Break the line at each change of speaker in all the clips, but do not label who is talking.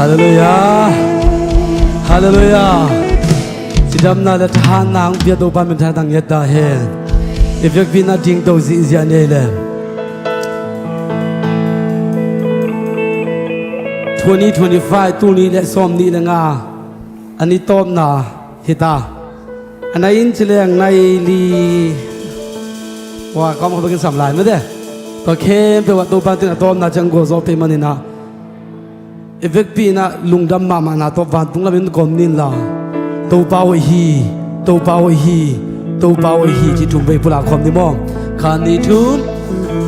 Hallelujah, Hallelujah. Sidam na la tahan nang biat do pan mentang tang yata hen. If you be not ding do zi zi anele. 2025ตู้นี้และซ้อมนี้ละงาอันนี้ต้มนาฮิตาอันนั้นอินเฉลียงในลีว่าก็มาเป็นสำลายไม่ได้ตัวเข้มเป็นว่าตัวปันตินาต้มนาจังโกโซเป็นมันนี่นะเอฟเฟกปีนะลุงดำมานาตัวปันตุงละเป็นกลมนินละตัวเป้าฮีตัวเป้าฮีตัวเป้าฮีที่ทุ่มไปพลังความนิมองขานี้ทุ่ม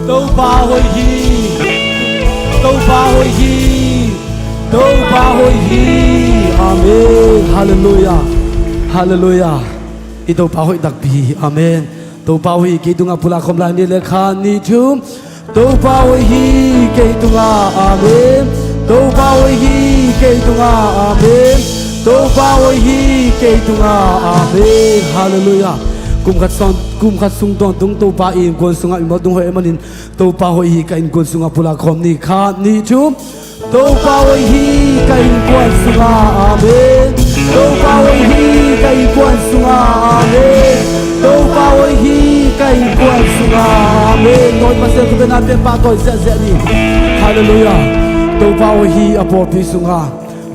ตัวเป้าฮีตัวเป้าฮีตัวเป้าฮีอาเมนฮาเลลูยาฮาเลลูยาอีตัวเป้าฮีดักบีอาเมนตัวเป้าฮีกิตุงาพลังความลายนี่เลยขานี้ทุ่มตัวเป้าฮีกิตุงาอาเมนตัวเป้าฮีกิตุงาอาเมนตัวเป้าฮีกิตุงาอาเมนฮาเลลูยากุมขัดซอนกุมขัดสุงตอนตุงตัวป้าอินกวนสุงอาอิมตุงเฮมันินตัวป้าฮีกินกวนสุงอาพลังความนี่ขานี้ทุ่มตัวเป้าฮีกินกวนสุงาอาเมนตัวเป้าฮีกินกวนสุงาอาเมนตัวเป้าฮีกินกวนสุงาอาเมนน้อยมาเสียงเป็นอาเป็นปากอยเสียนี่ฮาเลลูยาตัวเป้าฮีอภอพิสุงา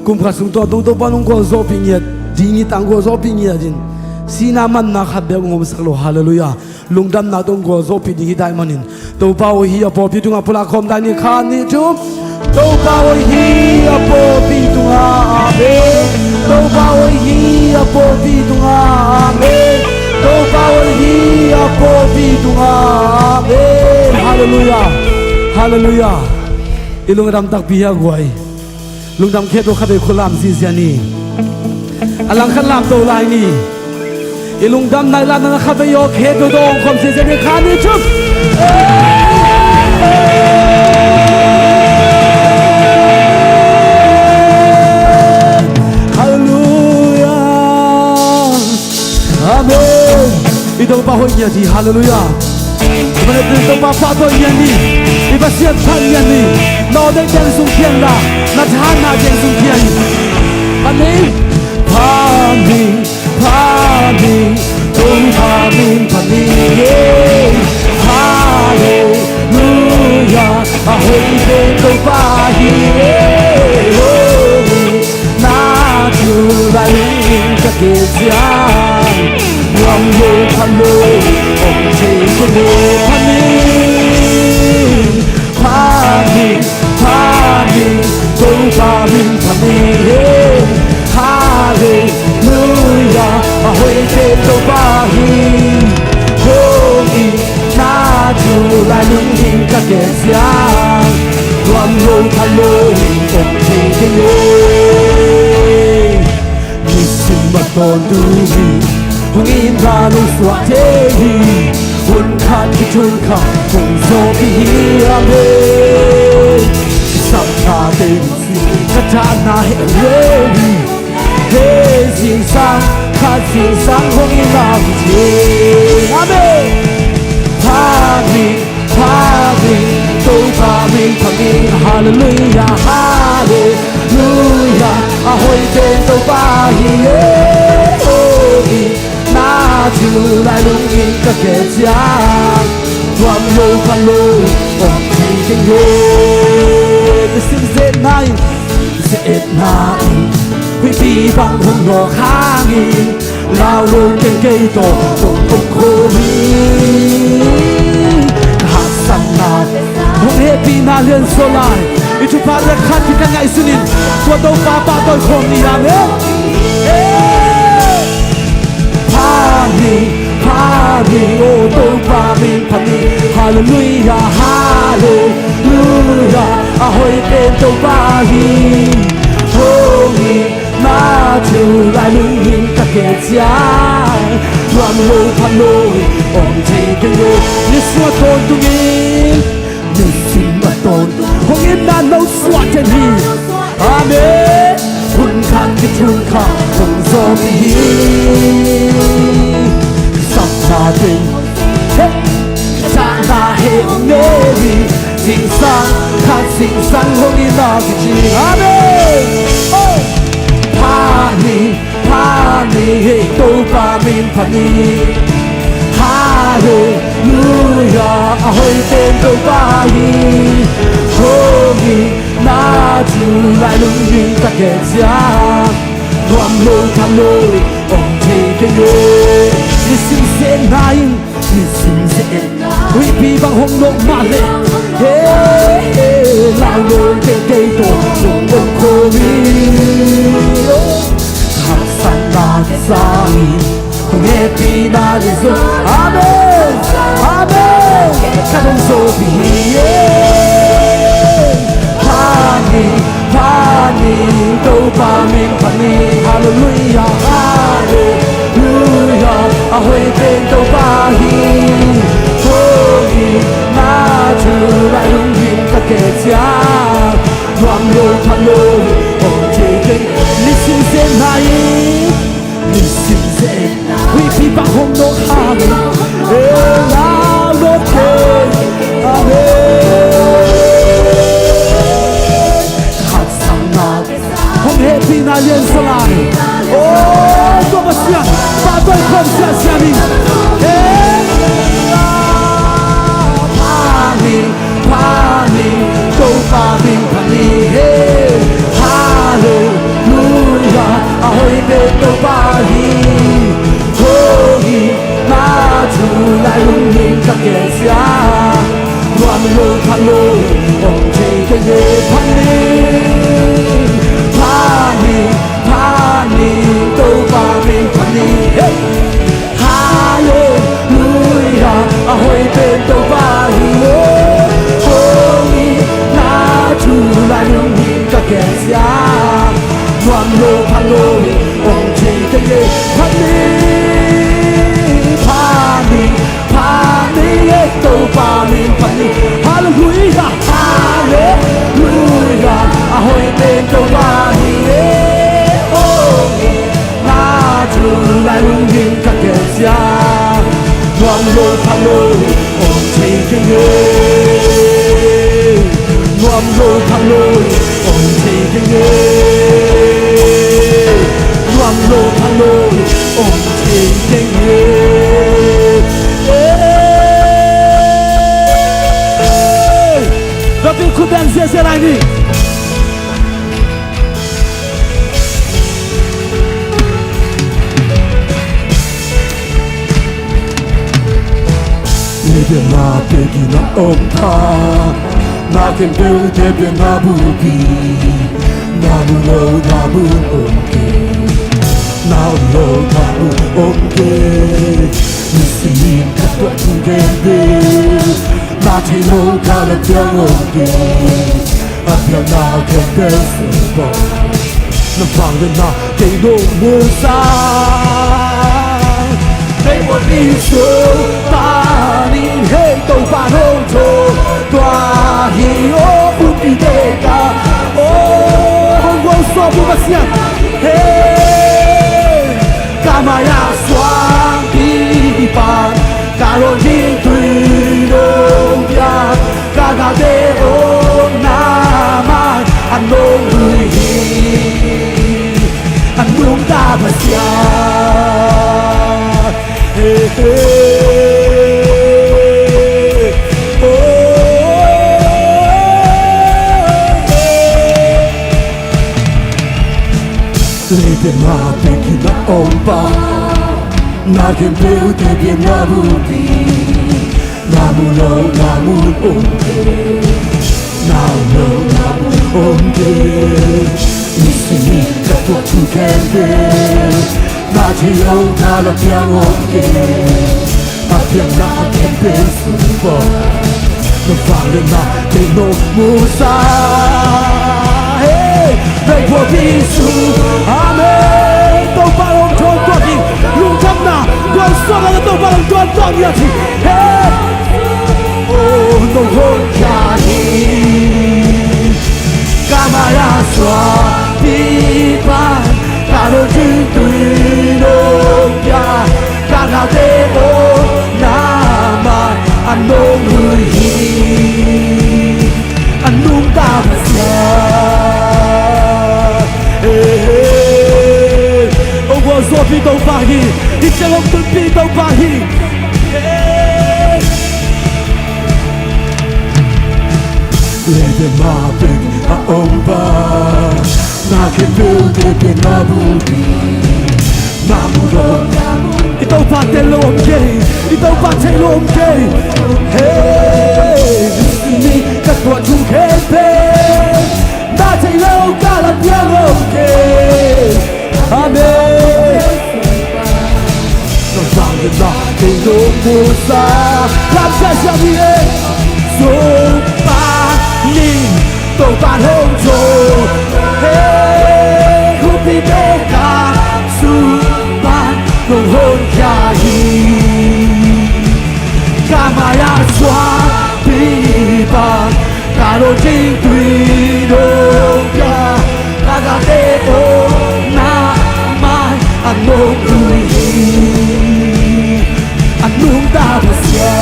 กุมขัดสุงตอนตุงตัวป้านุงกวนโซปิเนียดีนี่ตังกวนโซปิเนียดินสีน้ำมันนักขัดเบงงมสักโลฮาเลลูยาลุงดำนาตุงกวนโซปิดีได้มันินตัวเป้าฮีอภอพิตุงาพลังคมได้นี่ขานี่จุ๊บตัวเป้าฮีอภอพิตุงาอาเมนตัวเป้าฮีอภอพิตุงาอาเมนตัวเป้าฮีอภอพิตุงาอาเมนฮาเลลูยาฮาเลลูยาอีลุงดำตักพิฮากวยลุงดำเคตัวขัดไปคนลามซีเซียนีอลังขันลามตัวลายนี่อีลุงดำในลานนั้นขัดไปโยเคตัวโดงคมซีเซียนีขานี่ชุบฮาเลลูยาอาเมนอีตัวป้าหัวเงียดีฮาเลลูยามันเป็นตัวป้าฟ้าตัวเงียดีอีบัสเซียนพันเงียดีนอได้เจงสุงเทียนละนัดหานาเจงสุงเทียนอันนี้พามีตุ้งพามีพันนี้ฮาเลลูยาอาเฮเป็นตัวป้าฮีนาจูไรก็เกิดเสียงรำโยพันโลองเทคนโลพันนี้พามีตัวพามีพันนี้ฮาเลลูยาอาเฮเป็นตัวป้าฮีโยกีนาจูไรก็เกิดเสียงรำโยพันโลองเทคนโลตอนดูดีหงอินทรานุสวะเทหีหุ่นขันที่ชุนขับคงโซบีอาเมสัมภาเต็มสิกระทานาเฮเรนีเฮสิงสังขัดสิงสังหงอินทราวิเทอาเมพามีตัวพามีพังอินฮาเลลูยาฮาเลลูยาอาหอยเป็นตัวป้าฮีนาจูไรลุงอินก็เกิดจากความโลภะโลองที่ยังโยจะสิ้นเส้นไหนเส้นไหนวิธีบางคนรอข้างอินลาวโลกเก่งเกยโตตรงโคลีหักสันนาหงเฮปีนาเลือนโซลายอิทุพาระคัดที่กันไงสุนินตัวโตฟ้าป่าต้นคงนี่อาเมนพามีโอ้ตัวพามีพันนี้ฮาเลลูยาฮาเลลูยาอาหอยเป็นตัวพาฮีโอ้มีนาจูไรลุงหินกะเกจยารวมโลพันโลองเทกันโยนิสวะตนตุงินนิสิมาตนหงอินนาโนสวะเทนีอาเมนหุ่นขันที่ชุนขับคงโซบีสัมภาเต็มชานาเฮเนรี sinh sang khát sinh sang hông in na kiji amen pani hey to pa min pani hallelujah ahoy tên to pa hi holy na chu lại lung linh ta kẻ giá loam lôi tham lôi ông thầy cái người đi sinh sẽ nai đi sinh sẽ huy pi bằng hông lông mà lệ lao lôi cây tổ lung lung khô mi Sani, nghe pi na đi zo, amen, amen, kadang zo pi, pani, do pa min pani, hallelujah, hallelujah, ahoy tên do pa hi, holy, na chu lại lung linh ta kẻ giá, loam lôi tham lôi, ông thầy cây, listen sen này. We keep our home no harm. Now no pain. Amen. Hatsana. Home happy na yen salai. Oh, Thomasia. Patoy konsia siami. Pani, go pani, pani. Hallelujah. Ahoy de to pahi. Lại lung linh các kẻ giá loam lôi tham lôi ông thầy cái nghề pani tô ba min pani hallelujah ahoy tên tô ba hi holy na chu lại lung linh các kẻ giá loam lôi tham lôi ông thầy cái nghề to pa min pani hallelujah hallelujah ahoy tên to pa hi oh na chu lại lung linh các kẻ giá loam lôi tham lôi ông thầy cái nghề loam lôi tham lôi ông thầy cái nghề loam lôi tham lôi ông thầy cái nghề Rabbi Kudan Zezerani Nebe na pegi na omta Na kembeu tebe na bubi Namu lo namu omke Namu lo namu omke Nisimin katwa tungende Na chỉ nô ca là tiếng ồn kì À tiếng nào kèm tên sự bỏ Nằm vàng lên nào cây nô mưa xa Đây một đi xuống ta đi hê tàu bà nô thô Tòa hi ô bút đi tê ca Ô hông vô so bút bà xiang Hê Ca mà ya xoang đi bàn Ca rô hi tùy đô Gaga de o naman anong luhi anong tabasya Lede ma peki na ompa na kembeu tebe na bubi Namu lo namu omke Namu lo namu omke Nisini kapwa tu kende Na chi o kala piang omke Ma piang na kempe supo No vale na te no musa Hey, they will be soon Amen Tâu ba ông tròn toàn đi Lung thăm na Quay xoa là tâu ba ông tròn toàn đi Hey Oh, no one can hear. Kamaya swa pipan, kano jintuino ya, kana deo nama anong hui. đâu ba hi đi chơi ông tuân pi đâu ba hi Lede mapin a omba na kebude pe na budi namudo ito pa te lomke ito pa te lomke hey ni katwa tu kepe na te lo kala pia lomke amen no sangue na te lo musa la pia vie so Tô bạn hôn trồ Hey Hút đi đô ca Su bạn Nông hôn kya hi Cả mai á xoa Bi bạn Cả đô chính tùy đô ca Cả gà tê ô Na mai Anh nông tùy hi Anh nông ta bà xa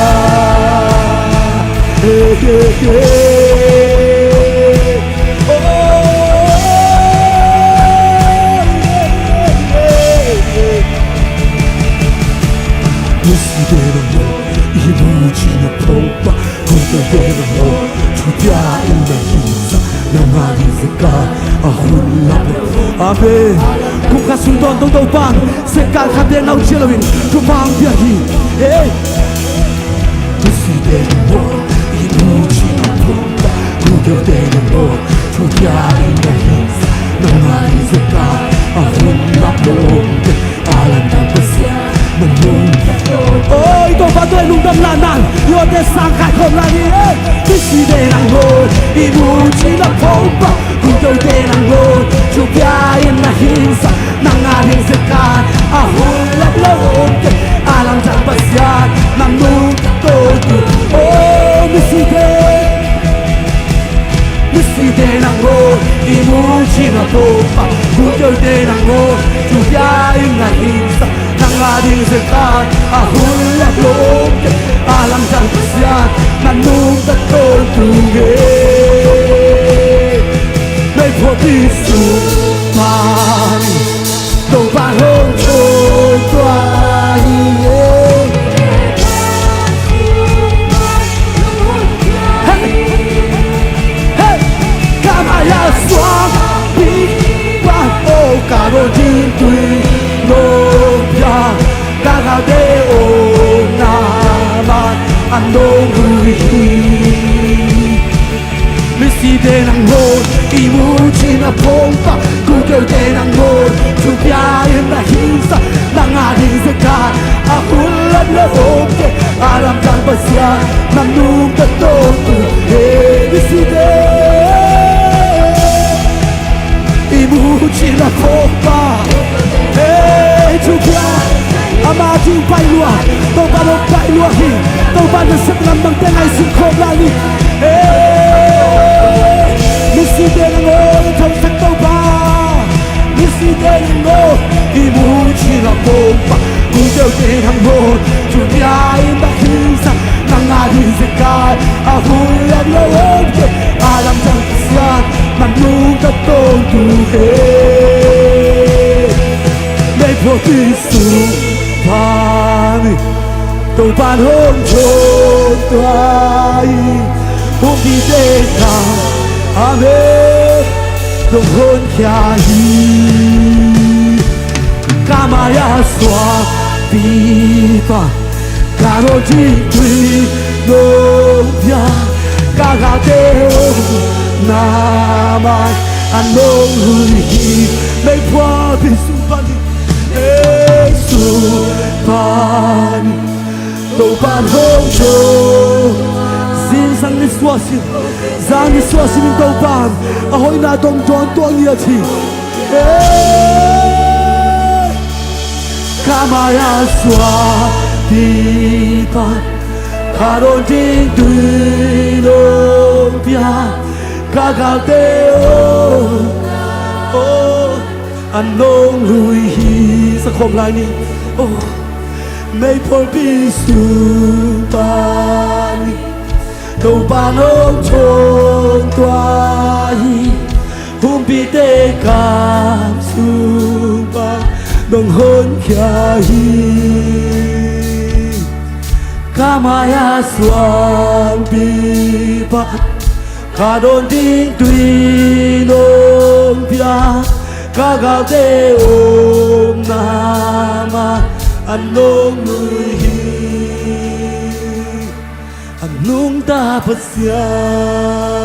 Hey hey hey Imucina pompa, conta mo, chutia una hisa, na marizeka, a hulabo. Amen. Kung kasundan daw daw bang, sekal kaden au chilawin, tumang biyahi. Hey. Isidero mo, imucina pompa, conta mo, chutia una hisa, na marizeka, a hulabo. Alam ng pasya, manong oh, ito ba ito ay lungdam lanan Yun ay sangkay ko lagi Kisi din ang road Imuchi na pompa Kudaw din ang road Chubiyayin na hinsa Nang aling sikat Ahulap loob Alam dyan pasyan Nang nungkatoto Oh, misi din ang road Imuchi na pompa Kudaw din ang road Chubiyayin na hinsa Ating sikat, ahulap loob Alam dyan pasyan Nanong tatutugin May pagisupan Itong panahon ko tuwahin Hey! Hey! Kamaya swam Bigwan O karo din tuwin Kakadeo naman Anong huwihi Misi din ang road Imuchi na pompa Google din ang road Tubiyayin na hinsa Nang ating sikat Ahulap loob Alam dyan ba siya Nanong katoto Misi din Imuchi na pompa Hey, tubiyayin Amati bay lua, tàu ba nó bay lua hi, tàu ba nó sắp làm bằng tên này xin khom lại đi. Missy đến ngô, trong sắc tàu ba, Missy đến ngô, imuchi na pompa, cũng đều đến hàng hồn, chuột nhai bạc hình sang, nang adin sekai, ahulap loob, alam sang kasihan, manung katong tuhe, may pagkisupan. Tàu bạn hôm trôi toái hôm đi đến nào amen đồng hôn kia hi kamaya xóa pipa caro chi tuy nông pia kaga teo namai anong hui may qua bị sumpan sumpan tàu bạn hôm trôi xin sang đi xóa xin sang đi xóa xin tàu bạn à hồi nào đồng tròn toang nhiệt thì kamaya xóa đi bạn caro đi tuy nông pia kaga teo anong hui sa khom lại ni may pagpisupan tàu bạn ôm tròn toái humpite kam supa nong hôn kia hi kamaya suang pi pa ka don ding tui nong pia ka gao te om nama anong người hi anong ta pasian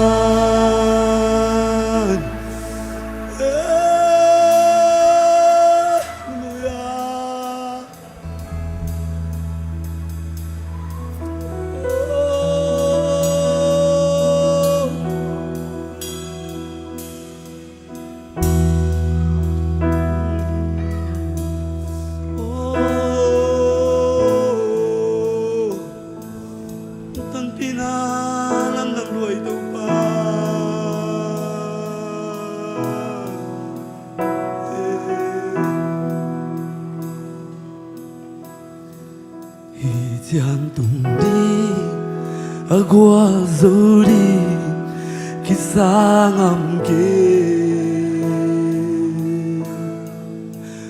Giang tung đi ở qua dấu đi khi xa ngầm kia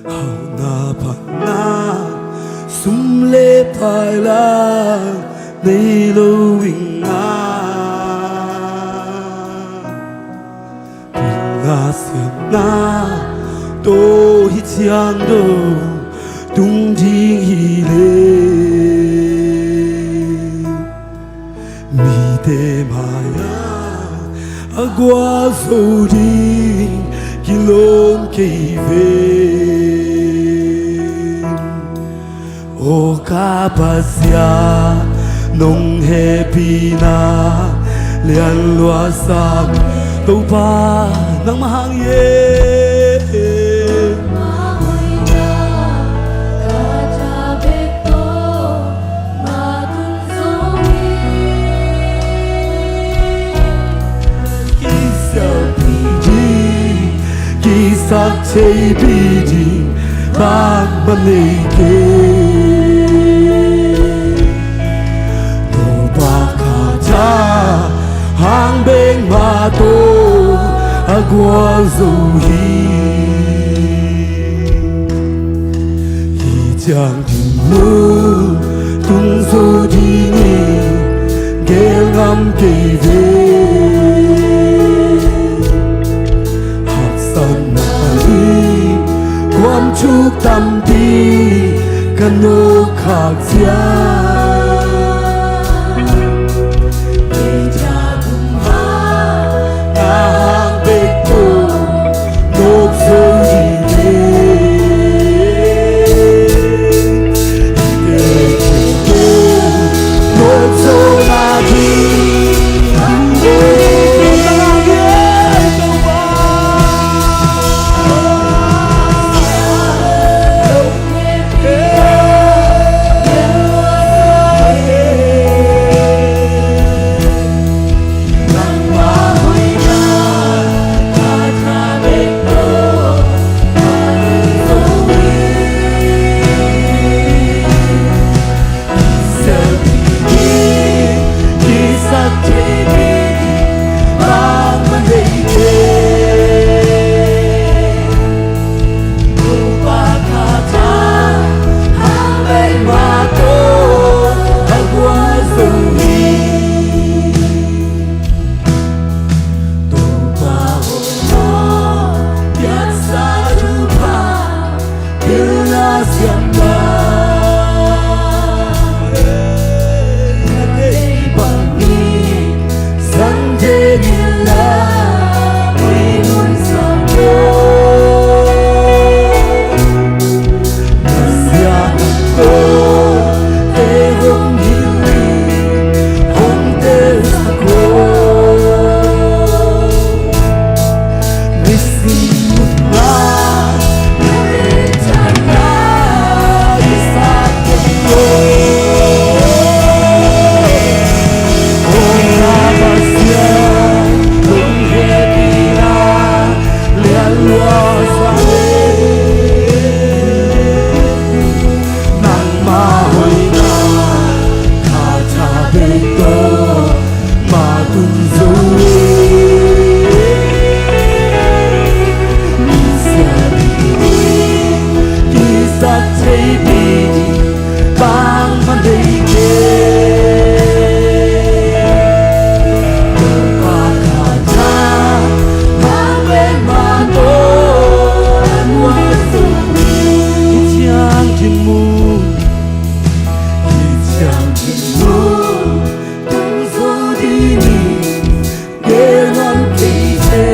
hầu na phật na sum lê phải la nay lâu vinh na là xiêm na tô hít giang đô tung đi hi lê mi te maya agua sodi kilom ke ve o kapasia nong happy na lian lua sam to pa nang mahang ye sắc chế bi đi bang ban này kê đồ bạc cả cha hàng bên mà tô agua dầu hi chẳng tìm mơ tung số đi nè ghé ngắm cây vềความชุกตำดีกันโนขาดเสีย bi bang man dei ke pa ka ta mang ve ma to wa su ni chang tin mu chang tin mu tung so di ni ge non ki se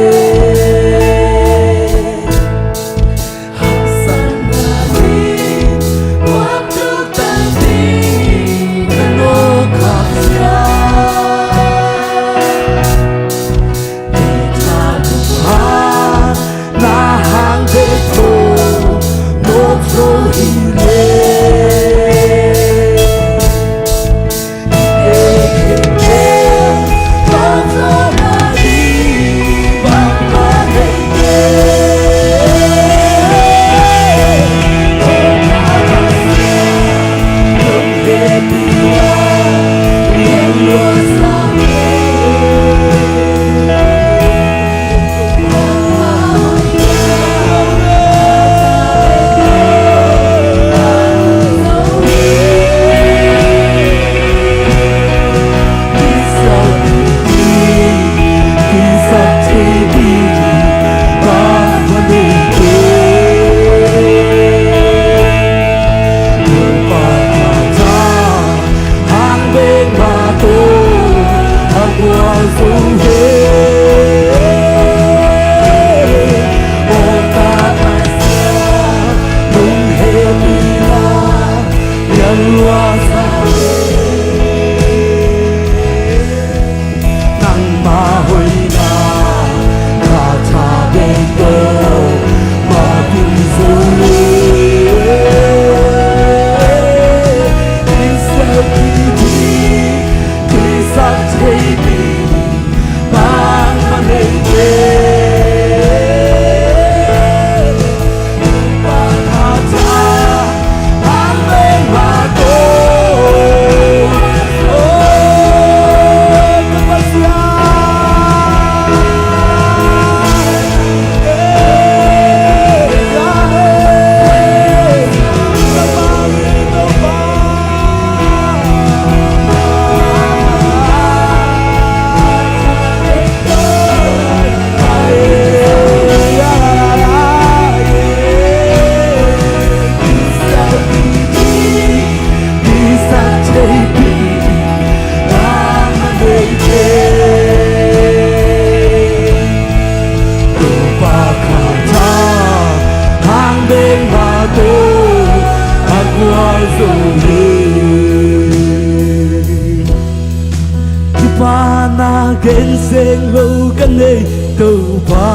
gen seng lo kan nei to ba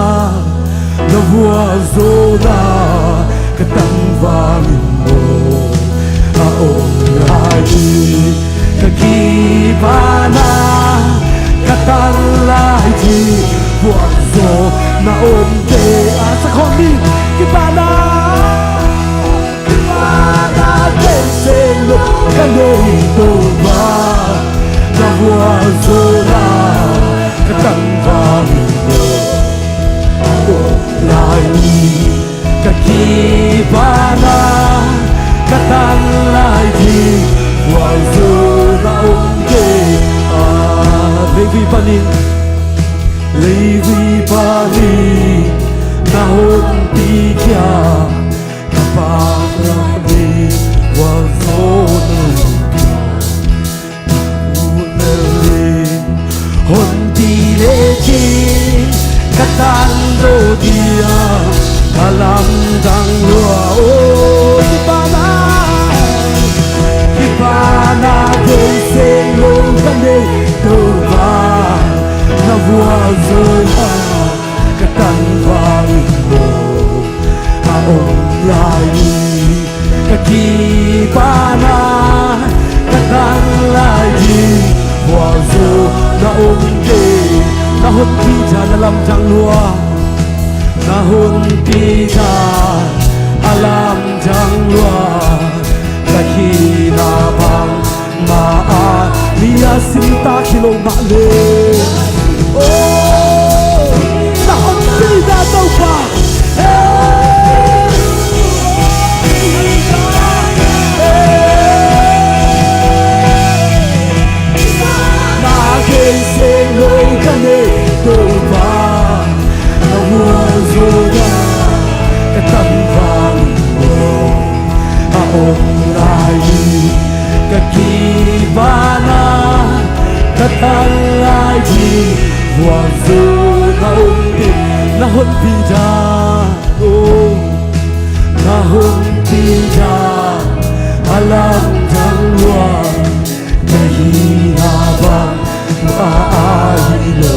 na vua zo na ka tam va min mo a om lai ka ki ba na ka tar lai ji vua zo na om te a sa khom ni ki ba na gen seng lo kan nei to ba na vua zo na Katang vang mo lai kakibana katang lai di wazo na umke levi panin na hon ti kya kapag rani wazo na hon Lejin katan do dia alam dang lua oh kipana geseng long kane do ba na vua zona katan vang mo aom lai kakipana katan lai vua zona na ôm kê na hôn ti cha na lam chang lua na hôn ti cha alam chang lua ka khi na bang ma a lia sim ta kilo ma le oh na hôn ti da đâu pa Katang lai di wazo na umbi na hon pida oh na hon pida alam dangwa kahina ba maahilo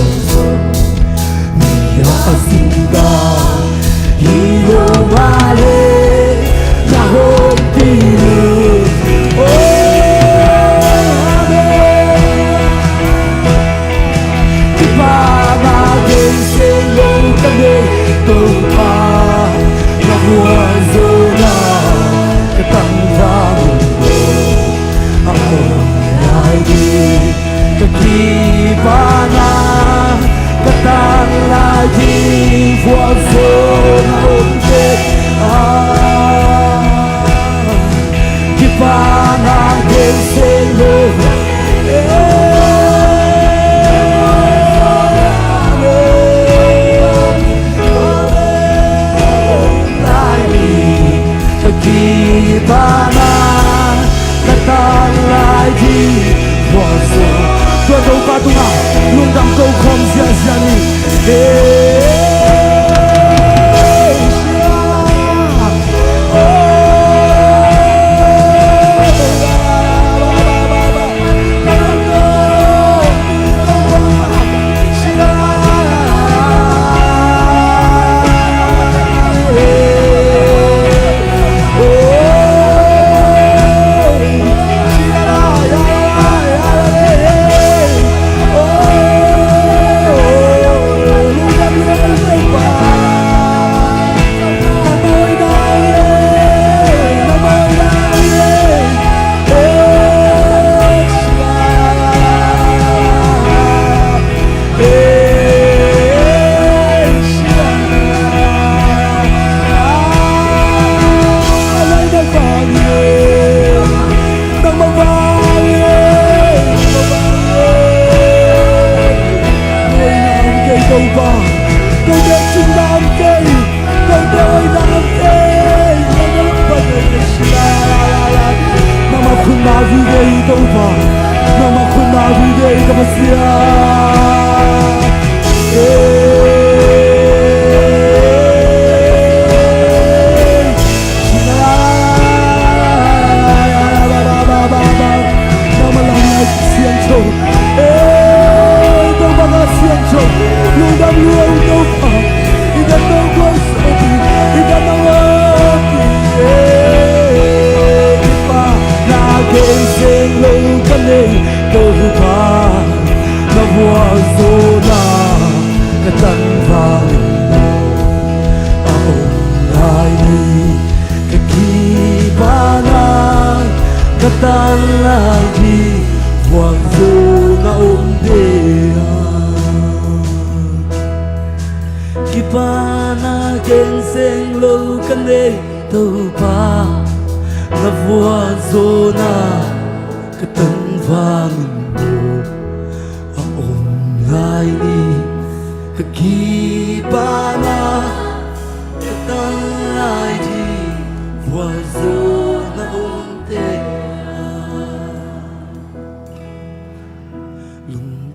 miya asinga hiro male na hon pida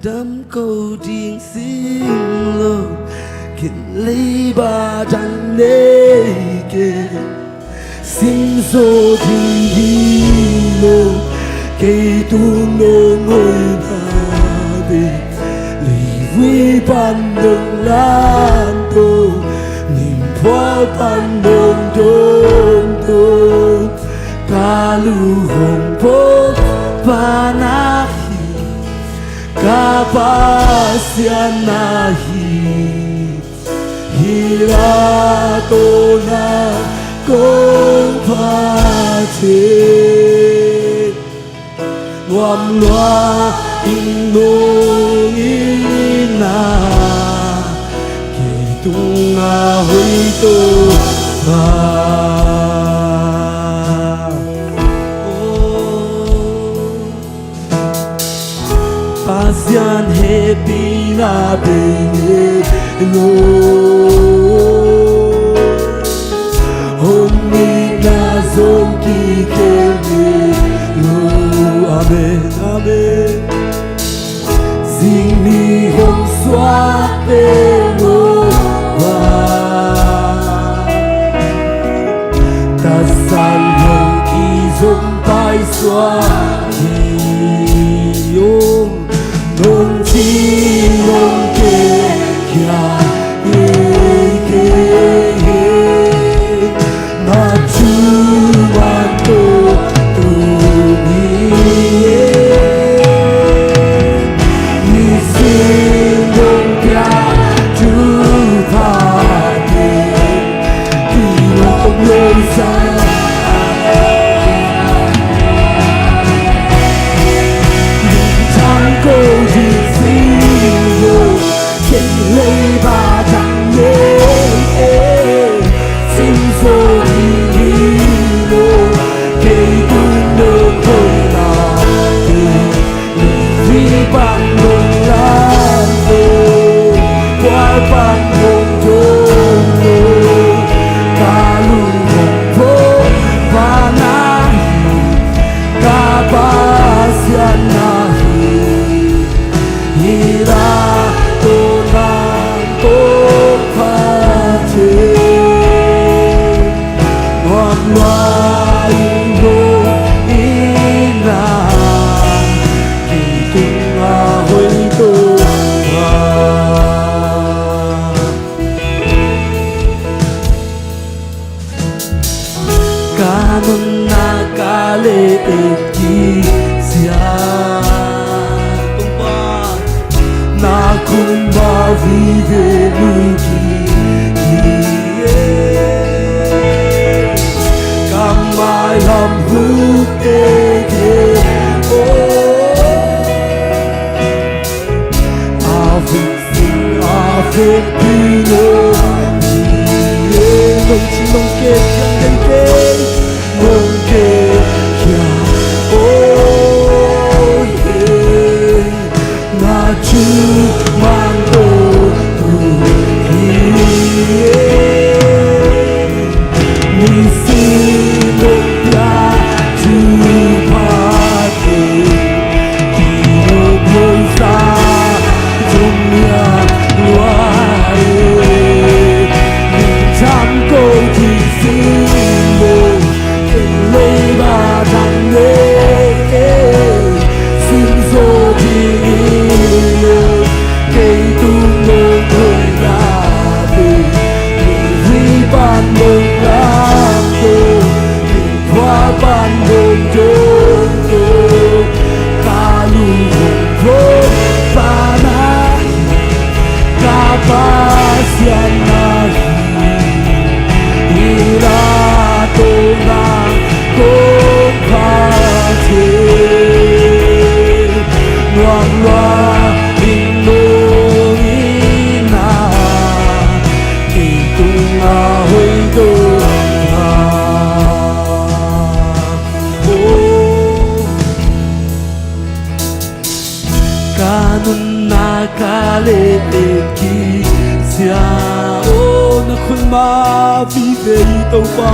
đắm câu điên xin lô kiện lấy ba đằng lê kê xin số thì đi lô cây tu nô ngôi bà bê lì vui bàn đường lan tô nhìn phó bàn đường đông đông ta lưu hồng phố bà na Kapasianahi Hiratona Kompate Ngom loa inung ina Kitunga huito Pasian happy na bene no Homni na zonki kene no Amen Amen xin đi hồng xóa tên ngô hoa ta san hồng kỳ giống tay xóa thì yêu nông chi nông kê kia na chu ban tô tu ni ni xin nông kia chu tha đi khi nó không lối xa Kanon nakale eki siya tumpa na kumba vive luki kamai lam hute ke ave pino non ci non che non che oh yeah na chu mando tu mi si non piace pate chi non puoi sa dunia luai chẳng có gì xin Kanon nakale eki siya o na kun mavive ito pa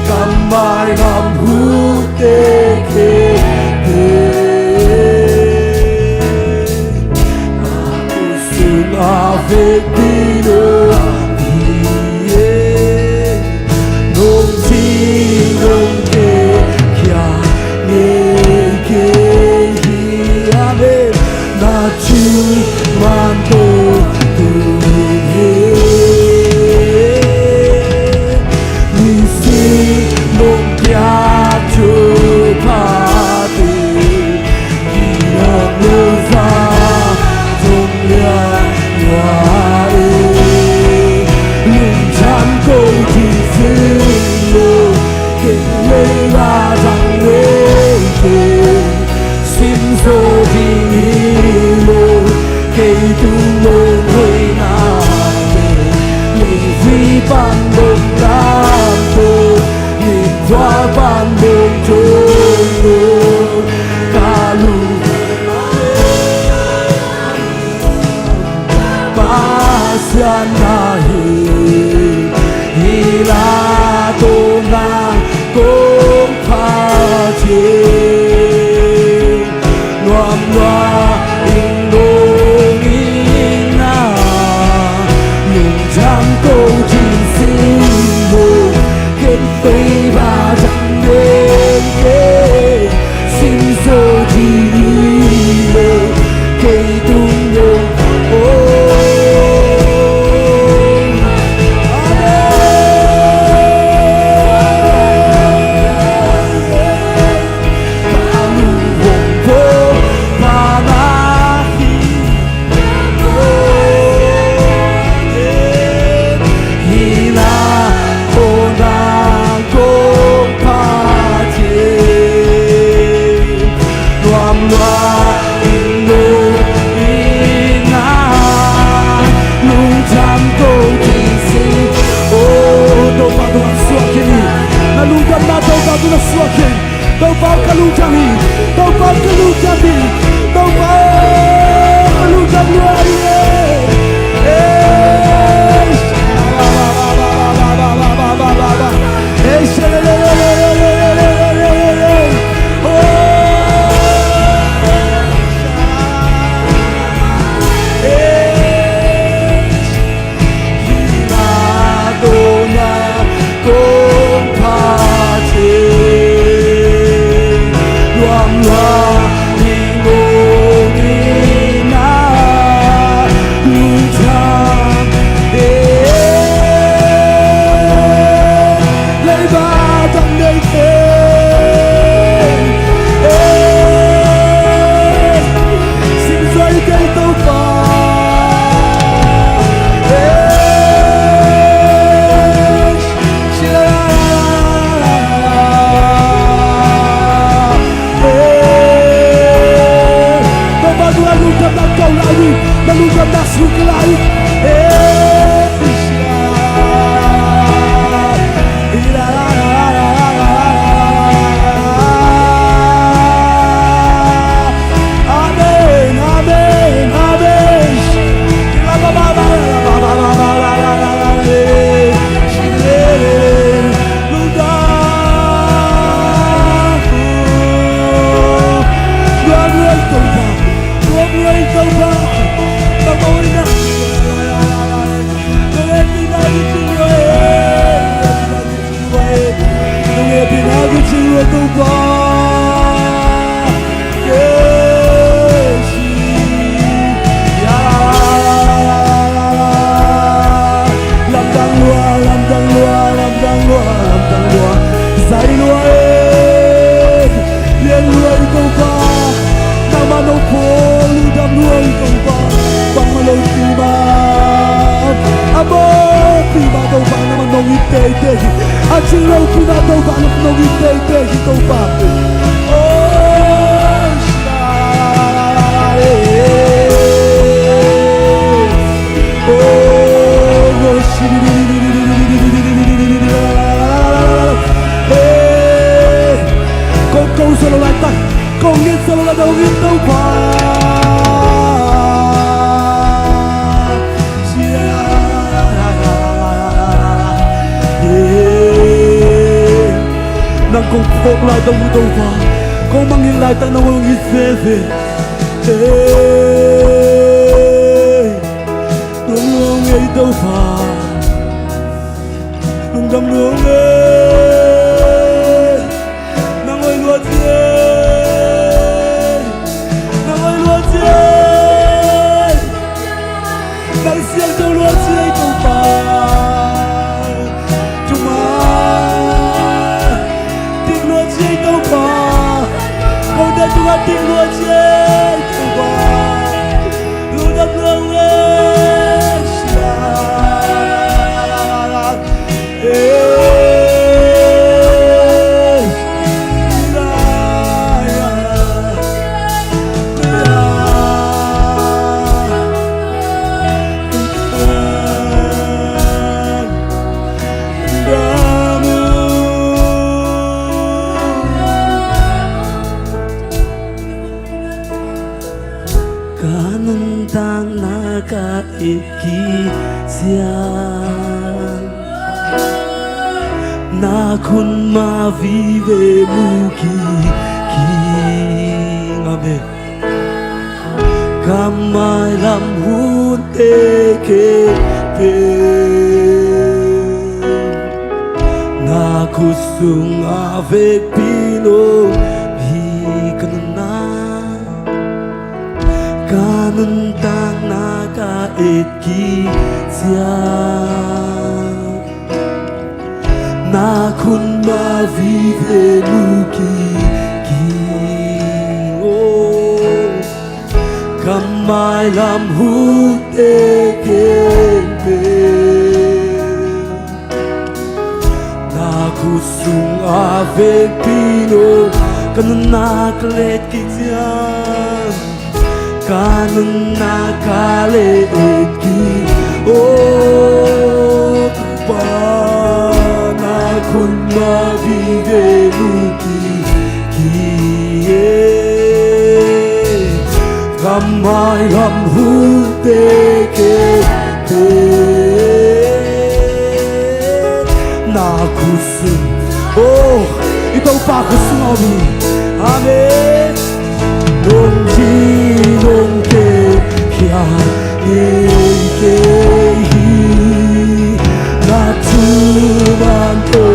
kamay ngam hute ke ako sunave dino Hila to na ko
Noam loa in nung ina Nung trăm câu chuyện xin mù Kết tây ba chẳng nên kê Xin dô đi mê Cây tung nhung Tau pau kalujami, tau pau kalujami, tau pau kalujami aye. Achirou que na touba não me tem que touba. Con câu solo lại tay, con nghe solo là đầu yên touba. Nang kong phok lại tao mu tao va, kong mangin lại tao nang ngi se se. Nung luong ngay tao va, nung dam luong ngay, nang oi luat ye, nang oi luat ye, nang siang tao luat ye tao va. Tuhan tinggal cek Tuhan Ludah Malaysia Kanentang naga iki siang na kun ma vive muki king amen kamai lam hun te ke pe na kusung avek pino bi kanana kanun tang na ka etki sia na kun ma vive muki king oh kamai lam hu te ke pe na kusung avek pino kanana klet kizia kanana kale ki oh pa na kun ma vive muki ki kamai lam hu te ke te na kusung oh ikaw pa kusung abi amen nung chi nung ke kya ke hi na tu man to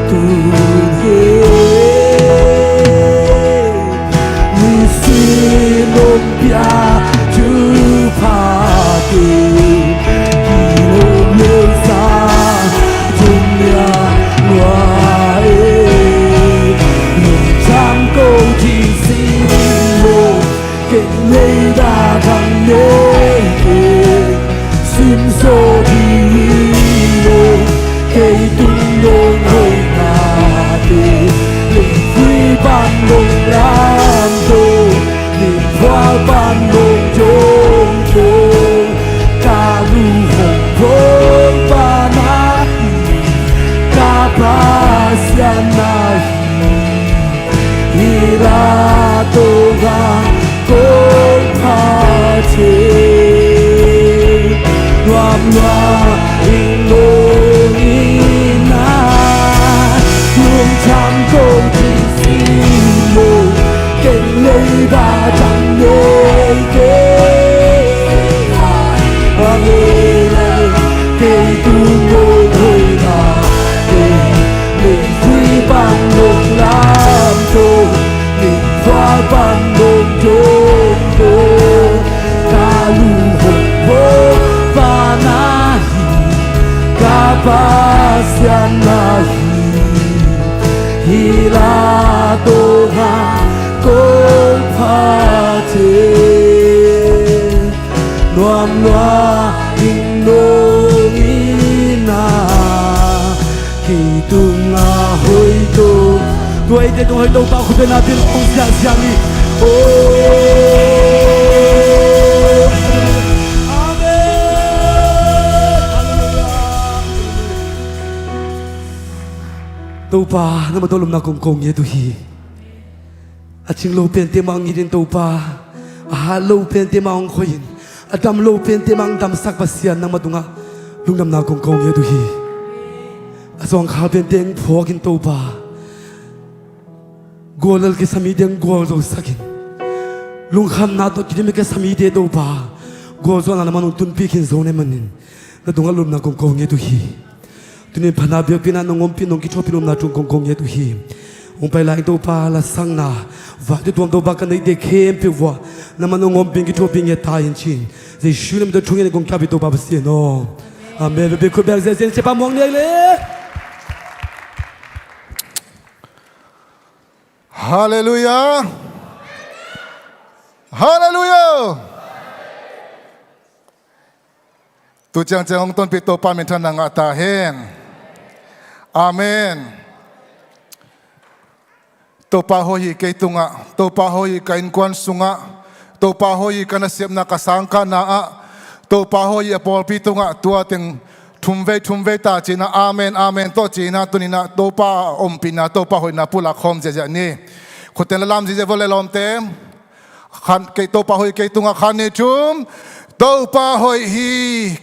tu he ni si nung pya tu pa ke ki nung le sa dunya wa cham ko ji si ke nei da thang nei ke sim so di lo ke tung long hoi na te le quy ban long lam do le qua ban long jong jong ka lu hong hong ba na ka pa sia na ira to ga con tha che loam loa in lo ni na luông cham con chi si lo ken lei ba chang nei ke amen ke tu mo hoi na ke le quy ban long lam to le qua ban long jong jong ka lu hong hong pa na hi ka pa sia na hi la to ha ko pha che loam loa in no ni na ki tu nga hoi to tuổi để tôi đâu bao không thể nào tin ông già già đi tàu pa nó mà tôi làm nào cùng cùng như tôi hi à chính lâu bên tiêm mang nhìn tàu pa à lâu bên tiêm mang khơi à đam lâu bên tiêm mang đam sắc bát xiên nó mà đúng à lúc làm nào cùng cùng như tôi hi à song khá bên tiêm phô kinh tàu pa golal ke samideng gol do sakin lung kham na to kidime ke samide do ba gol zo na man tun pi kin zone manin na dunga lum na kong kong ye tu hi tuni phana bia pina nongom pi nong ki thopin na tung kong kong ye tu hi ong pai lai do pa la sang na va de tuam do ba kan de khem pi wa na man nongom pi ki thopin ye ta yin chin ze shulim de chung ye kong ka bi do ba ba si no amen be ko ber ze ze pa mong ne le
Hallelujah. Hallelujah. Tu chang chang ong ton pi to pa min than nga ta hen. Amen. To pa hoi ke tunga, to pa hoi kain kwan sunga, to pa hoi kana siap na kasangka na a, to pa hoi apol pi tunga tua teng thumve ta china amen amen to china tunina to pa ompina to pa hoi na pula khom je ja ni khoten la lam je vole lom te khan ke to pa hoi ke tunga khan ni chum to pa hoi hi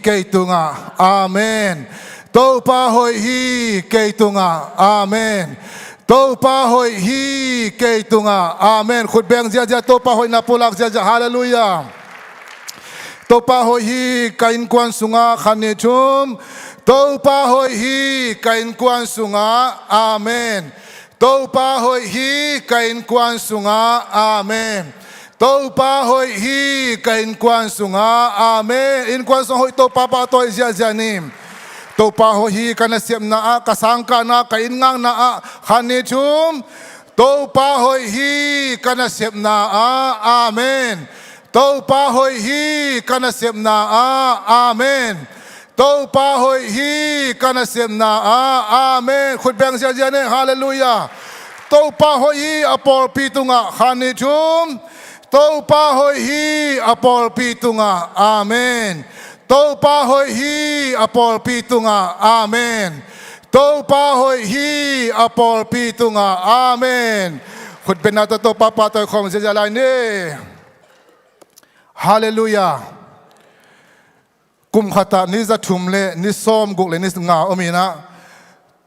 ke tunga amen tô pa hoi hi ke tunga amen tô pa hoi hi ke tunga amen khut beng zia zia tô pa hoi na pulak zia zia hallelujah tô pa hoi hi kain kwan sunga khani thum tô pa hoi hi kain kwan sunga amen tô pa hoi hi kain kwan sunga amen tô pa hoi hi kain kwan sunga amen in kwan song hoi tô pa pa toi zia zia nim tô pa hoi hi kana siam na a kasang ka na kain ngang na a khani thum tô pa hoi hi kana siam na a amen tô pa hoi hi kana siam na a amen tô pa hoi hi kana siam na a amen khut beng zia zia ne hallelujah tô pa hoi hi apol pitunga khani thum tô pa hoi hi apol pitunga amen tô pa hoi hi apol pitunga amen tô pa hoi hi apol pitunga amen khut ben na tô pa pa toi khom zia lai ne hallelujah kum khata ni za thum le ni som guk le ni nga omina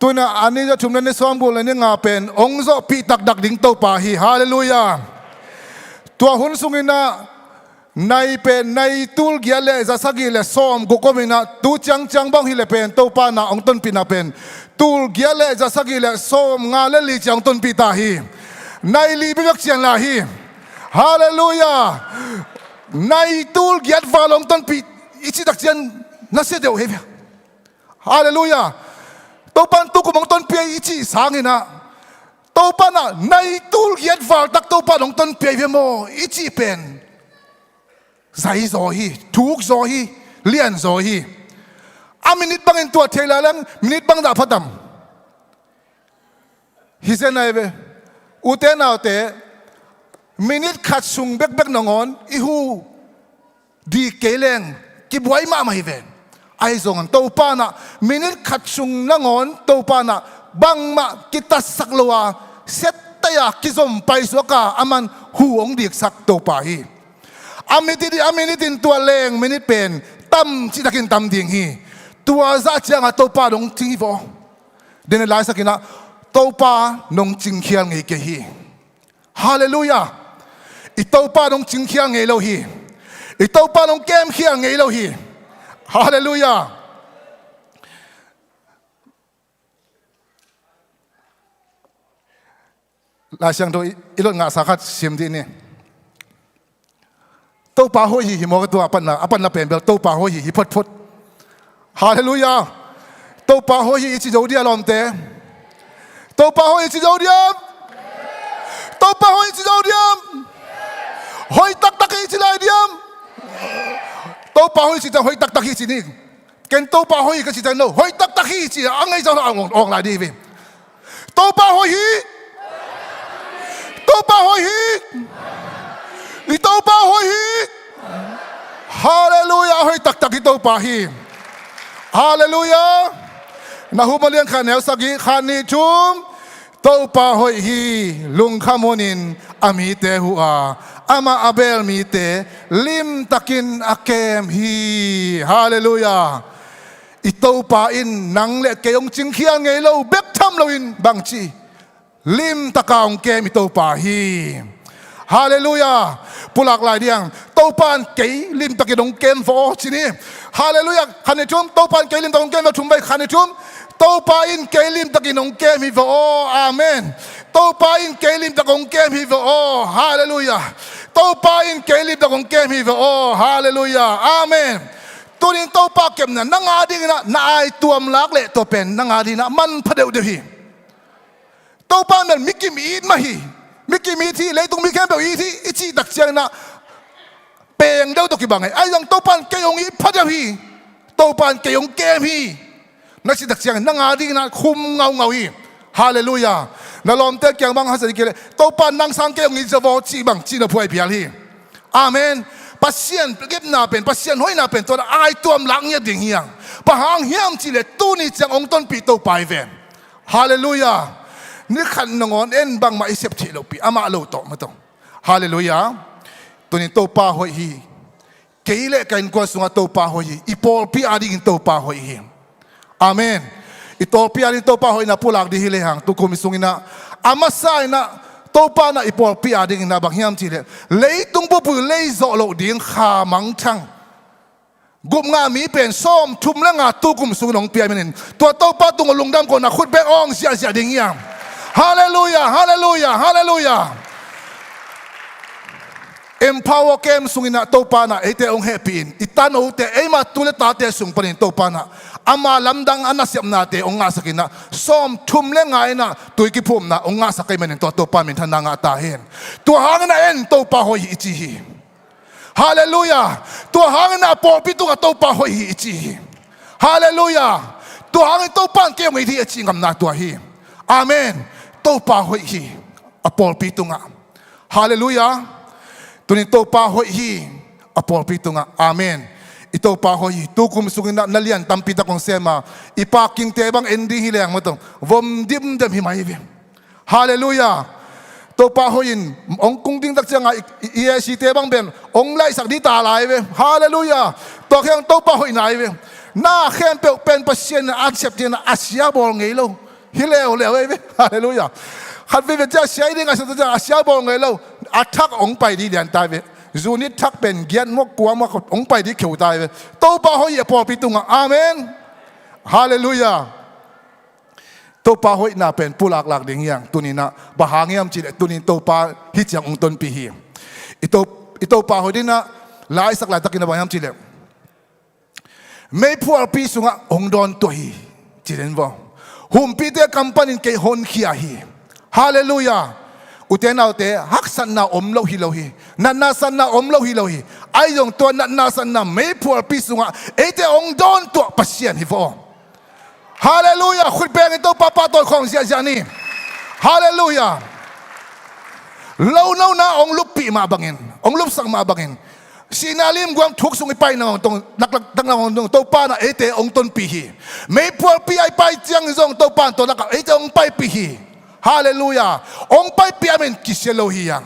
tuna ani za thum le ni som guk le ni nga pen ong zo pi tak dak ding to pa hi hallelujah tua hun sungina nai pen nai tul gia le za sagi le som guk omina tu chang chang bang hi le pen to pa na ong ton pi na pen tul gia le za sagi le som nga le li chang ton pi ta hi nai li bi bak chian la hi hallelujah nai tul giat valong ton pi ichi dak chian na se deu he hallelujah to pan tu kumong ton pi ichi sangina to pana nai tul giat val tak to pa dong ton pi ve mo ichi pen zai zo hi tuk zo hi lian zo hi a minute bang in tua thela lang minute bang da phatam hi se nai ve uten autte minute khat sung bek bek nongon ihu di keleng ki buai ma mai ven ai zong to pa na minute khat sung nangon to pa na bang ma kita saklowa set taya ki zom pai so ka aman hu ong dik sak to pa hi aminit in tua leng minute pen tam chi takin tam ding hi tua za chang to pa dong ting vo den lai sakina to pa nong ching khial ngai ke hi hallelujah ito pa nong ching khiang ngei lo hi ito pa nong kem khiang ngei lo hi hallelujah la siang do ilot nga sakhat sim di ni to pa ho hi mo to apan na pen bel to pa ho hi phot phot hallelujah to pa ho hi chi jo dia lom te to pa ho hi chi jo dia to pa ho hi chi jo dia hoi tak tak hi chi lai diam to pa hoi chi ta hoi tak tak hi chi ni ken to pa hoi ka chi ta no hoi tak tak hi chi angai zo ong lai di vi to pa hoi hi to pa hoi hi ni to pa hoi hi hallelujah hoi tak tak hi to pa hi hallelujah na hu ma liang khan neu sagi khan ni chum to pa hoi hi lung khamonin ami te hu a ama abel mi te lim takin akem hi hallelujah ito pa in nang le kayong ching khiang ngei lo bek tham lo in bang chi lim takaong kem ito pa hi hallelujah pulak lai diang to pan kei lim takinong kem fo chini hallelujah khane chum to pan kei lim takong kem thum bai khane chum to pa in kei lim takinong kem hi fo amen to pa in kei lim takong kem hi fo hallelujah to pa in kei lim takong kem hi fo hallelujah amen tunin to pa kem na nanga ding na ai tuam lak le to pen nanga di na man phadeu de hi to pa men miki mi ma hi miki mi thi le tung mi kem be hi thi ichi dak chiang na peng deu to ki bangai ai yang to pan ke yong i phadeu hi to pan ke yong kem hi na chi dak chiang nanga ding na khum ngau hi hallelujah na lom te kyang bang ha sa ki le to pan nang sang ke yong i zo chi bang chi na phoi pial hi amen pasien gep na pen pasien hoi na pen to ai tuam lang ya ding hiang pahang hiam chi le tu ni chang ong ton pi to pai ven hallelujah ni khan nongon en bang ma isep thi lo pi ama lo to ma to hallelujah tu ni to pa hoi hi keile kain ko sunga to pa hoi hi ipol pi adi in to pa hoi hi Amen. Ito pianin to pa hoy na pulag di hilehang tukum isungin na amasay na to pa na ipol piading na bangyam chile. Leitung po lei zo lo ding khamang chang. Gup nga mi pen som tum la nga tukum sunong piaminin. To pa tung lungdam ko na khut be ong sia ding yang. Hallelujah, hallelujah, hallelujah. Empower kem sungina to pa na ete ong happy in. Itano te ema tulet tate sung panin to pa na. Ama lamdang anasyam nate ong nga sakin na som tumle nga na tuikipum na ong nga sakay manin to pa min tanda nga tahin. Tuhang na en to pa hoy ichihi. Hallelujah. Tuhang na po pito nga to pa hoy ichihi. Hallelujah. Tuhang to pa ang kiyong iti ichingam na tuahi. Amen. To pa hoy hi. Apol pito nga. Hallelujah. Tunin to pa hoy hi. Apol pito nga. Amen. Ito pa hoy tukum sugin na nalian tampita kong sema ipaking tebang endi hilang mo to vom dim dem himayve. Hallelujah. To pa hoyin ong kung ding tak nga iya si tebang ben ong lai sak di ta lai ve. Hallelujah. To kyang to pa hoy nai ve. Na khen pe pen pasien na accept na asya bol ngelo. Hileo leo ve. Hallelujah. Hat ve ja sai ding asa ja asya bol ngelo attack ong pai di dian tai ve. Zunit tak pen gian mok kuwa mok ong pai di kiu tai ve. To pa hoy po pitunga. Amen. Hallelujah. To pa hoy na pen pulak lak ding yang tunina bahangiam chile tunin to pa hityang ong ton pihi. Ito pa hoy din na lai sak la takin na bahangam chile. May pual pi sunga ong don to hi. Chilen vo. Humpite kampanin kay hon hiyahi. Hallelujah. Utenaw te haksan na omlo hilohi nanasan na omlo hilohi ayong to nanasan na may pual piso nga ete ong don to pasien hifo. Hallelujah. Khutbeng ito papatoy kong siya ni. Hallelujah. Launaw na ong lupi mabangin ong lupsang mabangin sinalim guam thuk sung ipay na tong naklagtang na tong to pa na ete ong ton pihi may pual pi ay pay tiang zong to pa to naka ete ong pay pihi. Hallelujah. Ong pai piamin kiselohiyang.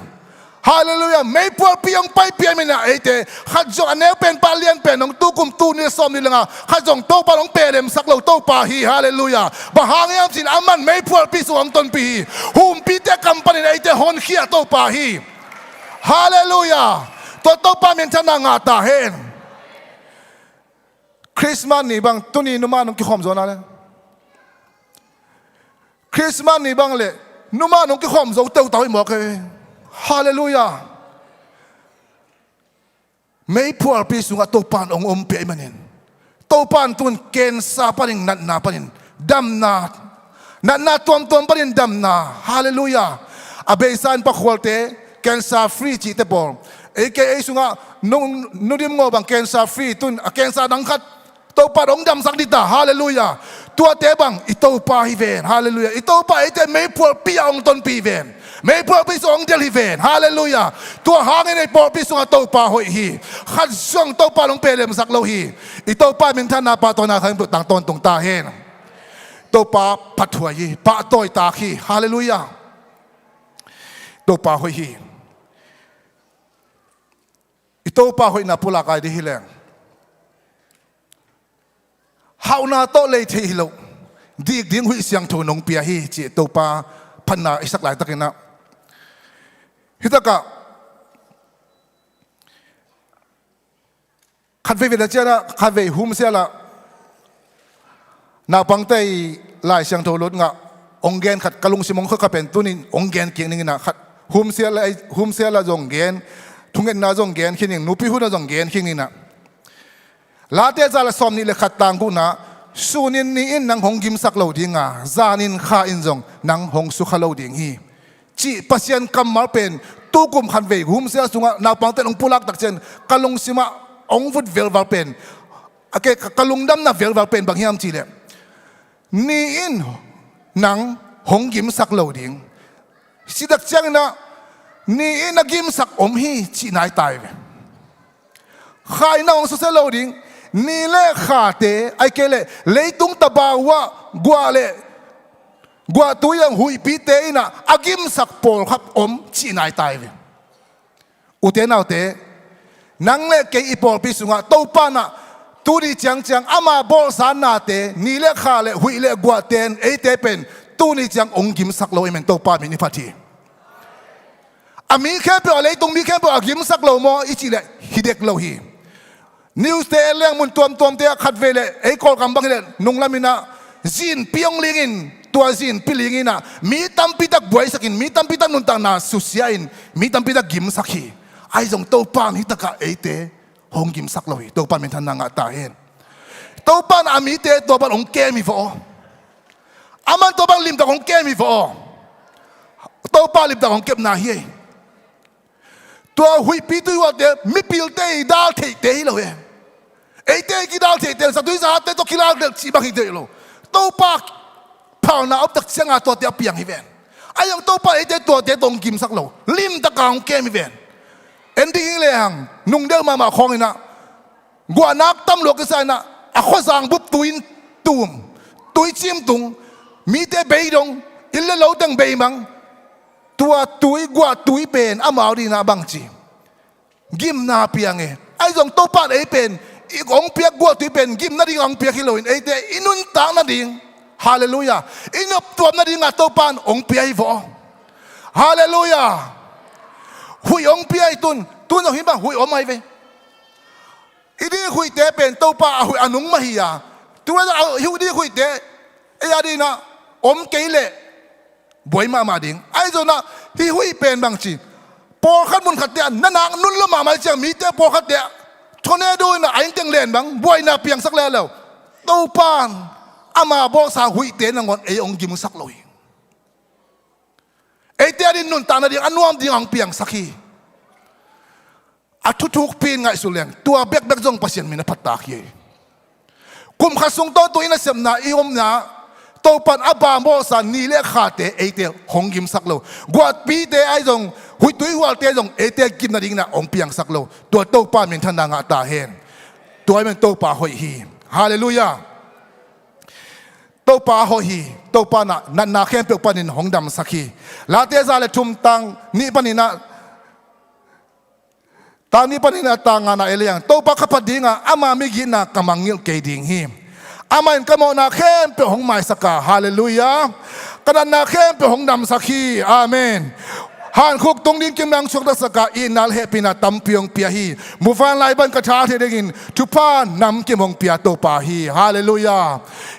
Hallelujah. May po piyong pai piamin na ite. Khadzong anel pen palian pen ong tukum tu ni som nila nga. Khadzong to pa ong pelem saklaw to pa hi. Hallelujah. Bahangyam sin aman may po piso ang ton pihi. Humpite kampani na ite hon hiya to pa hi. Hallelujah. To pa minsan na nga tahin. Christmas ni bang tuni numanong kikom zona na. Christmas ni bang le numanong kikom zo tau tau mo ke. Hallelujah. May pual piso nga topan ong umpi manin. Topan tun kensa pa rin na pa rin. Dam na tuam pa rin dam na. Hallelujah. Abesan pa kwalte kensa free chite po. AKA so nga nung nudim mo bang kensa free tun kensa dangkat topan ong dam sakdita. Hallelujah. Tua tebang ito pa hiven. Hallelujah. Ito pa ite may pual piya ong ton piven. May pual piso ong del hiven. Hallelujah. Tua hangin ay pual piso nga to pa hoy hi. Khadsong to pa long pelem saklaw hi. Ito pa mintan na pato na kayong tang tontong tahin. To pa pathuay pa toy taki. Hallelujah. To pa hoy hi. Ito pa hoy na pula kay di hileng. How na to late hilo. Dig ding hui siyang tunong piyahi. Chi to pa pan na isak lai takin na. Hita ka. Kadve vila siya na kadve hum siya la. Na pangtay lai siyang tulod nga. Onggen kat kalung simong kakapen tunin. Onggen kining na. Hum siya la zonggen. Tungen na zonggen kining. Nupihu na zonggen kining na. Late zala som ni lekat tanggu na sunin ni in nang hong gimsak lo ding nga zanin kha in zong nang hong sukha lo ding hi chi pasien kamal pen tukum khan ve hum sia sunga na pangten ong pulak tak chen kalung sima ong vut velval pen ake kalung dam na velval pen bang hiam chi le ni in nang hong gimsak lo ding sidak chang na ni in na gimsak om hi chi nai tai ve khai na ong so lo ding nile khate ai kele leitung tabawa gwa tuyang hui pite ina agim sak pol khap om chinai tai ve uten autte nang le ke ipol pisunga to pa na ตูนี่จังอามาบอลสานนาเตนี่เล่ข้าเล่หุยเล่กว่าเตนเอเตเป็นตูนี่จังองค์กิมสักโลเอเมนโตปามินิพัทีอามีแค่เปอะไรตรงมีแค่เปอากิมสักโลมออิจิเล่ฮิเด็กโลฮีนิวส์เตะเรื่องมุนตัวเตะขัดเวลไอ้กอลกำบังเล่นุ่งลามินะจีนพิยงลิงินตัวจีนพิลิงินะมีตั้มพิทักบวยสักินมีตั้มพิทักนุนตานาสุเซียอินมีตั้มพิทักกิมสักฮีไอ้จงโตปานฮิตกะเอเตหงกิมสักโลฮีโตปานเป็นทันนางตาเห็นโตปานอามีเตโตปานองเกมิฟออามันโตปานลิมตะองเกมิฟอโตปานลิมตะองเก็บนาเฮตัวหุยปีตัวว่าเดมิปิลเตยดาลเทเตยเลยไอเตยกีดาลเทเตยสัตว์ที่จะเตยตัวกีฬาเด็กชีบังฮิเตยโลตัวปากพาวนาอับตักเสียงตัวเดียบเปียงฮิเวนไอ้ยังตัวปากไอเตยตัวเดียตรงกิมสักโลลิมตะกางเกมฮิเวนเอ็นดิ้งเลยฮังนุ่งเดิมมาคองอินะกว่านักตำรวจก็ใส่นะอะข้อสั่งบุบตุยจิ้มตุงมีแต่เบยดงอิลเลเราตั้งเบยมังตัวตุยกว่าตุยเป็นอามาดีนาบังจีกิมนาเปียงไอ้จงโตปาดไอ้เป็นอีกองเปียกกว่าตุยเป็นกิมนาดีองเปียกฮิโลอินไอ้เตอินุนตางนาดีฮาเลลูยาอินุตัวนาดีงาโตปานองเปียฮิโฟฮาเลลูยาหุยองเปียตุนเราเห็นป่ะหุยอมไม่เวอีนี่หุยเตเป็นโตปาหุยอนุงมาฮิยาตัวเราหุยนี่หุยเตไอ้ยาดีนะอมเกลเลบวยมาดิ่งไอ้เจ้าน่ะที่หุยเป็นบางทีพอขัดมุนขัดเดียนนั่นนางนุ่นละมาเจียงมีแต่พอขัดเดียชนเอดูน่ะไอ้เตียงเล่นบางบวยน่ะเพียงสักแล้วตูปานอามาบอกสาหุยเตียนงอนไอ้องกิมสักเลยไอ้เตียดินนุ่นตาหน้าดิ่งอันนวมดิ่งอังเพียงสักทีอัทุกปีนไงสุเลียงตัวเบกจงปัสยันมีนพัตตาคีกุมขัดสงตัวอินเสมนาอิอมนาโตปันอับบามโบสันนี่เลี้ยขาเตะเอเตะหงกิมสักโลกวาดปีเตะไอจงหุยตุยหัวเตะจงเอเตะกิมนาดิ่งนะองเปียงสักโลตัวโตปันเป็นทันนางตาเห็นตัวเป็นโตปาหอยฮีฮาเลลูยาโตปาหอยฮีโตปานะนันนาเข้มเปียกปันินหงดำสักฮีลาเตซาเลทุมตังนี่ปันินะตานี่ปันินะตางานาเอเลียงโตปาขับดิ่งอ่ะอามาไม่กินนะกำมังเงียบเกดิ่งฮีอามันก็มองนาเข้มเป็นหงไม้สักกาฮาเลลูยากระดานนาเข้มเป็นหงดำสักขีอาเมนฮานคุกตรงดิ้งกิมนังชกตะสกาอินนัลเฮปินาตัมเปียงเปียฮีมูฟานไลบันกระชาเทเดกินทุพานนำกิมงเปียโตปาฮีฮาเลลูยา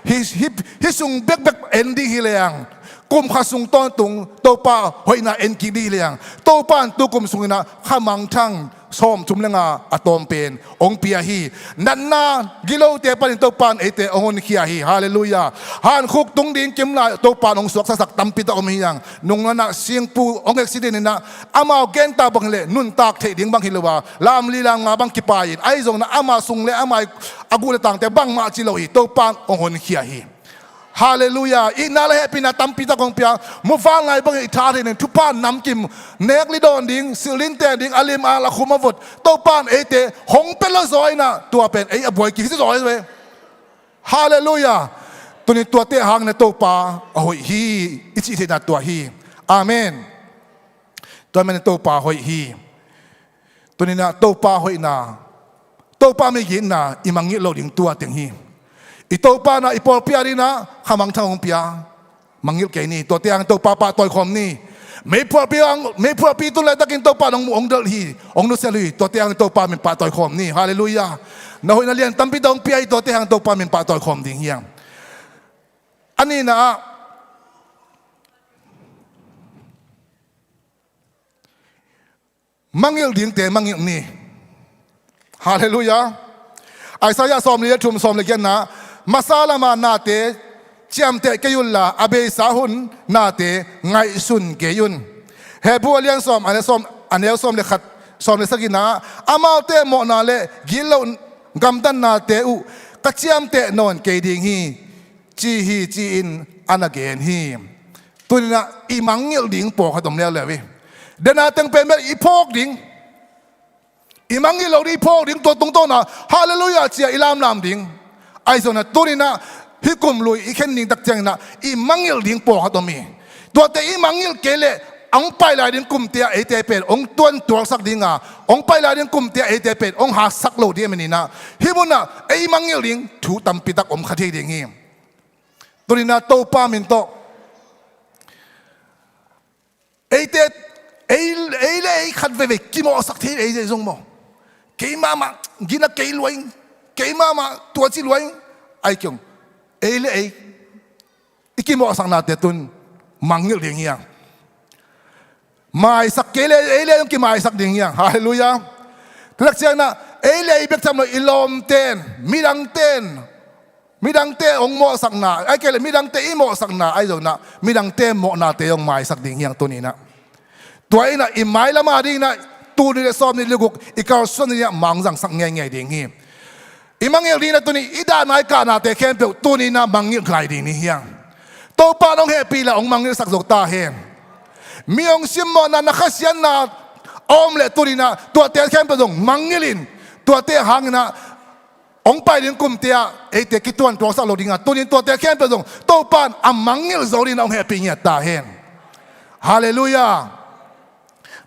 ฮิสุงเบกเอ็นดีฮิเลียงกุมขาสุงต้นตุงโตปาหอยนาเอ็นกิดีเลียงโตปานตุกุมสุงนาข้ามังทั้งส้มจุมเลงาอะตอมเป็นองเปียฮีนันนากิโลเตปันโตปานเอเตองค์เขียฮีฮาเลลูยาฮานคุกตุงดินกิมลายโตปานองสวกสักตัมปิตาอมฮียังนุงนาเสียงปูองเอกซิเดนนะอามาเกนตาบังเลนุนตากเทดิงบังฮิลวาลามลีลางาบังกิปายไอซงนะอามาสุงเลอามาอากูเลตังแต่บังมาจิโลฮีโตปานองค์เขียฮีฮาเลลูยาอีนาเลปินาตัมปิตากองเปียมุฟังไงบังอิทาเทนทุพานนำกิมเนกลิดอนดิงซิลินเตดิงอาลิมอาลาคุมาวุดโตปานเอเตหงเป็นละซอยนะตัวเป็นไอ้อบวยกิที่ซอยเลยฮาเลลูยาตัวนี้ตัวเตะหางในโตปาโอ้ยฮีอิจิเทนัตัวฮีอาเมนตัวมันในโตปาโอ้ยฮีตัวนี้นะโตปาโอ้ยนาโตปาไม่ยินนะอิมังยิโลดิงตัวเต็งฮีอิโตปานะอิปอลเปียดีนะข้ามังทางองเปียมังยิลเกนี่ตัวเตียงโตปาปาตัวคอมนี่ไม่พอปีตุเลยตะกินโตปาองเดลฮีองนุเซลีตัวเตียงโตปาเป็นปาตัวคอมนี่ฮาเลลูยานะฮุนัลเลียนตั้มปีตองเปียตัวเตียงโตปาเป็นปาตัวคอมดิ่งเฮียงอันนี้นะมังยิลดิ่งเตมังยิลนี่ฮาเลลูยาไอซายาซอมเลียชุมซอมเลียนนะมาซาลามานาเตเจียมเตเกยุลลาอเบสาหุนนาเตไงสุนเกยุนเฮบัวเลียนซอมอันนี้ซอมเลขัดซอมเลสกินะอามาเตโมนาเลกิโลกำตันนาเตอุกัจเจียมเตนอนเกดิงฮีจีอินอันเกนฮีตัวนี้นะอีมังเงลดิงปอกขดมแล้วเลยเว้ยเดนาตั้งเป็นแบบอีพอกดิงอีมังเงลเราดีพอกดิงตัวตรงต้นนะฮาเลลูยาเจียอิลามลามดิงไอ้ส่วนนั้นตัวนี้นะฮิกุมลุยอีแค่นิ่งตักเจงนะอีมังยิลดิ่งปอกตัวมีตัวแต่อีมังยิลเกเล ông bay lại đến cùng tia ấy tia bên ông tuân tuộc sắc đi ngà ông bay lại đến cùng tia ấy tia bên ông hạ sắc lô đi mình na hi muốn na ấy mang nhiều liền thủ tâm pi tắc ông khát đi nghe tôi na tô pa mình to ấy tia ấy khát về kim mỏ sắc thế ấy dùng mỏ cái mà gina cái loài cái mà tua chỉ loài ai kyong ấy kim mỏ sắc na tia tuân mang nhiều liền nghe mai sắc cái ấy ông kim mai sắc đi nghe hallelujah thực sự na ấy biết chăm lo ilom tên mi đăng tên ông mỏ sắc na ai cái mi đăng tên mỏ sắc na ai rồi na mi đăng tên mỏ na tên ông mai sắc đi nghe tôi này naตัวไอ้น่ะอิมายละมาดีนะตัวนี้ซ้อมนี่ลูกอีกาส่วนนี้มังจังสังเงยดีงี้อิมังเงยดีนะตัวนี้อีด้านไหนกันนะแต่แค่เปล่าตัวนี้นะมังเงยใครดีนี่ยังตัวป้าต้องเฮปีละองมังเงยสักจกตาเฮมีองซิมมอนะนักเสียนนะอมเลยตัวนี้นะตัวเตะแค่เปล่าต้องมังเงยลินตัวเตะหางนะองไปเรื่องกลุ่มเตะไอ้เตะกิตวนตัวสักโลดิงะตัวนี้ตัวเตะแค่เปล่าต้องตัวป้าอัมมังเงยโซลินองเฮปีเงี้ยตาเฮฮาเลลูยา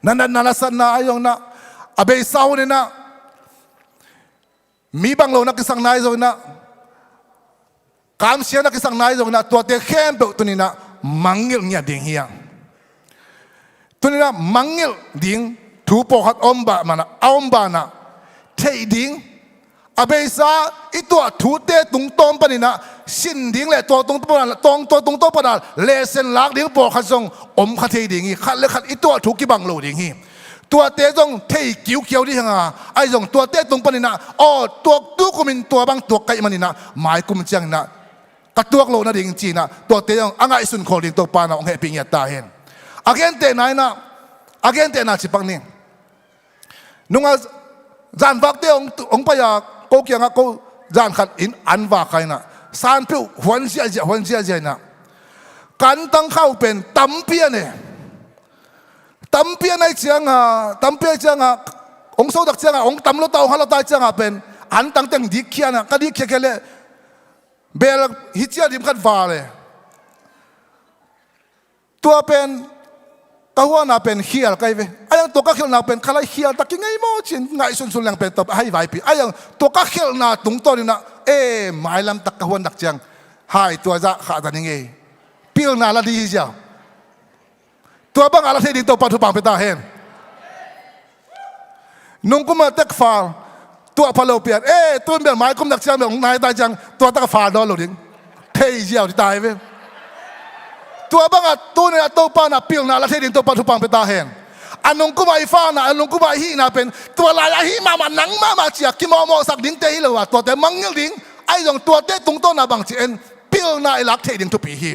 นั่นสันนะไอ้ยองนะอาเบยสาวเนี่ยนะมีบางโลนักสังนายจงนะการเสียนักสังนายจงนะตัวเตะเข้มตัวนี้นะมังเงลเนี่ยดิ่งเฮียตัวนี้นะมังเงลดิ่งถูปหัดอมบะมันนะอมบะนะเทดิ่งอาเบยสาอีตัวถูเตะตุงต้มปนินะสินดิ่งเลยตัวตุงต้มปนะตัวตุงต้มปนะเลเซนลักดิ่งปอขัดทรงอมขัดเทดิ่งขัดเลยขัดอีตัวถูกี่บังโลดิ่งฮีตัวเตะจงเทกิ้วเขียวดิฮะไอ้จงตัวเตะตรงปนินะอ๋อตัวตู้กุมินตัวบางตัวไก่มันนี่นะหมายกุมจังนะกระตัวโลนะดิ่งจีนะตัวเตะจงอ่างไอสุนโคดิ่งตัวปานะองเฮปิงยาตาเห็นอาเกนเตะไหนนะอาเกนเตะนะจิปังนี่นุ่งจานวักเตะองไปยาโกเกียงก็จานขัดอินอันว่าใครนะสารผิวหวนเสียเจนะการตั้งเข้าเป็นตั้มเปียเนี่ยตั้มเปียในเชียงตั้มเปียเชียงองโซดักเชียงองตั้มรถเตาฮัลโหลตายเชียงเป็นอันตั้งแต่งดิเคียนะก็ดิเคียเลยเบลฮิจิอาดิมขัดว่าเลยตัวเป็นก็ว่าน่าเป็นเขียลไกเวไอ้ยังตัวก็เขียลน่าเป็นใครเขียลตะกี้ไงโมจินไงสุนแรงเป็นตัวให้ไวปีไอ้ยังตัวก็เขียลน่าตุงตัวนี่นะหมายลำตะกวนดักเจียงหายตัวจะขาดแต่ยังไงเปียวน่าละดีเจ้าตัวบางอะไรที่ดิตัวปัจจุบันเป็นตาเห็นนุ่งกุมาเต็กฟ้าตัวพะโลเปียนตัวเป็นหมายกุมดักเจียงแบบนายตายจังตัวตะกฟ้าโดนหลุดยิงเที่ยวเจ้าที่ตายไปตัวบางตัวเนี่ยตัวป้าน่ะเปียวน่าละที่ดิตัวปัจจุบันเป็นตาเห็นอันนุ่งกุมาอีฟ้าน่ะอันนุ่งกุมาอีน่ะเป็นตัวลายอีมาหนังมาเจียกิมอสักดิ้งเตยเลยว่ะตัวแต่มังเงี้ยดิ้งไอ้ยังตัวเตะตรงต้นน่ะบางทีเปียวน่าไอ้ลักที่ดิทุบปีฮี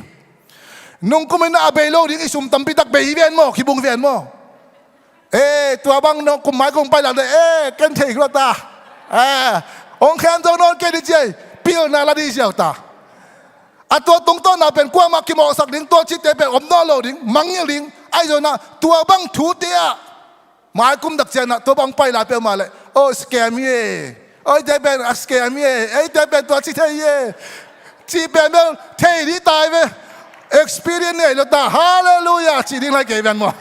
นุ่งกุมาน่ะเบลโลดิ้งอิสุมตั้มปิดักเบยเวียนโม่ขีบุงเวียนโม่ตัวบางนุ่งกุมไม้กุมไปหลังเลยกันเทกรตาองค์แขนจงนอนเกดิเจเปียวน่าละดีเจ้าตาตัวตรงต้นน่ะเป็นกว่ามากิมอสักดิ้งตัวชิดเตเป็นอมนอโลดิ้งมังเงี้ยดิ้งไอ้เจ้าน่ะตัวบางถูเตียหมายกุมดักเจนะตัวบางไปหลายเปียวมาเลยโอ้สแกมเย่โอ้ยเจเป็นสแกมเย่เจเป็นตัวชิดเทเย่จีเป็นเรื่องเทดีตายไป experience เนี่ยแล้วตาฮาเลลูยาจีดิ้งไรเกี่ยวกันมั้ง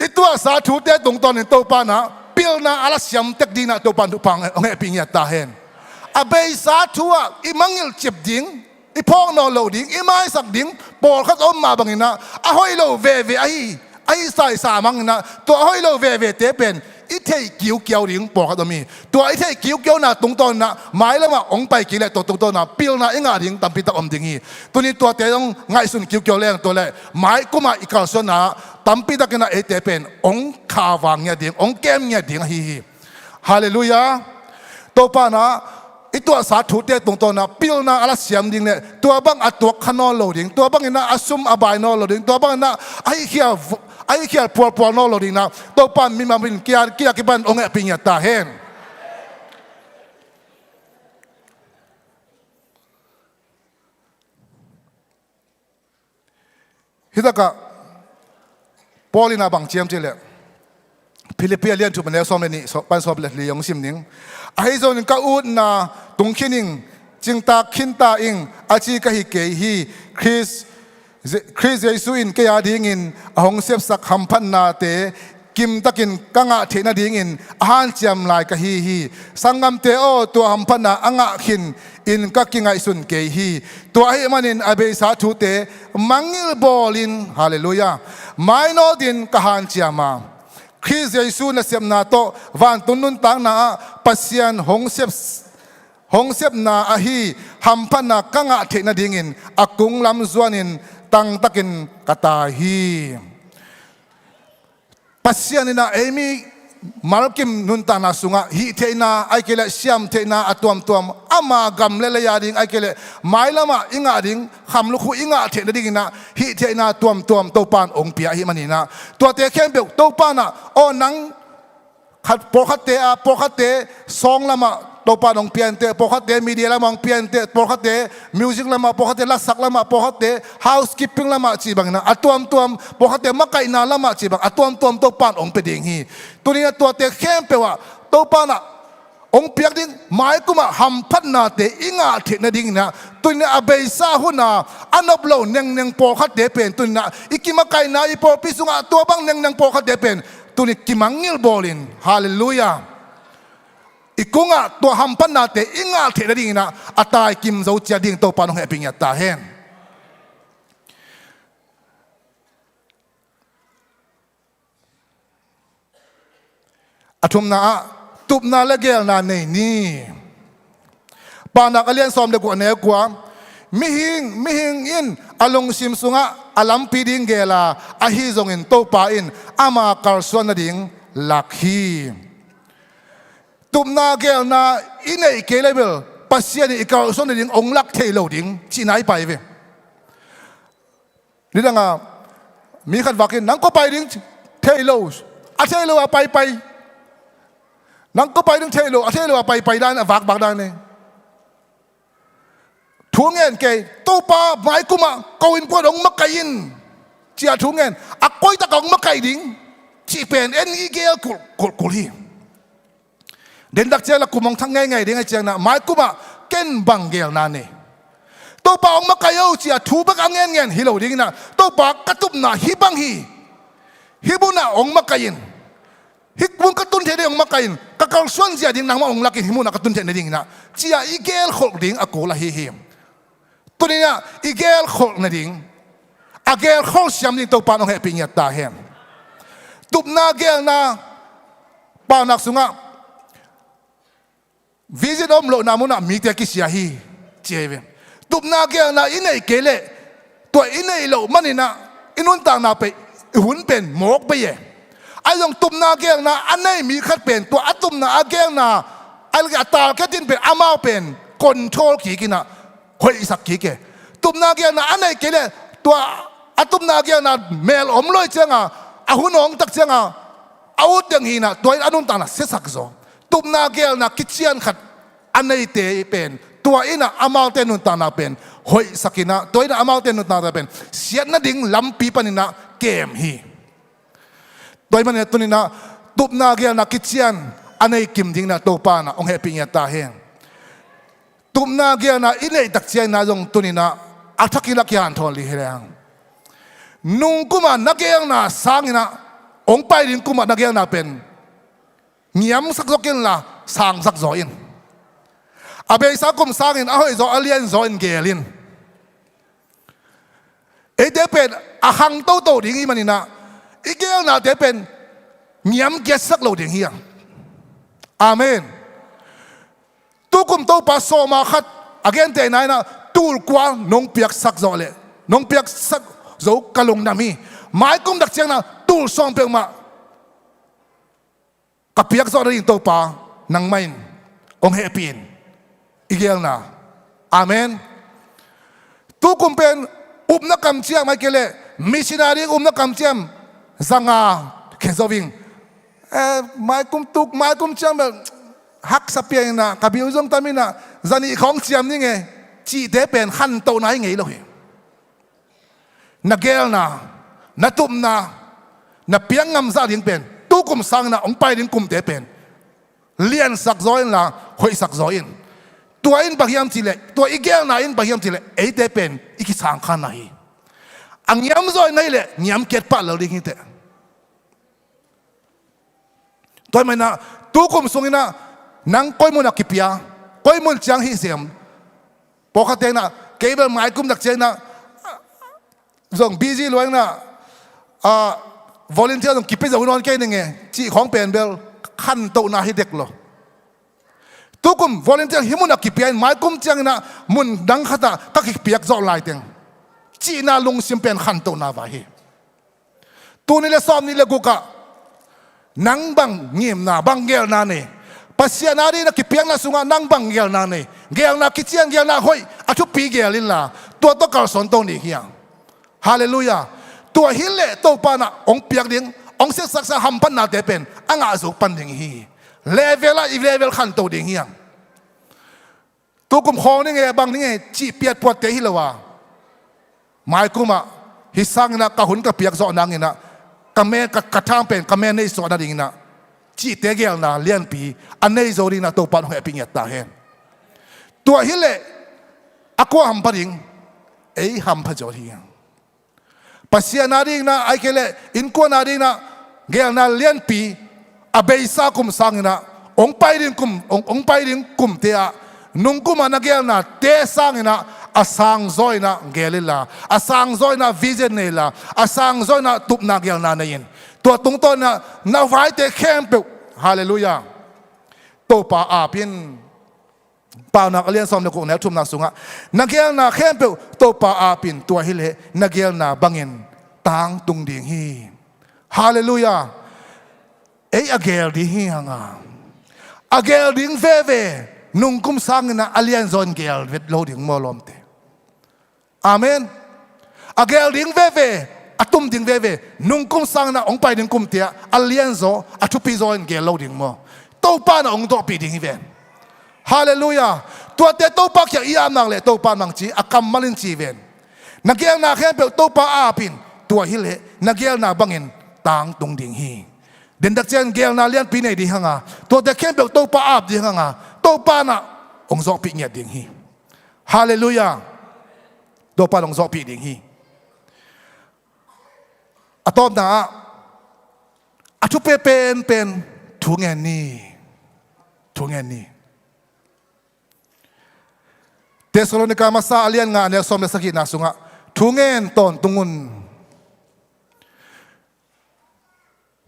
อีตัวสาธุเตตรงต้นเนี่ยตัวปานะเปียวน่ะอะไรเสียมเต็กดีนะตัวปานทุกพังเอาให้ปิงยาตาเห็นอาเบยสาธุอ่ะอีมังยิลเจ็บดิ้งอีพ่องนอนโลดิ้งอีไม้สักดิ้งปอดเขาต้มมาบางนะอ่ะห้อยโลเวไอ้สายสามังนะตัวห้อยโลเวเตเป็นอีเทกิ้วเกี่ยวดิ้งปอดเขาต้มีตัวไอ้เทกิ้วเกี่ยวน่ะตรงต้นน่ะหมายแล้วว่าองไปกี่แหละตัวตรงต้นน่ะเปียวน่ะไอ้งาดิ้งตั้มปีตะอมดิ้งอีตัวนี้ตัวเตต้องไงสุนกิ้วเกี่ยวแรงตัวแรกหมายกูมาอีกส่วนน่ะตั้มปีตะกันน่ะเตเป็นองคาวางเนี่ยดิ้งองแก้มเนี่ยดิ้งฮีฮาเลลูยาตัวป้านะอีตัวสาธุเตตรงตัวน่ะเปียวน่ะอะไรเสียมดิ้งเนี่ยตัวบางอัตัวขนอนโลดิ้งตัวบางน่ะอสุมอบายนอโลดิ้งตัวบางน่ะไอ้เขียปวดนอโลดิ้งนะตัวป้ามีมาเป็นเกียร์กิบันองค์ปิญญาตาเห็นฮิตากะปอลินาบังเจียมเจเลยฟิลิปปินส์เลียนถูกมันแล้วซ้อมเลยนี่ปันซ้อมเลยเลี้ยงซิมนิงไอ้โซนก็อุดนาตรงขินิงจึงตาขินตาอิงอาชีก็ฮิเกฮีคริส คริสเยซูอินเกียดิ่งอินหงเสียบสักคำพันนาเตกิมตะกินกังอาเทนาดิ่งอินอาหารเจียมลายกะฮีสังกำเตโอตัวคำพันนาอังอาขินอินกักิงไอสุนเกฮีตัวให้มันอินอเบสาทุเตมังงิลบอลินฮาเลลูยาไม่โนดินกะฮันเจียมาคริสเยซูนัสเซียมนาโตวันตุนนุนตังนาปัสยันหงเสียบนาอาฮีหัมพันนากังอาเทนาดิ่งอินอากุงลำจวนินตังตะกินกตาฮีปัสยันนาเอมีมาร์กิมนุนตานาสุงะฮีเทนาไอเกเลเซียมเทนาอตัวมอามากำเลลยาดิงไอเกเลไม่ละมาอิงาดิงคำลุคุอิงาเทนดิงนะฮีเทนาตัวมตัวปานองเปียฮิมันนี่นะตัวเตะเข้มเบลตัวปานะโอนังขัดโปขัดเตะซองละมาตัวปานองเปียนเตะโปขัดเตะมีเดียละมาองเปียนเตะโปขัดเตะมิวสิกละมาโปขัดเตะลักสักละมาโปขัดเตะเฮาส์คีปปิ้งละมาจีบังนะอตัวมโปขัดเตะมักไก่นาละมาจีบังอตัวมตัวปานองเปดิงฮีตัวนี้ตัวเตะเข้มเปว่าตัวปานะองเปียกดิ้งหมายกูมาหัมพันนาเตอิงาเทนดิ้งนะตัวนี้อเบยซาหุนาอันอบโลเนงโปขัดเตะเป็นตัวนี้อีกิมาไก่นาอีโปปิสุงะตัวบังเนงโปขัดเตะเป็นตัวนี้กิมังงิลบอลินฮาเลลูยาอีกุงะตัวหัมพันนาเตอิงาเทนดิ้งนะอัตายกิมเจ้าเจียดิ้งตัวปานองเฮปิงยาตาเฮนอทุมนาตุบนาเลเกลนาเนนี่ปานักเลียนซอมเดกว่าเนกว่ามิหิงอินอลงซิมสุงะอลัมปีดิงเกลาอาฮิซงอินโตปาอินอามาคาร์สวนดิงลักฮีตุบนาเกลนาอินเอเกเลเบลปัสยานิคาร์สวนดิงองลักเทโลดิงจีนายไปเวนี่ดังอ่ะมีขัดวักินนังก็ไปดิงเทโลอาเทโลไปนังก็ไปถึงเทโลไปได้นะวักบักได้เนี่ยทุ่งเงินเกยตัวป้าหมายกูมาเกาอินกว่าดงมักไก่อินเจียทุ่งเงินอักก้อยตะกองมักไก่ดิ้งจีเป็นเอ็นอีเกลกุลีเดินดักเจละกูมองทั้งไงดิ้งไอเจียนะหมายกูมาเก่นบังเกลนั่นเนี่ยตัวป้าองมักไก่เอาเจียทูบักอังเงินฮิโลดิ้งนะตัวป้ากระตุบนะฮิบังฮิบุนะองมักไก่อินฮิบุนกระตุ้นเทเดียงมากินกะกอลส่วนเสียดิ้งนางมาองลักฮิมุนกระตุ้นเทเดียงนะเจียอีเกลขดดิ้งอากูละฮิตัวนี้นะอีเกลขดนะดิ้งอาเกลขดเสียมดิ้งตัวปานองเฮปิญญาตาเฮมตุบนาเกลนะปานักสุงะวิจิตอมโลนามุนะมีเตกิเสียฮีเจเวตุบนาเกลนะอินเอเกเลตัวอินเอโลมันนี่นะอินุนต่างนาไปหุ่นเป็นหมกไปเย่ไอ้ลงตุ่มนาเกียงนะอันไหนมีขัดเป็นตัวอัตุ่มนาอาเกียงนะไอ้ละตาแค่ดินเป็นอามาเป็นคนโชว์ขี้กินนะหอยสักขี้เกตุ่มนาเกียงนะอันไหนเกลตัวอัตุ่มนาเกียงนะเมลอมลอยเจ้าอ่ะอาหุนองตักเจ้าอ่ะอาวุธยังหินะตัวอันนู้นต่างนะเสียสักโซตุ่มนาเกียงนะคิดเชียนขัดอันไหนเตะเป็นตัวอินะอามาเตนุนต่างนะเป็นหอยสักกินะตัวอินะอามาเตนุนต่างนะเป็นเสียนนั่นดิ่งลำปีปันนะเกมฮีโดยมันเนี่ยตัวนี้นะตุบนาเกียนักกิจเชียนอันนี้กิมดิ้งนะตัวปานะองเฮปิญญาตาเฮงตุบนาเกียนะอินเอตักเชียนนะจงตัวนี้นะอัฐกิลักยานทอลีเฮงนุ่งกุมานักเกียงนะสางนะองไปดิ้งกุมานักเกียงนะเป็นเงียมสักกินละสางสักจอยนอาเบสักกุมสางินเอาให้จออเลียนจอยนเกลินเอเดเป็นอาหังโตดิ้งอีมันนี่นะอีกอย่างน่าจะเป็นเงียบเกสักโลดิ่งเฮียอาเมนตุกุมโตปัสโซมาขัดอาเกนเตนายนะตูลกว่าน้องเปียกสักโซเลน้องเปียกสักโซกะลงนามีหมายกุมดักเชียงนะตูลซองเปียกมากับเปียกโซได้ยินโตปานังไม่องเฮปีนอีกอย่างน่ะอาเมนตุกุมเป็นอุปนักกรรมเชียงไม่เกลมิชชันนารีอุปนักกรรมเชียงสังอาเคสวิ่งไม่กุมตุกไม่กุมเชื่อมแบบฮักสเปียนะกับบิวจงตามินะจันนี่ของเชื่อมนี่ไงจีเดเป็นขันโตไหนไงเลยนักเกลนะนักตุ่มนะนักเปียงงำซาดิ้งเป็นตุกุมสังนะองไปดิ้งกุมเดเป็นเลียนสักซอยนะหอยสักซอยตัวอินบางยามจีเล่ตัวอีเกลนะอินบางยามจีเล่เอเดเป็นอีกสังขันไหน อังยำซอยไหนเลยยำเก็ดปะเราดิ้งหิเตะตัวมันนะตู้กุมสงนะนังก้อยมุนกิปยาก้อยมุนจังฮิเสียมปกตินะเก็บไม้กุมดักเจนะส่งบีจีล้วนนะวอลเนเทียร์ส่งกิปไปจากนอนแค่นึงไงจีของเป็นเบลขั้นโตนาฮิเด็กหรอตู้กุมวอลเนเทียร์หิมุนกิปยาไม้กุมจังนะมุนดังขตาตักกิปยักจ่อลายเต็งจีน่าลงซิมเป็นขั้นโตนาวาฮีตัวนี้เลยซ้อมนี่เลยกูกะนังบังเงียบนาบังเกลนาเน่ปัสยานาดีนักกิเปียงนาสุงานังบังเกลนาเน่เกลนาคิเชียนเกลนาหอยอาชุปีเกลินลาตัวต้องการสอนตัวนี้เฮียงฮาเลลูยาตัวฮิเลตัวปานะองเปียกดิ้งองเสกสักษาหัมพันนาเตเป็นอ่างอาสุปันดิ้งฮีเลเวลอีเลเวลขันตัวดิ้งเฮียงตัวกุมคอนี่ไงบางนี่ไงจีเปียดปวดเตหิลวาหมายกุมะฮิสังนะกะหุนกะเปียกสอนนางนะกะเมกะทางเป็นกะเมในสอนนั่นเองนะจีเตเกลนะเลียนปีอันในโซดีนะตัวปันหัวปิงยัดตาเห็นตัวฮิเลอากวหัมพดิงหัมพจอดีปัสยานาดีนะไอเคเลอินกวนาดีนะเกลนะเลียนปีอเบยซากุมสังนะองไปดิงกุมเตียนุ่งกุมานะเกลนะเตสังนะอาสังซอยนะเกลิลาอาสังซอยนะวิเจเนลาอาสังซอยนะตุบนาเกลนาเนียนตัวตรงต้นนะนาไว้เตะเข้มเปฮาเลลูยาตัวป่าอาพินป่านักเลี้ยงสมนักกุนแนวทุ่มนาสุงะนักเกลนาเข้มเปตัวป่าอาพินตัวฮิเลนักเกลนาบังเงินตังตุงดิ่งฮีฮาเลลูยาอาเกลดีฮีฮังอาเกลดิ่งเวนุ่งกุมสังนะอเลียนซอนเกลเวทโลดิ่งมอลอมเตอาเมนอาเกลดิ่งเวอาตุมดิ่งเวนุ่งกุมสังนะองไปดิ่งกุมเตียอเลียนโซอาทุปีโซนเกลโลดิ่งมอตัวป้านะองตัวปีดิ่งเวฮาเลลูยาตัวเตตัวป้าเขียอีอามนังเลตัวป้ามังจีอากัมมาลินจีเวนนักเกลนาแค่เปตัวป้าอาปินตัวฮิเลนักเกลนาบังเงินต่างตุงดิ่งฮีเดินดักเจนเกลนาเลียนปีไหนดีฮังตัวเตแค่เปตัวป้าอาบดีฮังตัวป้านะองซอกปีเงียดิ่งฮีฮาเลลูยาตัวป้าองซอกปีดิ่งฮีอะตอมนะอะทุเปเป็นทุงเงินนี่เทสโลนิกามาซาเลียนงานเนี่ยสมเด็จสกินาสุงะทุงเงินตอนตุงุน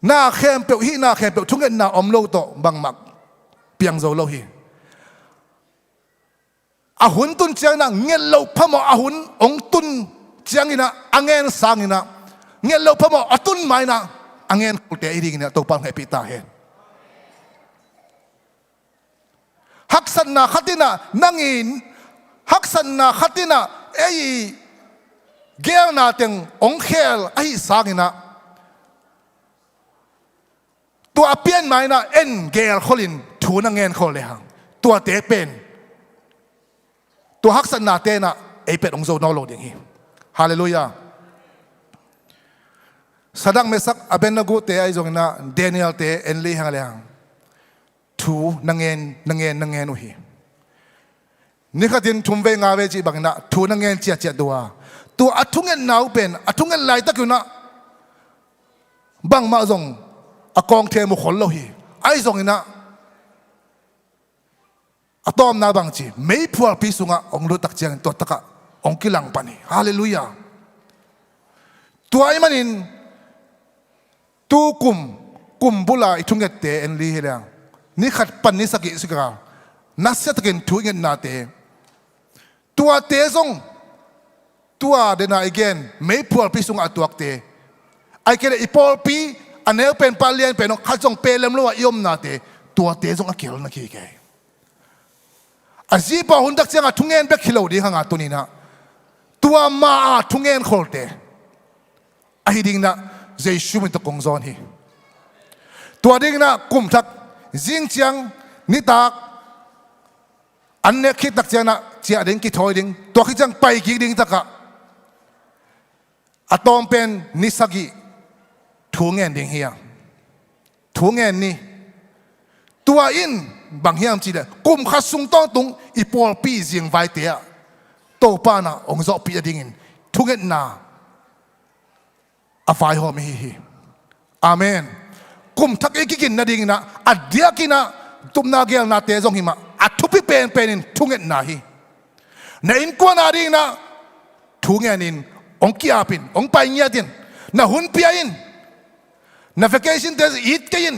หน้าเข้มเปียวฮีหน้าเข้มเปียวทุงเงินหน้าอมโลโตบังมักเปียงโซโลฮีอาหุนตุนเจียงนะเงี้ยเราพมอาหุนองตุนเจียงอินะอังเงินสังอินะเงี้ยเราพมอตุนไม่นะอังเงินกุเตอีดิงนะตัวปังให้ปีตาเห็นฮักสันนาขัดินะนั่งอินฮักสันนาขัดินะเกลนาเต็งองเคลสังอินะตัวเปียนไม่นะเกลขลินถูนังเงินขเลยฮังตัวเตเป็นตัวฮักษณะเตนะเป็ดองโซนอโลดิ่งฮีฮาเลลูยาสดังเมสักอเบนนกูเตไอจงนะเดนิเอลเตเอ็นลีฮังเลฮังทูนังเงินอุฮีนี่ขัดินทุ่มเวงาเวจีบังนะทูนังเงินเจียตัวอัทุงเงินนาวเป็นอัทุงเงินไหลตะกุนะบังมาจงอากองเทมุขลโลฮีไอจงนะอะตอมนาบังจีไม่พัวพิสุงะองรู้ตักเจียงตัวตะกะองกิลังปานีฮาเลลูยาตัวไอ้มันอินตูกุมบุลาอิทุงเกตเตเอ็นลีเฮียงนี่ขัดปันนิสกิสุกานัสเซตเกนทุงเงินนาเตตัวเตซงตัวเดน่าอีกเกนไม่พัวพิสุงะตัวเตไอเกนอีพอลปีอันเนลเป็นปาเลียนเป็นขัดจงเปเลมลัวยอมนาเตตัวเตซงอะเกลนักขี้เกยอาจีบหุ่นดักเจียงทุ่งเงินเบกฮิโลดีฮังตัวนี้นะตัวมาทุ่งเงินโคลเตไอ้ดิ่งนะเจชูมิตะกงซอนฮีตัวดิ่งนะกุมทักจิงเจียงนิตากอันเนี้ยคิดดักเจียงนะเจียดิ่งกิทอยดิ่งตัวคิดจังไปกิดิ่งตะกะอะตอมเป็นนิสกิทุ่งเงินดิ่งเฮียทุ่งเงินนี่ตัวอินบางอย่างจีเดกุมขัดสุงต้องตุงอีพอลปีเสียงไว้เตียโตป้านะองค์จอปีดิ่งทุกเงินนา a fai ho mi hi amen kum thak ikikin na ding na adya kina tumna gel na te zong hima athupi pen penin thunget na hi na in ko na ding na thungenin ong kiapin ong pai tin na hun piain na vacation des eat kain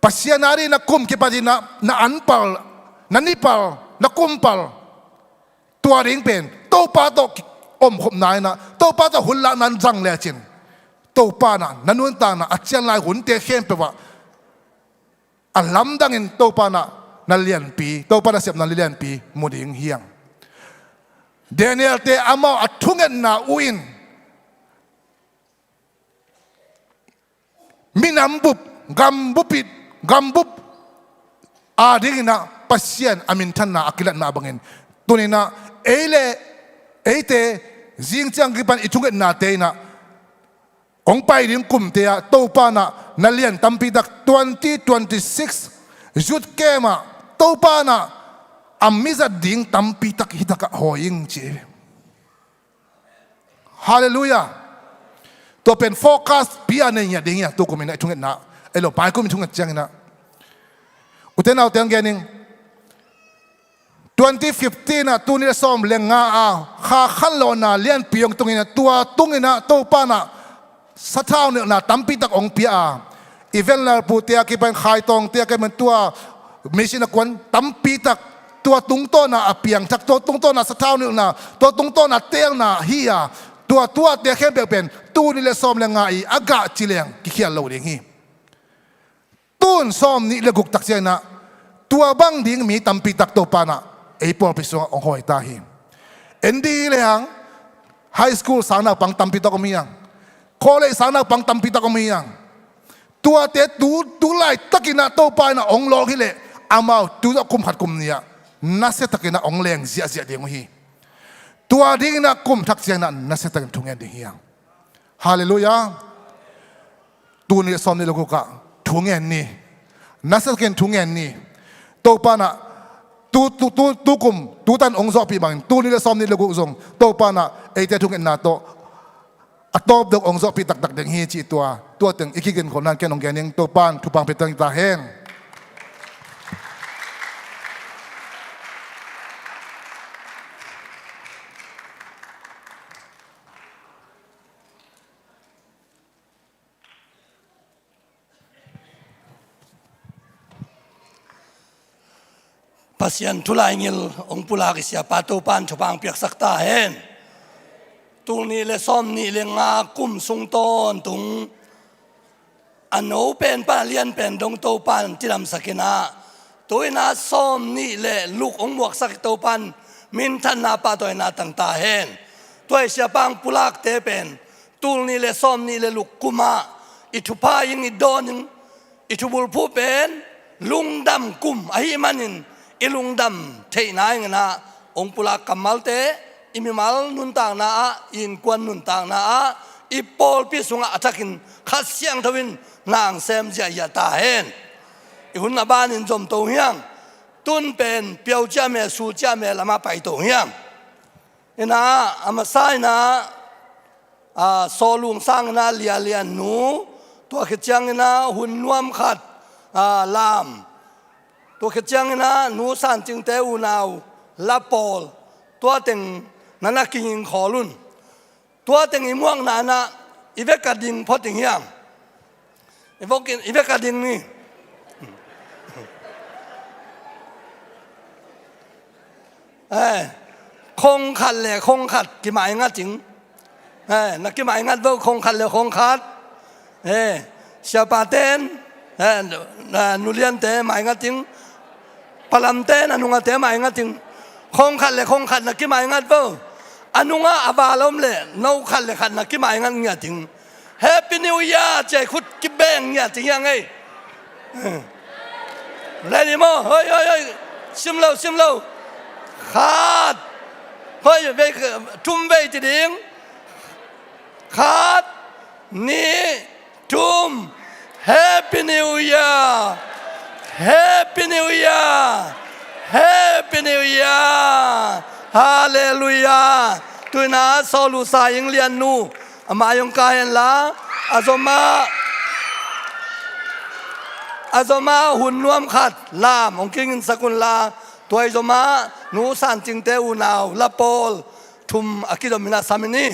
pasianari na kum ki padi na anpal na nipal na kumpal tua ring pen to pa to om khom nai na to pa to hun la nan jang le chin to pa na nanun ta na achian lai hun te khem pe wa alam dangin to pa na lian pi to pa na sep na lian pi muding hiang Daniel te amao athungen na uin minambup gambupit gambup ading na pasien amin than na akilat na bangin tunina eite jingchang gipan ichunget na te na ong pai ring kum te a to pa na nalian tampi dak 2026 jut kema to pa na amiza ding tampi tak hitaka hoing chi hallelujah to pen forecast pia ne nya ding ya to kumina ichunget na elo pai kum ichunget chang na uten au teng gening 2015 na tu ni som lenga a kha khan lo na lian piong tungina tua tungina to pa na sathau ne na tampi tak ong pia event la pu tia ki ban khai tong tia ke man tua mission kwan tampi tak tua tung to na apiang tak to tung to na sathau ne na to tung to na teng na hiya tua te khem pe pen tu ni le som lenga I aga chileng ki khial lo ding hi tun som ni le guk tak chen na tua bang ding mi tampi tak to pa na April piso ong hoi ta hi endi le hang high school sana pang tampi tak omiyang college sana pang tampi tak omiyang tua te tu lai takina to pa na ong lo hi le amao tu kum hat kum nia na se takina ong leng zia ding hi tua ding na kum thak chiang na se tak thungen ding hiang hallelujah tu ni som ni lo ka thungen ni na se ken thungen ni to pa na tu kum tu tan ong zo pi bang tu ni le som ni le gu zong to pa na e te thungen na to atop dok ong zo pi tak tak deng hi chi tua teng ikigen kon nan ken ong gening to pan thu pang petang ta hen
Pasien tulai ngil ong pula kisya pato pan chupang piak sakta hen tul ni le som ni le nga kum sung ton tung ano pen pa lian pen dong to pan tiram sakina toina som ni le luk ong muak sak to pan min than na pa toina tang ta hen toi sia pang pulak te pen tul ni le som ni le luk kuma ithupa yin I don ithubul pu pen lungdam kum ahi manin ilung dam thei nai ngana ong pula kamal te imimal nun tang na in kwan nun tang na ipol pi sunga atakin khasyang thawin nang sem ja ya ta hen ihun na ban in jom to hiang tun pen piao cha me su cha me lama pai to hiang ina amasai na solung sang na lian nu to khachang na hun nuam khat lamตัวขจังนะนูสันจึงเตอูนาวลาปอลตัวเต็งนั่นนักกินขอรุ่นตัวเต็งอีม่วงนานะอีเวกาดิงพอติงเฮียงอีเวกาดิงนี่คงขัดเลยคงขัดกี่หมายงัดจริงนักกี่หมายงัดว่าคงขัดเลยคงขัดเชียปาเต้นนูเลียนเตหมายงัดจริงพลัมเต้นอนุงาเตหมายงัดจริงคงขัดเลยคงขัดนักกี่หมายงัดว่าอนุงาอบาลมเลยนูขัดเลยขัดนักกี่หมายงัดเงี้ยจริงแฮปปี้นิวเยียร์ใจคุดกิบแบงเงี้ยจริงยังไงเรดี้มั้ยเฮ้ยซิมเลวขาดเฮ้ยไปทุ่มไปจีดิงขาดนี่ทุ่ม Happy New Year Happy New Year Happy New Year Hallelujah ตุยนาโซลูสายิงเลียนนูอามายงกายันละอาโซมาหุ่นนวมขัดลามองกิงสกุลลาตัวไอโซมานูสันจิงเตอูนาวลาโปลทุมอากิโดมินาสามินี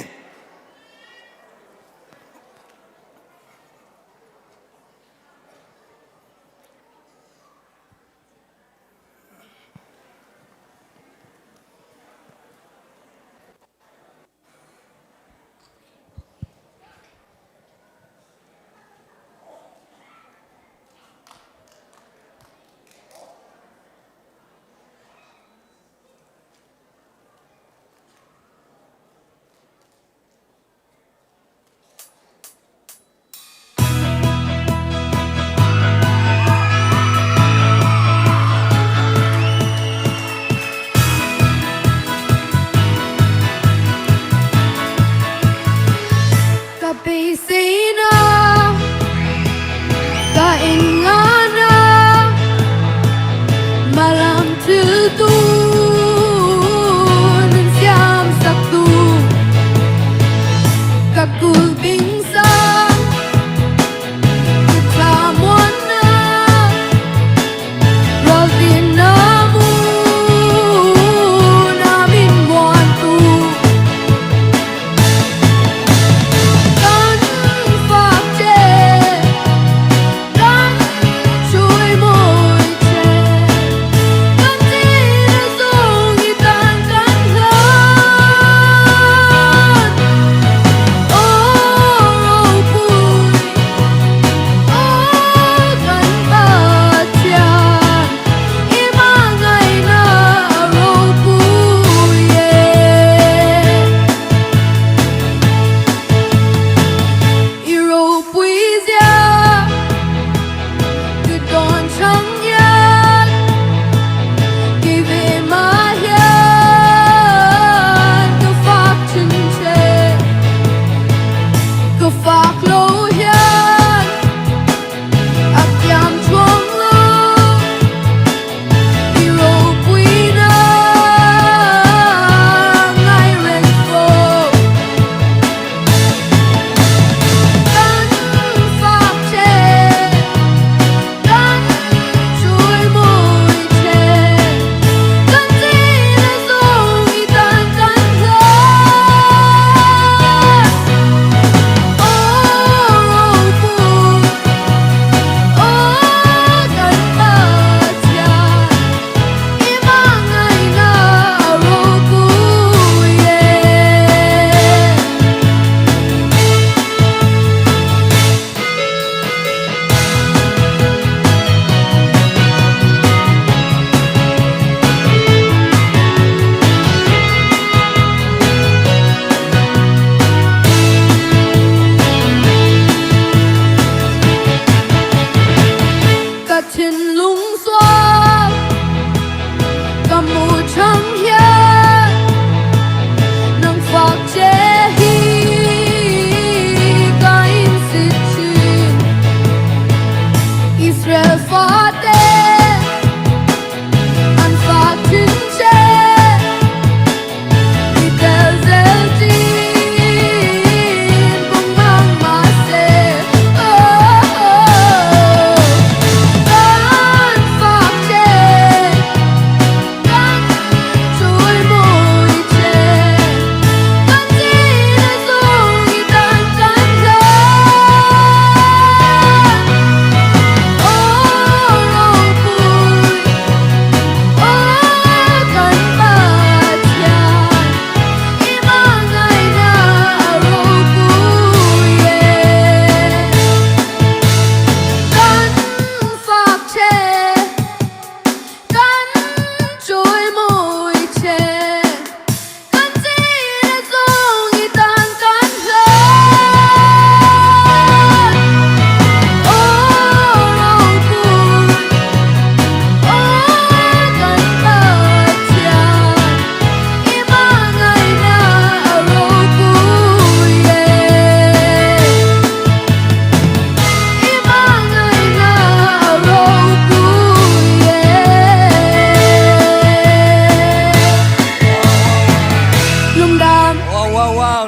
ช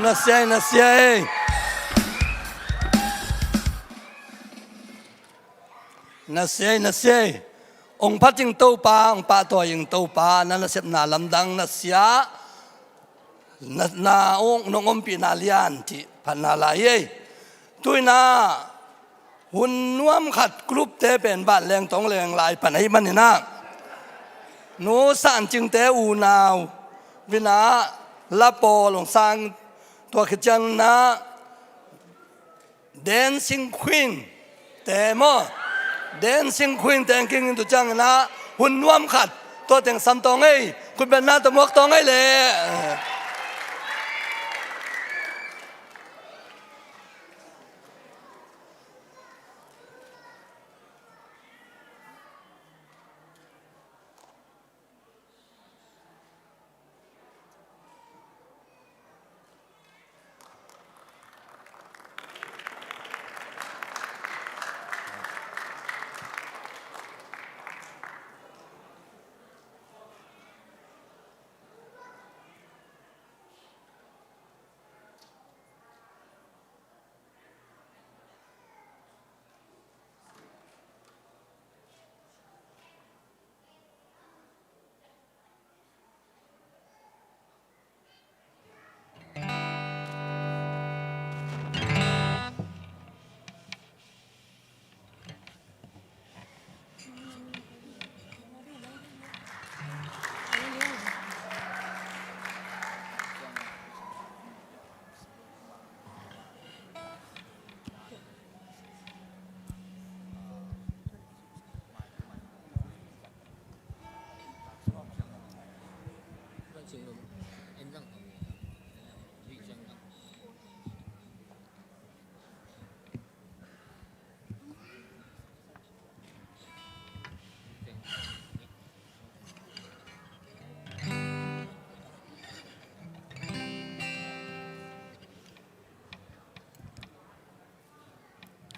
na siya na siyaองพัดยิงเต้าปาองปาตัวยิงเต้าปานั่นเสียนาลำดังนั่นเสียนาองนงอมปีนาเลียนที่พันนาลายตุยนาหุ่นนวมขัดกรุบเตเป็นบ้านแรงต้องแรงลายปันให้มันนี่นะโนสันจึงเตอูนาววินาลาโปหลงสร้างตัวขจันนะ Dancing Queen แต่มอ Dancing Queen แต่งกิ้งตัวจังนะหุ่นนวมขัดตัวแต่งสันตองไอ้คุณเป็นหน้าตะมวกตองไอ้เลย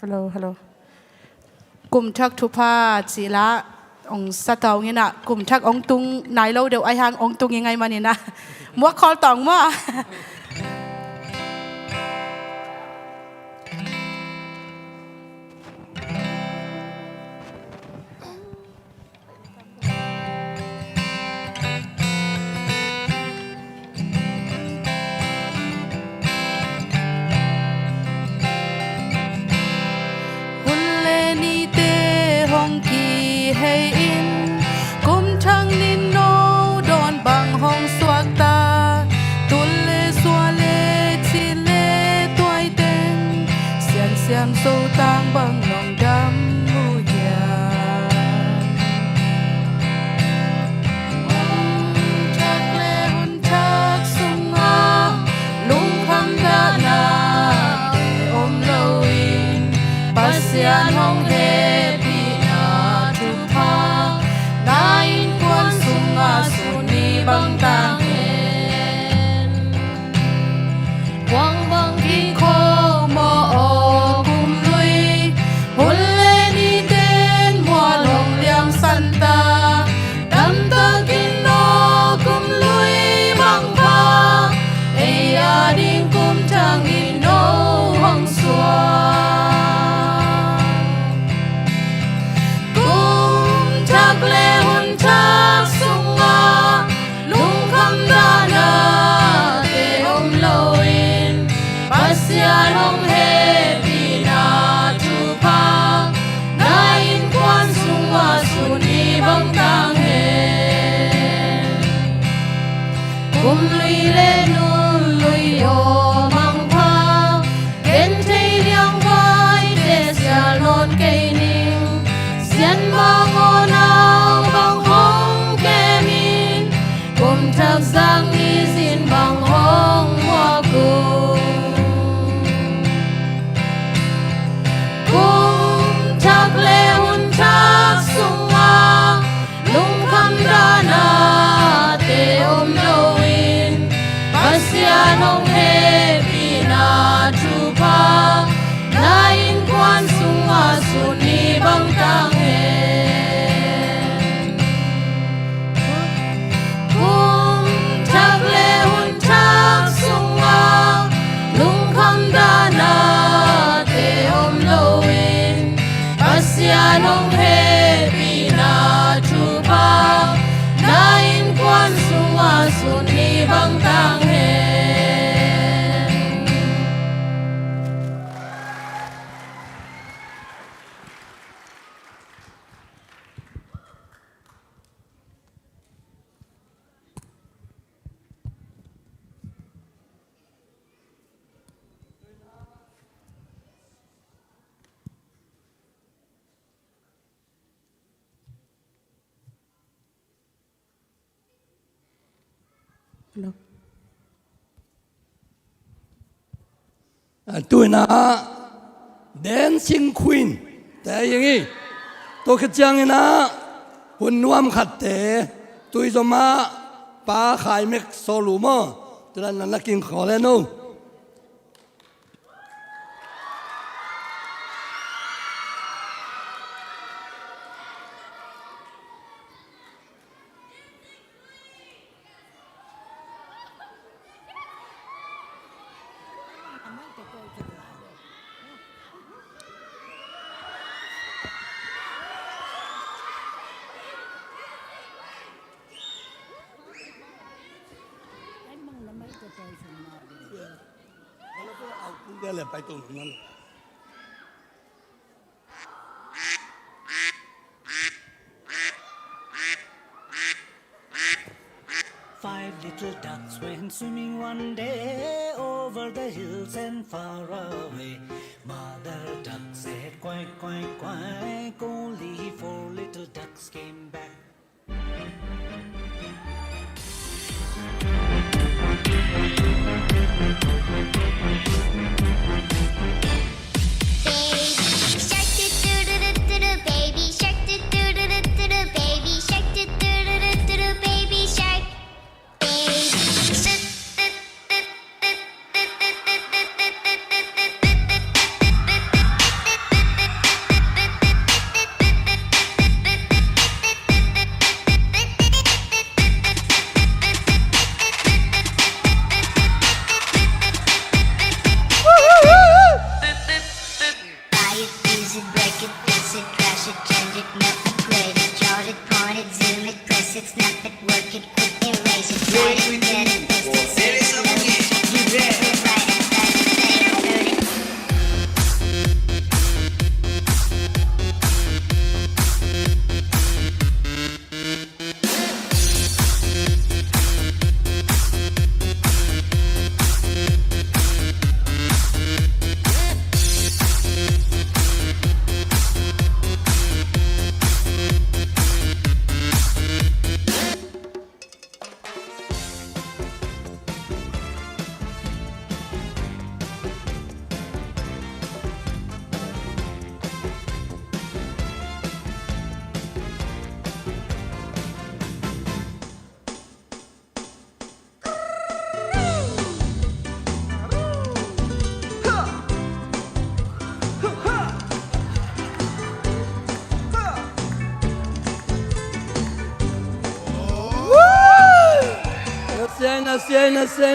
ฮัลโหลกลุ่มทักทุพาจีละองสะเตางี้นะกลุ่มทักองตุงไหนเราเดี๋ยวไอหางองตุงยังไงมาเนี่ยนะมัวคอลตองมั่วโซตางบังนองดำมูยาทักเลหุนทักสุงอาลุงคำดานาอมโลวินปัสยานห้องเฮปีนาทุพานาอินกวนสุงอาสุนีบังตางเห็นวังวังกินโคโมโอ Look.
Tôi là dancing queen. Thếอย่างงี้tôiคิดจังนะหุ่นนวมขัดเตะtôiจะมาป้าขายเม็กโซลูมอตอนนั้นนักกินขอแล้วนู้ เอาคุณเดินเลยไปตรงนั้น
Five little ducks went swimming one day over the hills and far away. Mother duck said quack, quack, quack. Only four little ducks came back.
Baby shark do do do do do do, baby shark do do do do do do, baby shark. Buy it, use it, break it, fix it, crash it, change it, melt, upgrade it, chart it, point it, zoom it, press it, snap it, work it, quick erase it, write it, get it, paste it, save it, load it, check it, read it, write it, type it, say it, hurt it.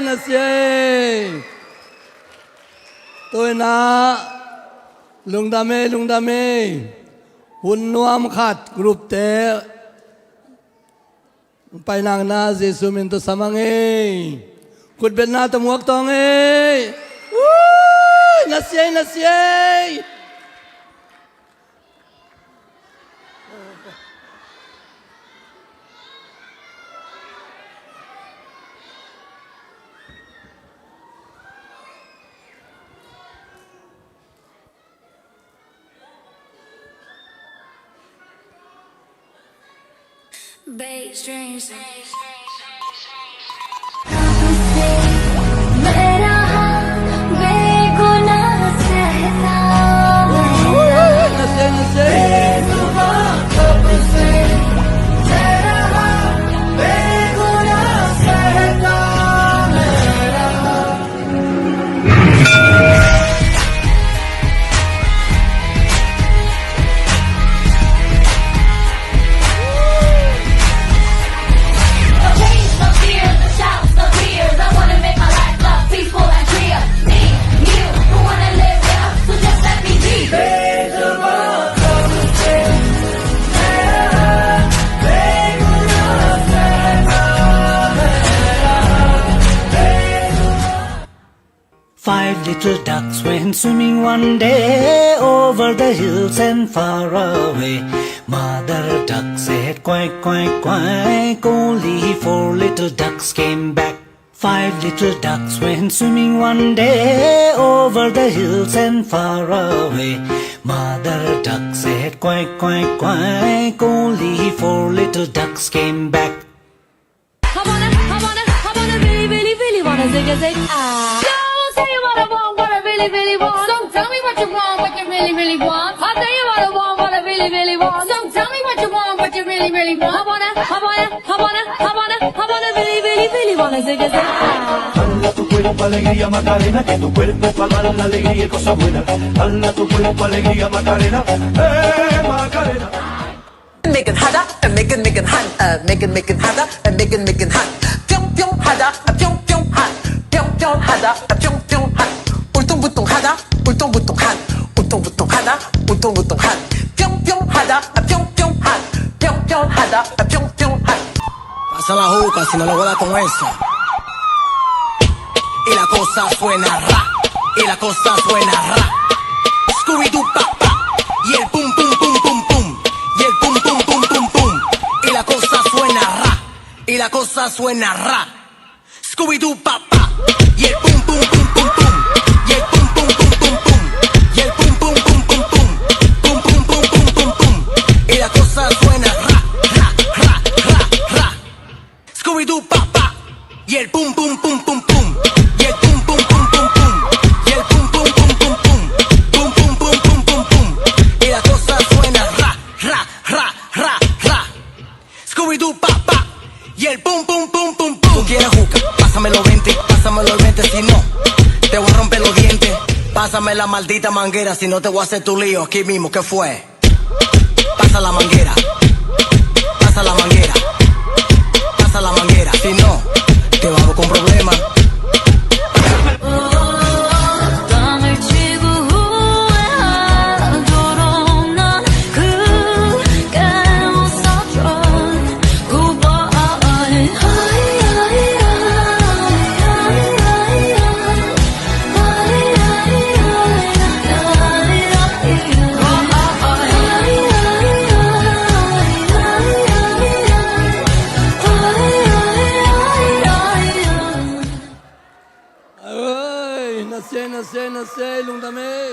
Nasiay. Tôi là lung đame hun nuam khat group te pai nang na Jesu min to samange kut ben na tamuak tong e nasiay.
Bass strings.
Nasiay.
5 little ducks went swimming one day over the hills and far away. Mother duck said quack, quack, quack. Only 4 little ducks came back. 5 little ducks went swimming one day over the hills and far away. Mother duck said quack, quack, quack. Only 4 little ducks came back.
I wanna be zig a zig ah. Don't say what I want, what I really, really want. So tell me what you want, what you really, really want. I'll tell you what I want, what I really, really want. So tell me what you want, what you really, really want. I wanna really, really, really wanna zig a zig ah.
Dala tu cuerpo alegría Macarena, que tu cuerpo es para dar la alegría y cosas buenas. Dala tu cuerpo alegría Macarena, Macarena.
Make it harder and make it hot, make it harder and make it hot. Pyong pyong harder, pyong pyong hot, pyong pyong harder, pyong pyong hot. Ultung butung harder, ultung butung hot, ultung butung harder, ultung butung hot. Pyong pyong harder, pyong pyong hot, pyong pyong harder, pyong pyong hot.
Pasa la juca si no lo voy a dar con eso. Y la cosa suena ra, y la cosa suena ra. Scooby-Doo pa pa, y el pum pum pum pum pum, y el pum pum pum pum pum. Y la cosa suena ra, y la cosa suena ra. Scooby-Doo pa pa, y el pum pum pum pum pum, y el pum pum pum pum pum, y el pum pum pum pum pum, pum pum pum pum pum pum. Y la cosa suena ra, ra, ra, ra, ra. Scooby-Doo pa pa, y el pum pum pum pum pum, y el pum pum pum pum pum, y el pum pum pum pum pum, pum pum pum pum pum pum. Y la cosa suena ra, ra, ra, ra, ra. Scooby-Doo pa pa, y el pum pum pum pum pum. ¿Tú quieres juca? Pásame los 20 si no te voy a romper los dientes. Pásame la maldita manguera, si no te voy a hacer tu lío aquí mismo. ¿Qué fue? Pasa la manguera, pasa la manguera, pasa la manguera. Si no, te hago con problemas.
땅을 치고 후회하도록 난 그게 웃어줘. Goodbye.
ơi nó xe lung ta mê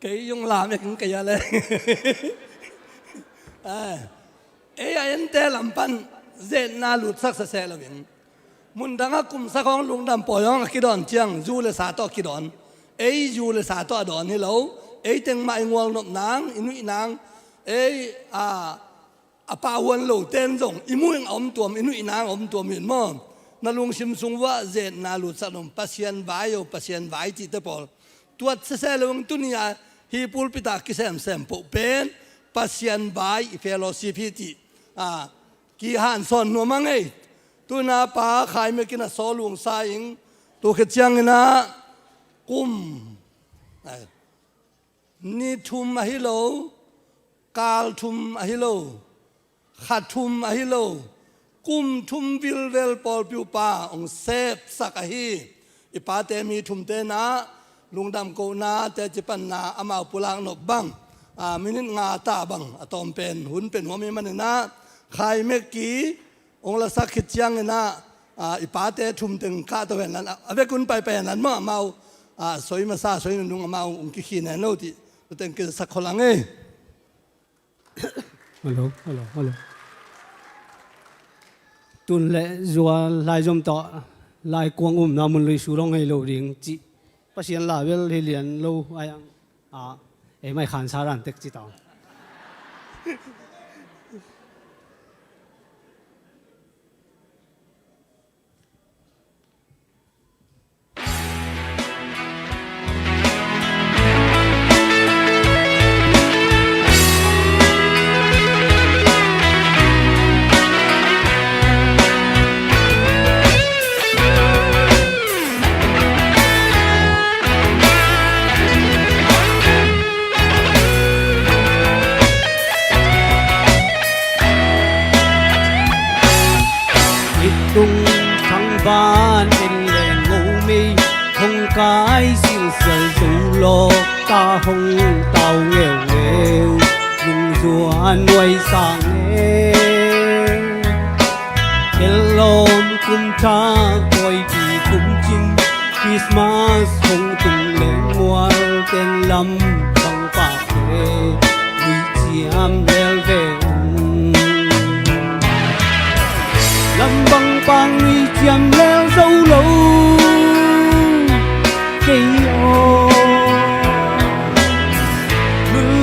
cái dùng làm cái cái gì lên ấy anh te làm pan dệt na lụt sắc sẽ là mình muốn đăng cùng sắc con lung đam bồi ông cái đòn chiang du le sa to cái đòn ấy du le sa to đòn như lâu ấy tiếng mai ngoan nộp nang inu nang ấy pa huân lâu tên rồng imu ông tuom inu nang ông tuom miền mò na lung sim sung wa dệt na lụt sắc nông pasien vai chỉ tới bol tuat sẽ lung tunia hi pulpita kisem po pen pasien vai fellowship ti ki han son no mangai tu na pa khai me kina so lung sa ing tu ke chiang na kum ni thum a hi lo kal thum a hi lo khat thum a hi lo kum thum vil vel pol piu pa ong sep sak a hi ipa te mi thum te na lungdam ko na te chipan na amau pulang no bang minit nga ta bang atom pen hun pen homi man na khai me ki ong la sakit chiang na ipa te thum teng ka to wen nan ave kun pai pen nan ma mau soi ma sa soi nung mau ong ki khin no ti teng ke sak kholang e
hello tun le zua lai jom to lai kuang na mun lui su rong ei lo ring chi pasien la vel hi lian lo ayang e mai khan sa ran tek chi taw tung thăng ban in lên ngô mi không cái siêu sầu dù lo ta không tàu nghèo dùng rùa nuôi sang em lom cùng cha coi vì cùng chim Christmas hong tung lên mual tên lâm bằng bạc về vì chiam leo về lâm bằng bang vì chiam leo dâu lâu cây ô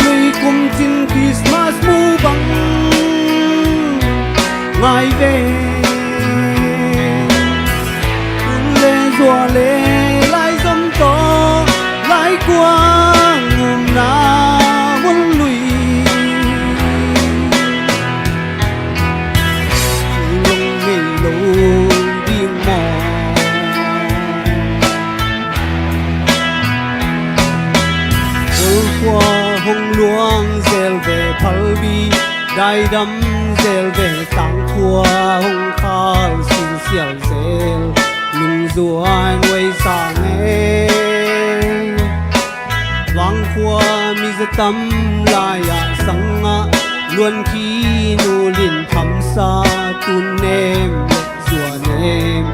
lùi cùng chín Christmas mu bằng ngày về rùa lê lại dâm to lại qua ngùm na muốn lùi lông nghề lâu đi mò qua hông luang dèl về phal bi đai đâm dèl về tang qua hông khal xin xiao dèl lung duan way sa nghe vang khoa mi za tâm la ya sang nga luan khi nu lin tham sa tun nem zua nem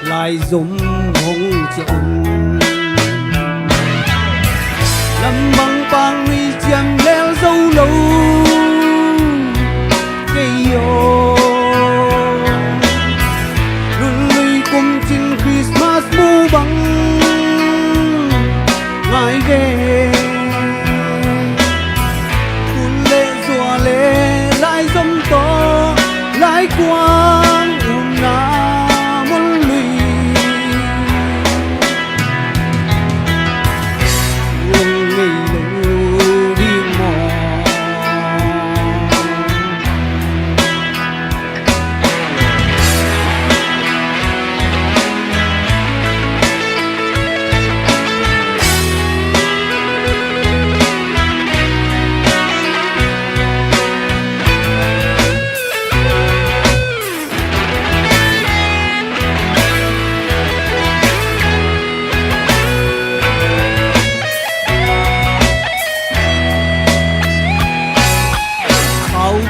lai zum hong chon lam bang pang mi chiam leo dâu lâu cây yo cùng chín Christmas mu bằng ngày về tuôn lệ rùa lệ lại dâm to lại quang na muốn lùi lông ngày lâu đi mò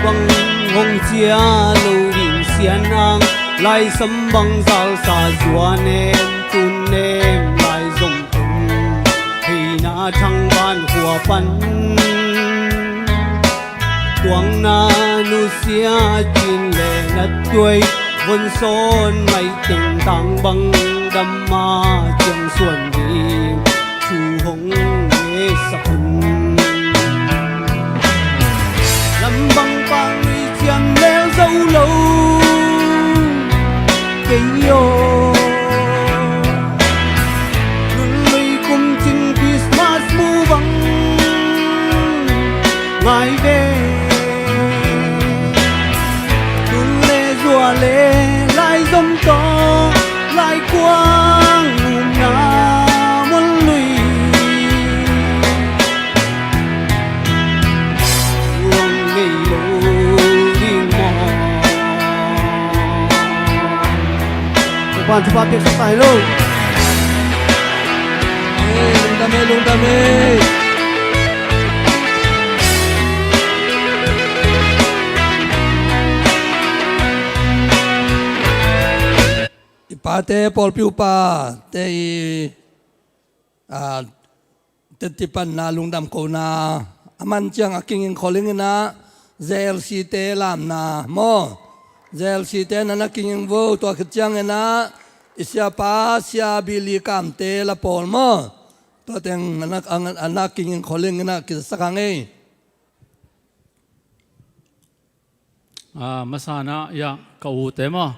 bằng hong chia lâu đình xian ang lai sâm bằng zal sa zua nem tun nem lai zong tung thì na thăng ban hua pan tuang na nu sia chin le na tuai vun son mai ting tang bằng đam ma chang xuân đi chu hong nghe sa lâm băng băng đi chiam leo dâu lâu cây yo lùi cùng chín Christmas mu bằng ngày về tuôn lệ rùa lệ lại dâm to lại quang ngùm na muốn lùi bạn cho bạn tiếp sắp tay luôn lung đam mê
ipate Paul piu pa te tetipan na lungdam ko na aman chiang aking calling na ZLC te lam na mo ZLC te na naking vo to khiang na isya pa sia bili kam te la Paul mo to teng anak king calling na kisakange
masana ya kau tema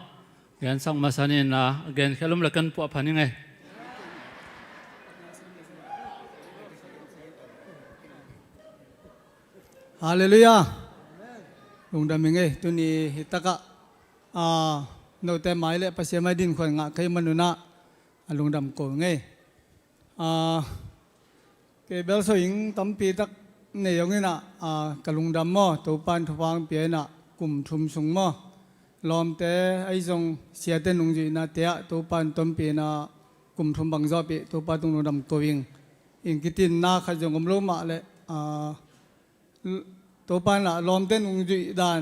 yan sang masanin na again kelum lakan po apani ngai
Hallelujah lungdam ngai tuni hitaka no te mai le pasia mai din khon nga kai manuna lungdam ko ngai ke bel so ing tampi tak ne yong na kalungdam mo to pan thwang pe na kum thum sung mo lom te ai jong sia te nung ji na te to pan tom pe na kum thum bang zo pe to pa tung no dam ko wing in kitin na kha jong om lo ma le to pan la lom te nung ji dan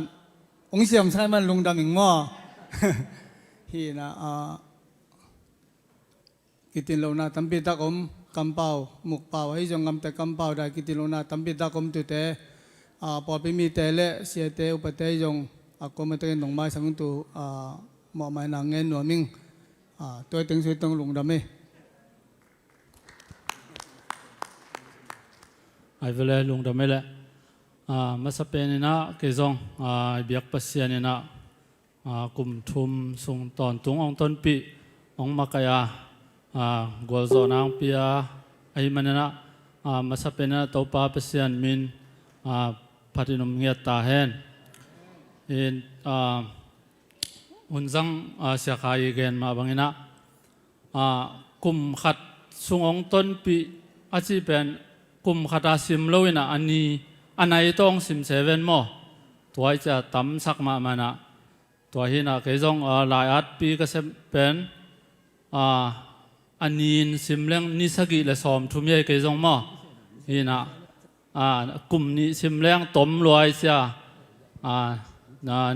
ong siam sai man lung dam ing mo hi na
kitin lo na tampi takom kampau muk pau hai jong ngam te kampau da kitin lo na tampi takom tu te pol pi mi te le sia te upate jong akom te nong mai sang tu mo mai na ngen no ming tôi tiếng suy tông lùng đam mê
ai về lại lùng đam mê lệ mà sắp bên na cái dòng biếc pasian na cùng thum sung tòn tung ông tôn pi ông makaya gol zo nang pia ai mana na mà sắp bên na tàu pa pasian min patinum nghe ta hen inหุ่นจังเสียขายเกณฑ์มาบางนะกลุ่มขัดสุงองต้นปีอาชีพเป็นกลุ่มขัดอาซิมโลวินะอันนี้อันไหนต้องซิมเซเว่นมั้งตัวจะตั้มสักมานะตัวที่น่ะเกี่ยงหลายอัดปีก็เป็นอันนี้ซิมเลี้ยงนิสกิและสอมทุ่มใหญ่เกี่ยงมั้งที่น่ะกลุ่มนี้ซิมเลี้ยงต้มรวยเสีย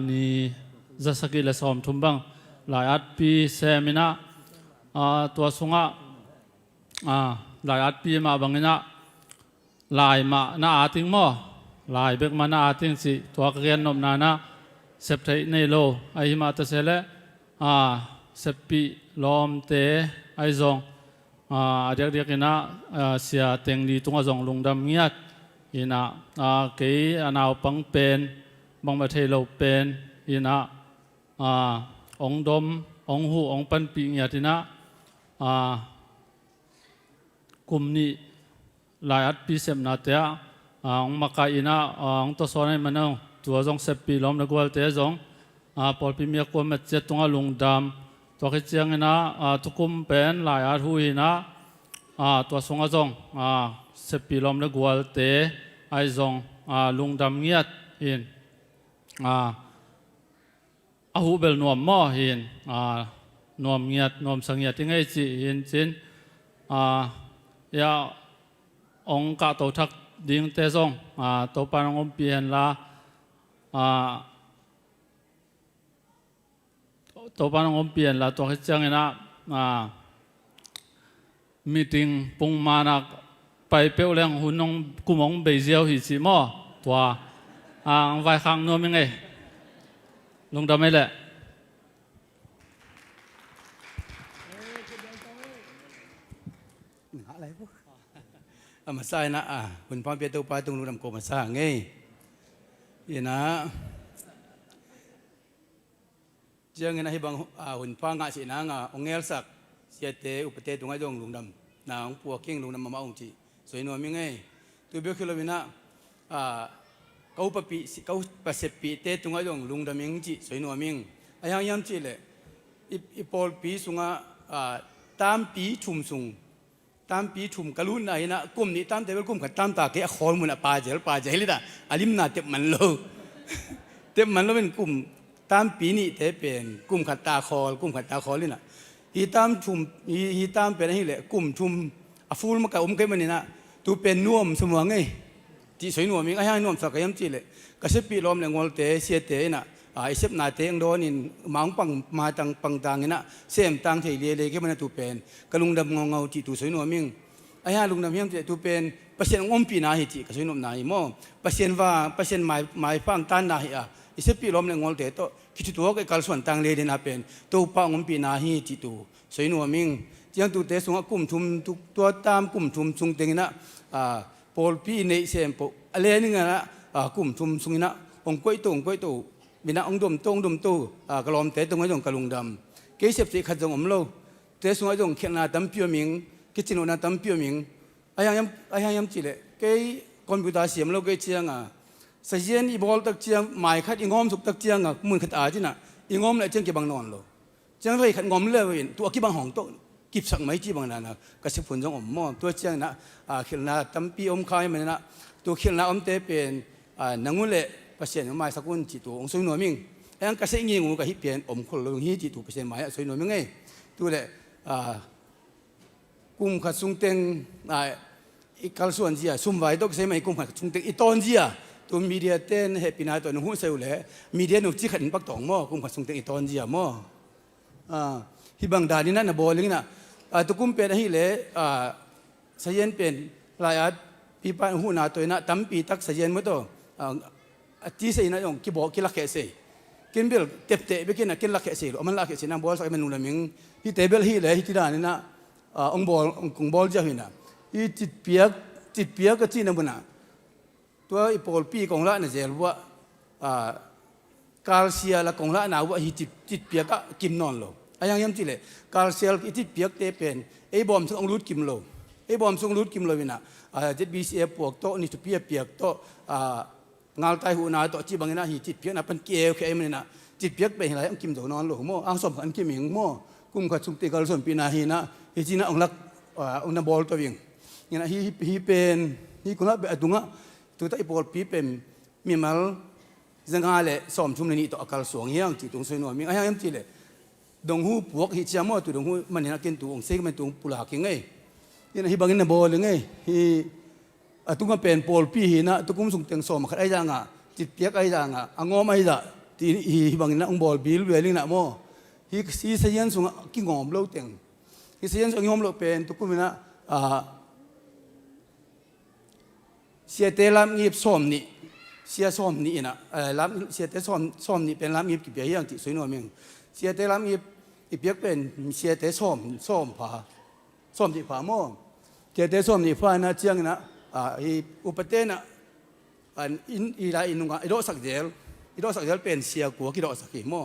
นี่จะสกิลสอมทุ่มบังหลายอัดปีเซมินะตัวสุงะหลายอัดปีมาบังนะหลายมาหน้าอาติงมั้งหลายเบกมาหน้าอาติงสิตัวเรียนนมนานะเสพติดในโลไอมาตะเสละเสพปีลอมเตไอซองเด็กๆนะเสียเต็งดีตรงจงลงดำเงียดอีนะเกี่ยนาวปังเป็นบังมาเทโลเป็นอีนะองดมองหูองปันปีเงียตินะกลุ่มนี้หลายอัดปีเสมนาเตะองมาไกอินะองตัวสอนให้มันเอาตัวจงเสพปีล้อมนักวัลเตะจงพอปีเมียกวมเจ็ดตรงลงดำตัวขี้เจียงนะทุกกลุ่มเป็นหลายอัดหูอินะตัวสงจงเสพปีล้อมนักวัลเตะไอจงลงดำเงียดอินหูเบลนวมหม้อหินนวมเงียดนวมสังเงียดที่ไงจีหินจินยาองกะตัวทักดิ่งเตะซงตัวปานองเปลี่ยนละตัวปานองเปลี่ยนละตัวขี้จังนะมีติงปุงมานักไปเปี้ยวแรงหุ่นน้องกุมองเบเซียวหิจิหม้อตัวไว้ข้างนวมยังไงลงดำไม่แหละ
อะไรพวกมาใส่นะคุณพ่อเปียตัวไปตรงนู้นโกมาสร้างไงนี่นะเจ้าเงินให้บางคุณพ่องาสินะองเอลสักเสียเตอุปเตตรงไอ้ดงลงดำนาองปัวเก่งลงดำมาองจีสวยนวลยังไงตัวเบี้ยคือเราวินะเขาปะปีเขาปะเสพปีเตตรงไอ้ดงลุงดำมิงจีสวยนัวมิงไอ้ยังย้ำจีเลยอีปอลปีสุงตามปีชุมสุงตามปีชุมกะลุนไอ้นะกลุ่มนี้ตามแต่เป็นกลุ่มขัดตามตาเกะคอนมุนปาเจลเลยนะอาลิมนาเต็มมันโลเต็มมันโลเป็นกลุ่มตามปีนี้แต่เป็นกลุ่มขัดตาคอกลุ่มขัดตาคอเลยนะอีตามชุมอีตามเป็นอะไรเลยกลุ่มชุมฟูลมากะเกมันนี่นะตัวเป็นน่วมสมองไงจีสวยนัวมิงไอ้ยังน่วมสักยังจีเลยกษัตริย์ปีลมเลยงอลเตเสียเตนะไอ้เสพนาเตงโดนินมังปังมาตังปังตังนะเสียมตังเทเลียเลยก็มันตัวเป็นกะลุงดำเงาจีตัวสวยนัวมิงไอ้ยังลุงดำยังจีตัวเป็นเปอร์เซ็นต์อมปีนาฮิจีกสวยนัวนายโมเปอร์เซ็นต์ว่าเปอร์เซ็นต์หมายฟังตันนาฮิไอ้เสพปีลมเลยงอลเตโตคิดตัวก็การส่วนตังเลยเดน่าเป็นตัวปังอมปีนาฮิจีตัวสวยนัวมิงยังตัวเตสงกุ่มทุมตัวตามกุ่มทุมสุงเตงนะปอลปีในเซมปอะไรนี่ไงนะกลุ่มชุมสุงนะองก้อยตู่มีนะองดมตู้กระลอมเตะตรงไอ้ตรงกระลุงดำเกี่ยเสพติดขัดจงอมโลเตะสุงไอ้ตรงเขียนนาตั้มเปียวมิงกิจโนนาตั้มเปียวมิงไอ้ยังจีเลยเกี่ยคอมพิวเตอร์เสียมโลเกี่ยเชียงเสียนอีบอลตักเชียงหมายขัดอีงอมสุกตักเชียงมือขัดอาจีน่ะอีงอมเลยเชียงเก็บบางนอนโลเชียงเลยขัดงอมเลยเว้ยตัวกี่บางห้องโตกิบสักไม่จีบางนานะกระสิบผลจงอมมอตัวเชียงนะเขียนนาตั้มปีอมคายมันนะตัวเขียนนาอมเตเป็นนังงูเล่เปอร์เซ็นต์หมายสักคนจีตัวองสวยนัวมิงไอ้ยังกระเซ็งเงี้ยงูกับฮิเปลี่ยนอมคนลงฮิจีตัวเปอร์เซ็นต์หมายสวยนัวมิงไงตัวเล่กุมขัดสุงเต็งอีกการส่วนจีซุ่มไว้ต้องใช้ไหมกุมขัดสุงเต็งอีตอนจีตัวมีเดียเต้นเฮปินาตัวนุ่งเซลเล่มีเดียนุ่งจีขัดปักตองหม้อกุมขัดสุงเต็งอีตอนจีหม้อฮิบังดานี่นั่นนะบอลลิงนะ ตุกุมเป็นให้เลยสยันเป็นลายอัดปีปันหูนาตัวน่ะตั้มปีตักสยันมั้งตัวที่เสียนะยงกี่บอกกี่ลักแค่เสียกินเบลเต็บเตะไปกินนะกินลักแค่เสียมันลักแค่เสียนะบอลสักมันนุ่มละมิงที่เตะเบลที่เลยที่ด้านนี่นะองบอลองบอลจะเห็นนะที่จิตเปียกก็จีนนะบุญนะตัวอีปอลปีกองละเนี่ยเจ้าว่าคาร์เซียละกองละนะว่าที่จิตเปียกก็กิมนอนโลไอ้ยังย้ำจีเลยคาร์เซียที่เปียกเตะเป็นไอ้บอมส่งองรูดกิมโลไอ้บอมส่งรูดกิมโลวินะจะบีซีเอปวกโตนี่ตุเปียเปียกโตงาลไตหูนาโตจีบังนะที่จิตเปียกนะเป็นเกลียวแค่มันนะจิตเปียกไปเห็นอะไรองกิมโตนอนโลโม่อังสมอันกิมหิงโม่กุมขัดสุติกาลสมปีนาฮีนะที่จีน่าองลักองนับบอลตัววิ่งนี่นะฮีเป็นฮีคนละแบบตุงะตัวไอ้บอลปีเป็นมีมัลจังหวะเลยสอมชุมนี่ต่ออาการสวงยังจีตรงสวยนวลมีอะไรยังจีเลยดงหูพวกฮิจามอตัวดงหูมันเห็นกินตัวองเซ็กมันตัวปุลากิงไงนี่นะฮีบางนับบอลไงฮีตุงก็เป็นบอลปีฮีนะตุงกุมส่งเตียงสอมขัดไอ้จังอ่ะจิตเปียกไอ้จังอ่ะอ่างงอไม่ได้ที่ฮีบางนับอลบิลเวลิงนะโม่ฮีเสียนส่งกิ้งงอมเล่าเตียงฮีเสียนส่งงอมเล่าเป็นตุงกุมนะเสียเตลามงีบสอมนี่เสียสอมนี่นะลามเสียเตสอมนี่เป็นลามงีบกี่เปียยังติสวยนวลเมืองเสียเตลามงีบอีเปียกเป็นเสียเตสอมผาสอมที่ผาโม่เสียเตสอมนี่ฟ้านะเจียงนะอุปเทนะอีลาอินุงะอีโดสักเจลเป็นเสียกัวกิโดสักกี่โม่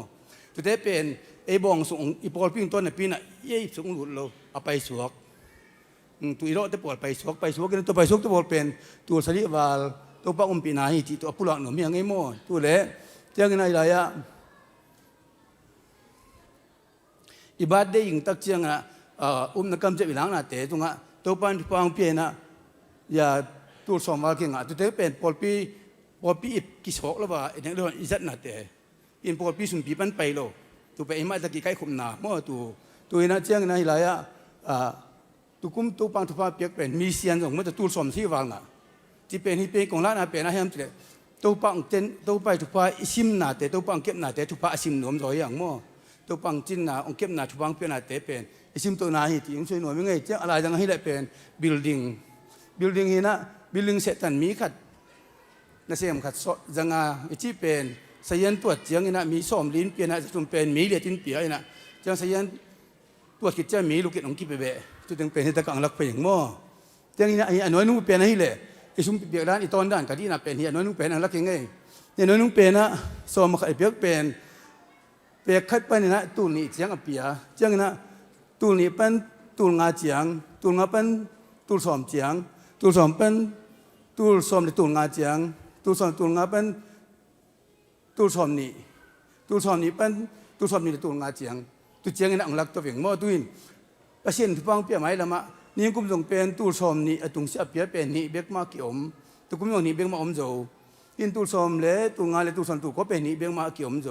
ตัวเตเป็นไอ้บองส่งอีปอลปิ้งต้นในปีน่ะเย่ส่งหลุดเราเอาไปสวกตัวอีโดจะปวดไปสวกกันตัวไปสวกตัวปวดเป็นตัวสลิวาลตัวป้าปีนาฮีตัวปุระหนุ่มยังไงโม่ตัวเละเจ้าเงินอะไรอะอิบาดได้ยิงตักเจียงนะนักกำจัดวิลังนะเตะตรงอ่ะตัวปันฟังเพียนะอย่าตัวสอมวาลเก่งอ่ะตัวเตะเป็นปอลปีกิสอกแล้วว่าอย่างเรื่องอิจัดนะเตะอินปอลปีสุนปีปันไปโลตัวไปมาตะกี้ใกล้ขุมนาโม่ตัวนั้นเจียงนะอะไรอะตัวกุมตัวปังตัวฟ้าเปียกเป็นมีเสียนของมันจะตัวสอมที่วางอ่ะที่เป็นที่เป็นของร้านอาเป็นนะเฮ้ยมั้งตัวปังเจนตัวไปทุกฟ้าชิมนาเตตัวปังเก็บนาเตทุกฟ้าชิมหนุ่มรอยอย่างมั่วตัวปังจินนาองเก็บนาทุกปังเป็นนาเตเป็นชิมตัวนาฮีที่ยังช่วยหน่วยไม่ไงเจ้าอะไรจังให้ได้เป็นบิลดิ้งฮีนะบิลดิ้งเสร็จตันมีขัดนั่นเสียมขัดจังที่เป็นสยันตัวเจียงนะมีส้มลิ้นเปียนะจุ่มเป็นมีเลียตินเปียนะจังสยันตัวกิจจะมีลูกกิจของกิจไปเบะจุดถึงเป็นตะกังลักเป็นอย่างมั่วจังนี้นะอันน้อยนุ่งเป็นให้เลยไอ้ชุ่มเปียกด้านอีตอนด้านกะที่น่ะเป็นเฮียน้อยนุ่งเป็นอะไรยังไงเนี่ยน้อยนุ่งเป็นนะสอมมาไอ้เปียกเป็นเปียกคัดไปนี่นะตูนี่เจียงอเปียเจียงนะตูนี่เป็นตูงาเจียงตูงาเป็นตูสอมเจียงตูสอมเป็นตูสอมในตูงาเจียงตูสอมตูงาเป็นตูสอมนี่เป็นตูสอมนี่ในตูงาเจียงตูเจียงนี่นะอังลักตัวเองมั่วตุยประเทศที่ฟังเปียไหมละมะนี่กุมส่งเป็นตูสอมนี่ตุงเสียเปียเป็นนี่เบกมาเกี่ยมตุกุมยองนี่เบกมาอมโจอินตูสอมเล่ตูงาเล่ตูสอมตูก็เป็นนี่เบกมาเกี่ยมโจ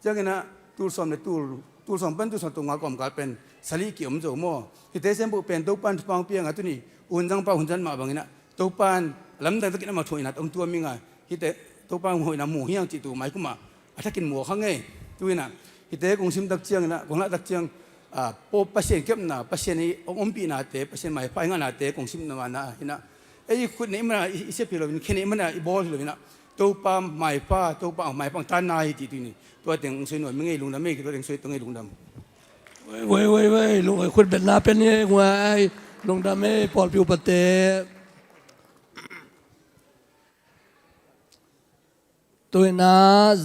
จังนะตูสอมเล่ตูสอมเป็นตูสอมตูงากอมกาเป็นสลีเกี่ยมโจมั่วที่เตเซมบุเป็นตูปันฟังเปียงอ่ะตุนี่อุ่นจังป้าหุ่นจันมาบางนี่นะตูปันลำแต่ตะกี้นั่นมาช่วยนะองตัวมีไงที่เตตูปันหัวน้ำหมูเฮียงจิตตูหมายกุมาถ้ากินหมูข้างไงตุยนะที่เตกงซิมตักเจียงนะกงละตักเจียงพอปัสเซียนเก็บนะปัสเซียนนี้องปีนาเตปัสเซียนไม่ไปงานนาเตกงซิมนามานะเห็นนะไอ้คนนี้มันอิเสพิโลวินแค่นี้มันบอลเลยนะตัวปามไม่ป้าตัวปามไม่ปังตานายที่ตัวนี้ตัวเต็งสวยหน่อยไม่ไงลุงดำไม่ตัวเต็งสวยตัวไงลุงดำ
เว้ยลุงไอ้คนเป็นนาเป็นเนี่ยไงลุงดำไม่ปอลผิวปะเตตัวน่า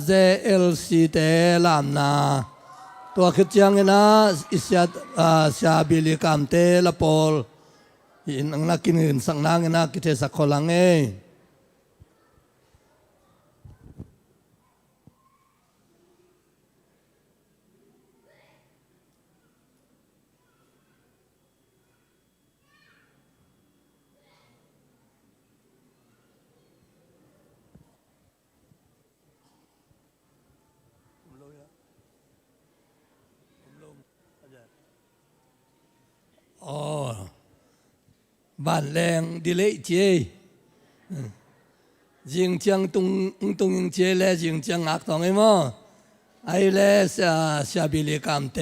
JLC เตลามนาตัวขึ้นจังนะอิสยาชาบิลิกามเตละปอลอินอังนักกินเงินสังนางนะกิเทสักคนลังเอบ้านแรงดิเลเจจิงจังตุงเจเลจิงจังอักตองไอ้มั้งไอ้เลสชาบิลิกามเต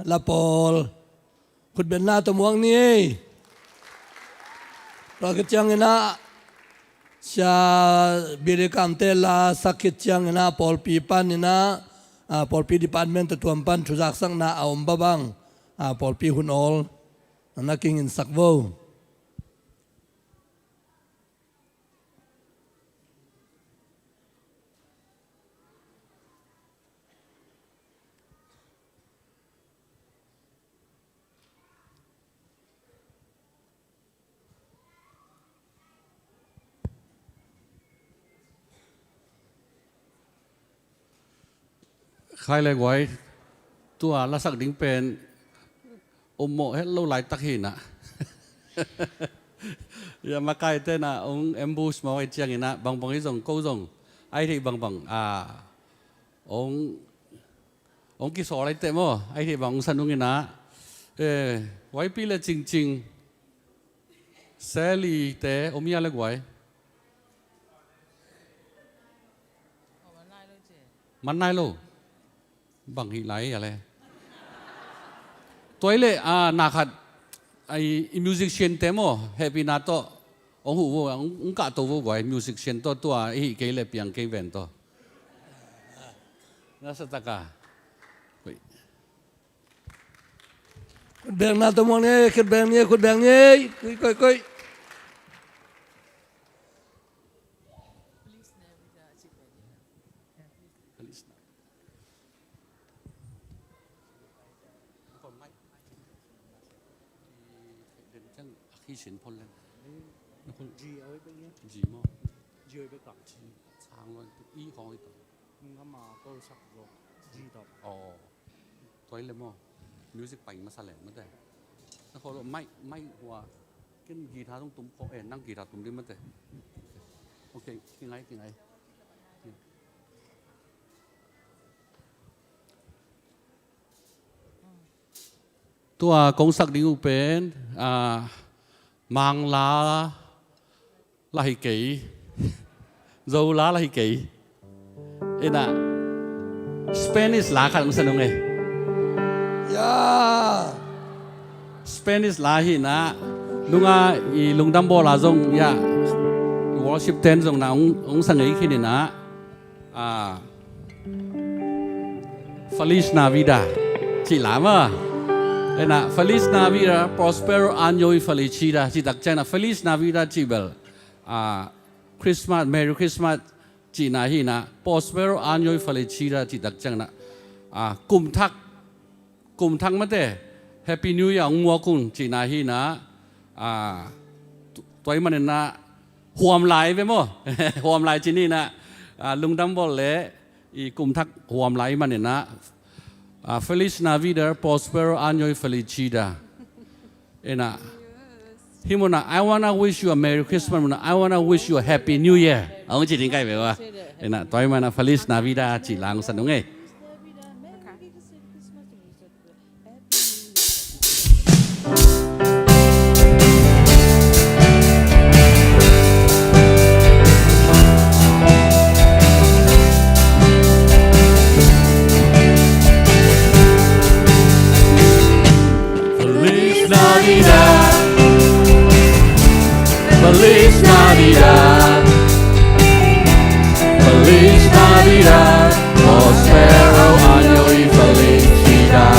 ละปอล khut ben na to muang ni ra ke chang ina sia bire kam te la sakit chang ina pol pi pan ina pol pi department to tuam pan thujak sang na aom babang pol pi hun ol na king in sakvo
khai lại quay tua là sắc đính pen ôm mộ hết lâu lại tắc hình ạ giờ mà cái tên là ông ambush mà cái chiang này bằng bằng cái dòng câu dòng ai thì bằng bằng ông cái sổ lại tên mà ai thì bằng sân ông cái nã quay pi là chinh chinh xe lì té ông nhà lại quayมันนายโลบางทีไหลอะไรตัวเล่นาขัดไอ้มิวสิกเชนเต็มอ่ะแฮปปี้นาโต้องหูองกะตัวไว้มิวสิกเชนตัวไอ้เกย์เล่เปียงเกย์เวนตัวน่าสตากา
คุณแบงนาตัวมองนี่คุณแบงนี่คุณแบงนี่ก้อย
ที่สินพลเลยคนจีเอาไว้เป็นจีมั้งจีเอาไปกับจีช้างเลยอีของอีกมึงก็มาก็สักโลจีต่ออ๋อตัวเลยมั้งมิวสิกไปมาแสลงไม่ได้แล้วเขาบอกไม่หัวกินกีตาร์ต้องตุ้มเขานั่งกีตาร์ตุ้มได้ไม่ได้โอเคกินไงตัวกงศักดิ์ดิ้งอุเป็นมังลาลาฮิกีโซลาลาฮิกีเอ็น่ะสเปนิสลาขัดมันสนุกไงสเปนิสลาหินะลุงอีลุงดัมโบลาจงวอลชิปเทนจงนะองสังเกตขึ้นนะFeliz Navidad จีหลามะFeliz Navidad, Prospero Año y Felicidad. Ci đặc chân là Feliz Navidad chị bel. Christmas, Merry Christmas chị na hi na. Prospero Año y Felicidad chị đặc chân na. Cùng thắc mất thế. Happy New Year ông mua cùng chị na hi na. Tôi mà nên na huam lại với mò. Huam lại chị ni na. Lung đâm bol lệ. Cùng thắc huam lại mà nên na. Feliz Navidad, Prospero Año y Felicidad. Himona, I wanna wish you a Merry Christmas. I wanna wish you a Happy New Year. Ông chỉ tiếng cái vậy mà. Tôi mà Feliz Navidad chỉ là sẵn đúng không?
Feliz Navidad, Feliz Navidad, Prospero Año y Felicidad.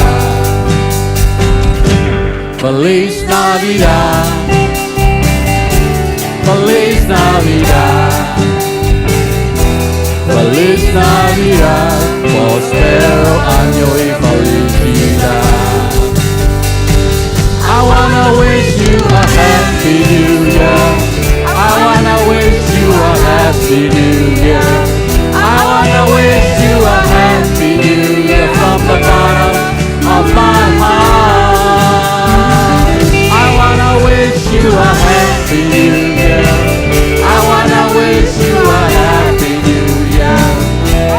Feliz Navidad, Feliz Navidad, Feliz Navidad, Prospero Año y Felicidad. I wanna wish you a Happy New Year. I wanna wish you a Happy New Year. I wanna wish you a Happy New Year from the bottom of my heart. I wanna wish you a Happy New Year. I wanna wish you a Happy New Year.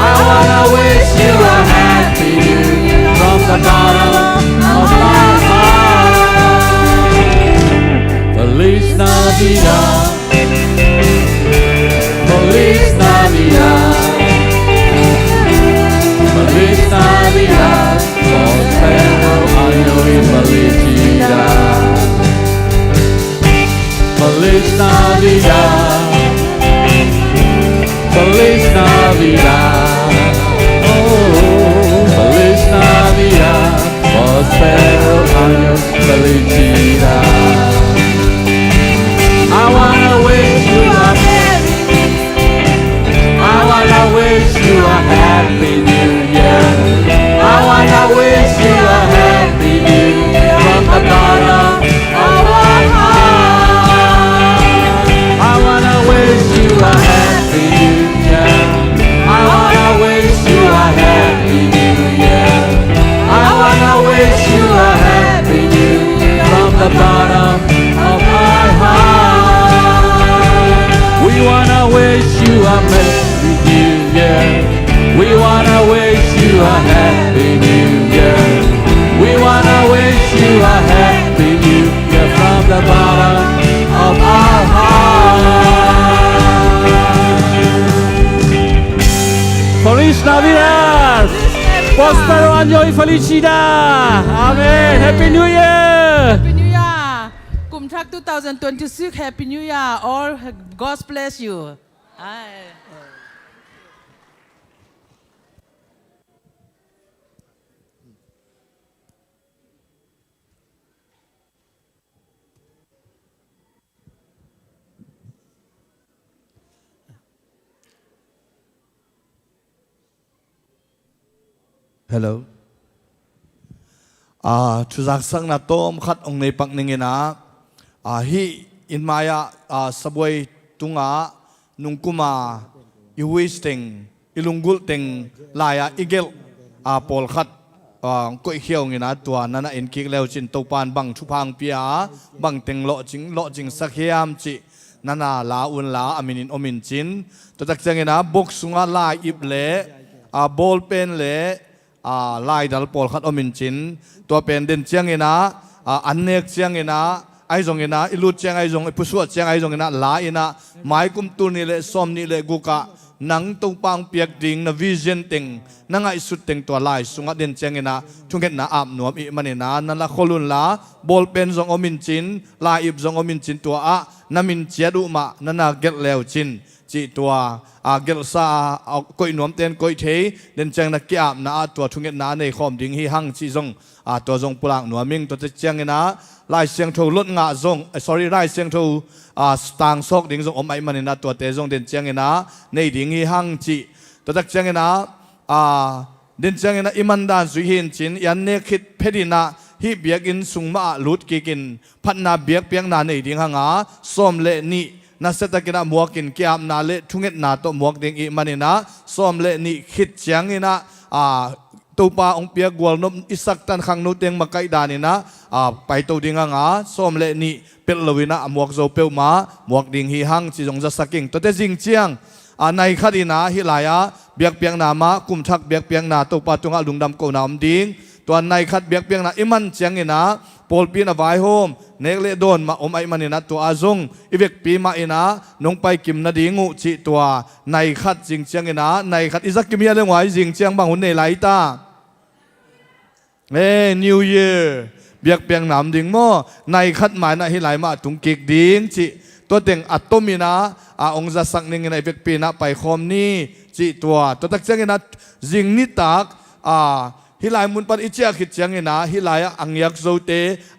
I wanna wish you a Happy New Year from the bottom of felicidad. I wanna wish you a Merry I wanna wish you a Happy New Year. I wanna wish you a Happy New Year from the bottom of my heart. I wanna wish you a Happy New Year. I wanna wish you a Happy New Year. I wanna wish you a Happy New Year from the bottom of my heart. We wanna wish you a Merry New Year. We wanna wish you a Happy New Year. We wanna wish you a Happy New Year from the bottom of our heart. Feliz Navidad. Prospero año y felicidad. Amen. Happy New Year.
Happy New Year กลุ่มทัก2026 Happy New Year all God bless you
Hello. Tuzak sang na tom khat ong nei pak ningena. Hi in maya saboi tunga nungkuma iwisting ilunggul teng laya igel pol khat ko khiaw ngina tua nana in kik leo chin topan bang chupang pia bang teng lo jing sakhiam chi nana la un la aminin omin chin to tak changena box sunga la ip le ball pen le lai dal pol khat omin chin to pen den changena annek changena ai zong ina ilut chang ai zong pusuat chang ai zong ina la ina mai kum tu ni le som ni le guka nang tu pang piak ding na vision ting nanga isut ting to lai sunga den chang ina thunget na ap nuam I manina nan la kholun la ball pen zong omin chin la ip zong omin chin to a namin chiadu ma nana get leo chin chi to gel sa koi nuam ten koi the den chang na kiam na to thunget na nei khom ding hi hang chi zong to zong pulang nuaming to chang ina lai siang tho lot nga zong sorry lai siang tho stang sok ding zong om ai manina to te zong den chang ina nei ding hi hang chi to tak chang ina den chang ina imandan su hin chin yan ne khit phedina hi biak in sungma lut ki kin phatna biak piang na nei ding hanga som le ni na setakina muakin kiam na le thunget na to muak ding I manina som le ni khit chang ina topa ong pia gwal nom isak tan khang no teng makai danina pai to dinga nga som le ni pel lowina amuak zo pe ma muak ding hi hang chi jong ja saking to te jing chiang nai khadina hi laya biak piang na ma kum thak biak piang na topa tunga lungdam ko na om ding to nai khat biak piang na iman chiang ina pol pi na vai hom nek le don ma om ai manina to azong ivek pi ma ina nong pai kim na dingu chi to nai khat jing chiang ina nai khat izak kim ya le ngwai jing chiang bang hun nei lai ta New Year เบียกเปียงหนามดิ่งมั่วในขัดหมายนะฮิไลมาตุงกิกดิ่งจิตัวเต็งอัตโตมีนะองค์จะสักนึงในเวกปีนะไปคอมนี่จิตัวตักเจ้าเงินนะจิงนิตักฮิไลมุนปันอิจฉาขิดเจ้าเงินนะฮิไลอังยักโซเต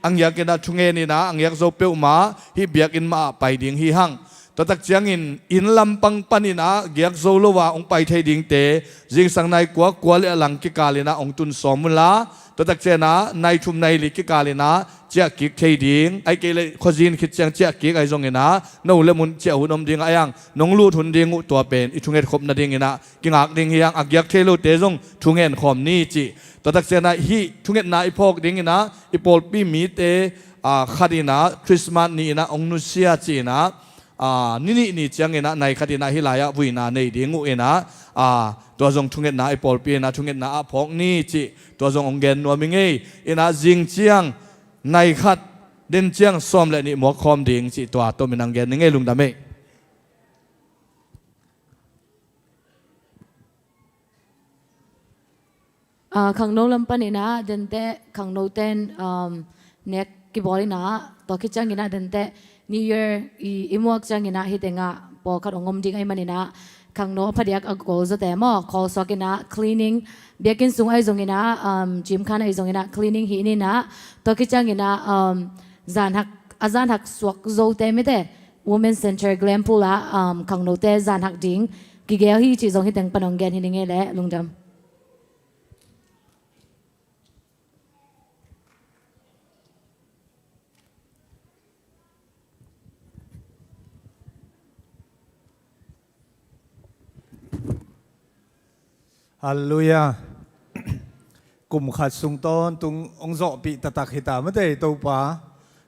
อังยักเงินนะทุงเงินนี่นะอังยักโซเปียวมาฮิเบียกอินมาไปดิ่งฮิหังตักเจ้าเงินอินลำปังปันนี่นะยักโซโลวาองไปไทยดิ่งเตจิงสังในกัวเลหลังกิกาเลนะองตุนสอมุลาตัวตักเจนะในชุมในลิกิกาเลนะเจ้ากิกเทดิงไอเกลขจินคิดเจ้าเจ้ากิกไอซงเงนะนู่นเลมุนเจ้าหุ่นอมดิงไอยังน้องลู่ทุนดิงตัวเป็นอิทุงเงินขบนาดิงเงนะกิงอักดิงเฮียงอักยักเทลูเตซงทุงเงินขมนี่จิตัวตักเจนะฮีทุงเงินนาไอพอกดิงเงนะไอปอลปีมีเตคดีนะคริสต์มาสนี่นะองนุเซียจีนะนี่เจ้าเงนะในคดีนะฮิลายะวินาในดิงอุเอนะตัวจงทุงเงินนาไอปอลปีนะทุงเงินนาพอกนี่จิตัวจงองเกนนัวมิงเออินะจิงเจียงในขัดเดินเจียงซ้อมและนี่หมวกคอมดิ่งจิตัวตัวมินังเกนนึงเอลุงดำเอ
ขังโนลำปันนี่นะเดินเตะขังโนเตนเน็กกิบอลินะตัวคิดจังกินะเดินเตะ New Year อีหมวกจังกินะฮิตเองะพอขัดองมดิ่งไอมันนี่นะ ขังโนพเดียกอโกจะแต่หม้อคอสกินะ cleaning เบียกินสูงไอซงกินะจิมคันไอซงกินะ cleaning ฮีนี่นะตัวกิจังกินะจานหักอาจารย์หักสวกโจเตไม่ได้ women center glam พูละขังโนเตจานหักดิ้งกิเกลฮีจีจงฮิตังปนองแกนฮินิงเอเล่ลุงดำ
ฮัลโหลยากลุ่มขัดสุงต้นตุงองโซปีตะตักหิตาไม่ได้ตัวป่า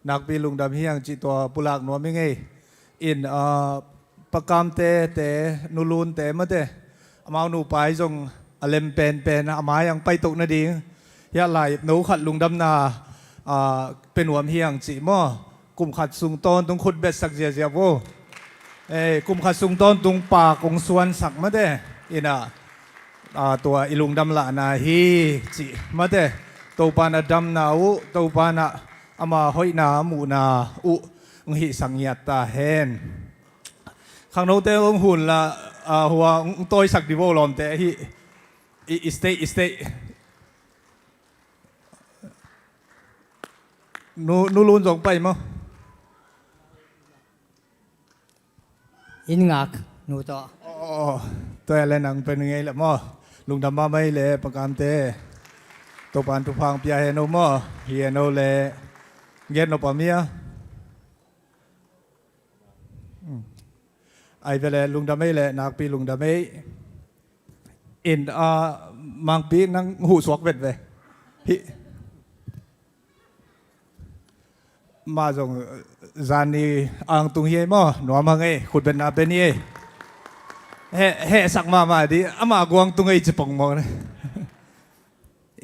นักปีลุงดำเฮียงจีตัวปุลักนัวไม่ไงอินประกามเตนูลูนเตไม่ได้อามาหนูไปจงอเลมเป็นอามายังไปตกนาดียาไหลหนูขัดลุงดำนาเป็นหัวเฮียงจีม่อกลุ่มขัดสุงต้นตุงขุดเบ็ดสักเจียโวกลุ่มขัดสุงต้นตุงป่ากงส่วนสักไม่ได้อินะตัวอิลุงดำละนาฮีจิมาเตตัวปานาดำนาอุตัวปานาอามาหอยนาหมูนาอุงหิสังยตาเฮนข้างโน้นเตองหุ่นละหัวตัวสักดิโวลอมเตฮีอิสเตนูลุนส่งไปมั้ง
อินงักนูต่อ
ตัวอะไรนังเป็นไงล่ะมั้งลุงดำมาไม่เลยประกามเตตัวปานทุพังเปียเฮโนมอเฮียโนเลเย็นโนปามียไอเวลลุงดำไม่เลยนักปีลุงดำไม่อินมังปีนั่งหูสวกเวทเวฮิมาจงจานีอังตุงเฮียมอหนัวมังเอขุดเป็นนาเป็นนี่เฮสักมาดิอามากวางตุงไอจิปงมองเลย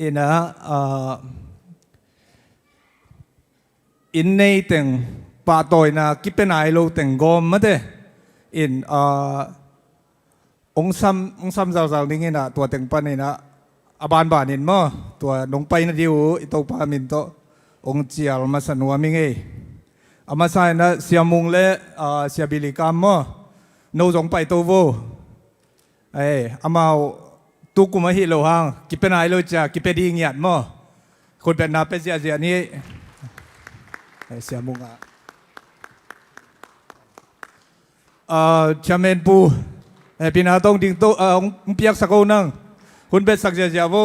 อินะอินในแต่งปาตอยนะกิเป็นไอโลแต่งกอมมาเดอินองซ้ำเจ้าๆนี่ไงนะตัวแต่งปันนี่นะอบานนินมั้งตัวน้องไปนะดิวอิโตปามินโตองเจียลมาสนัวมิงเออามาใส่นะเสียมุงเล่เสียบิลิกามมั้งโนจงไปตัวโวอามาตุกุมาฮิโลหังกิเป็นไอโลจ้ากิเป็นดีเงียดมั้งคนเป็นนาเป็นเสียนี่เสียมุงชาเมนปูปีนาต้องดิ้งโตเปียกสักคนนึงคุณเป็นสักเสียโว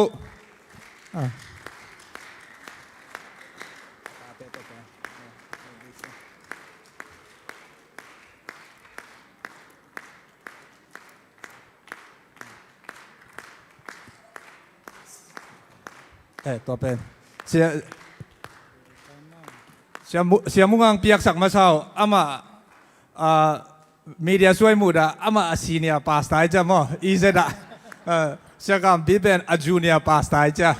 ตัวเป็นเสียมุงังเปียกสักมาเช้าอามามีเดียช่วยมุดอามาซีเนียพาสไตล์จ้ะมั้งอีเซดะเสียกำปีเป็นจูเนียพาสไตล์จ้ะ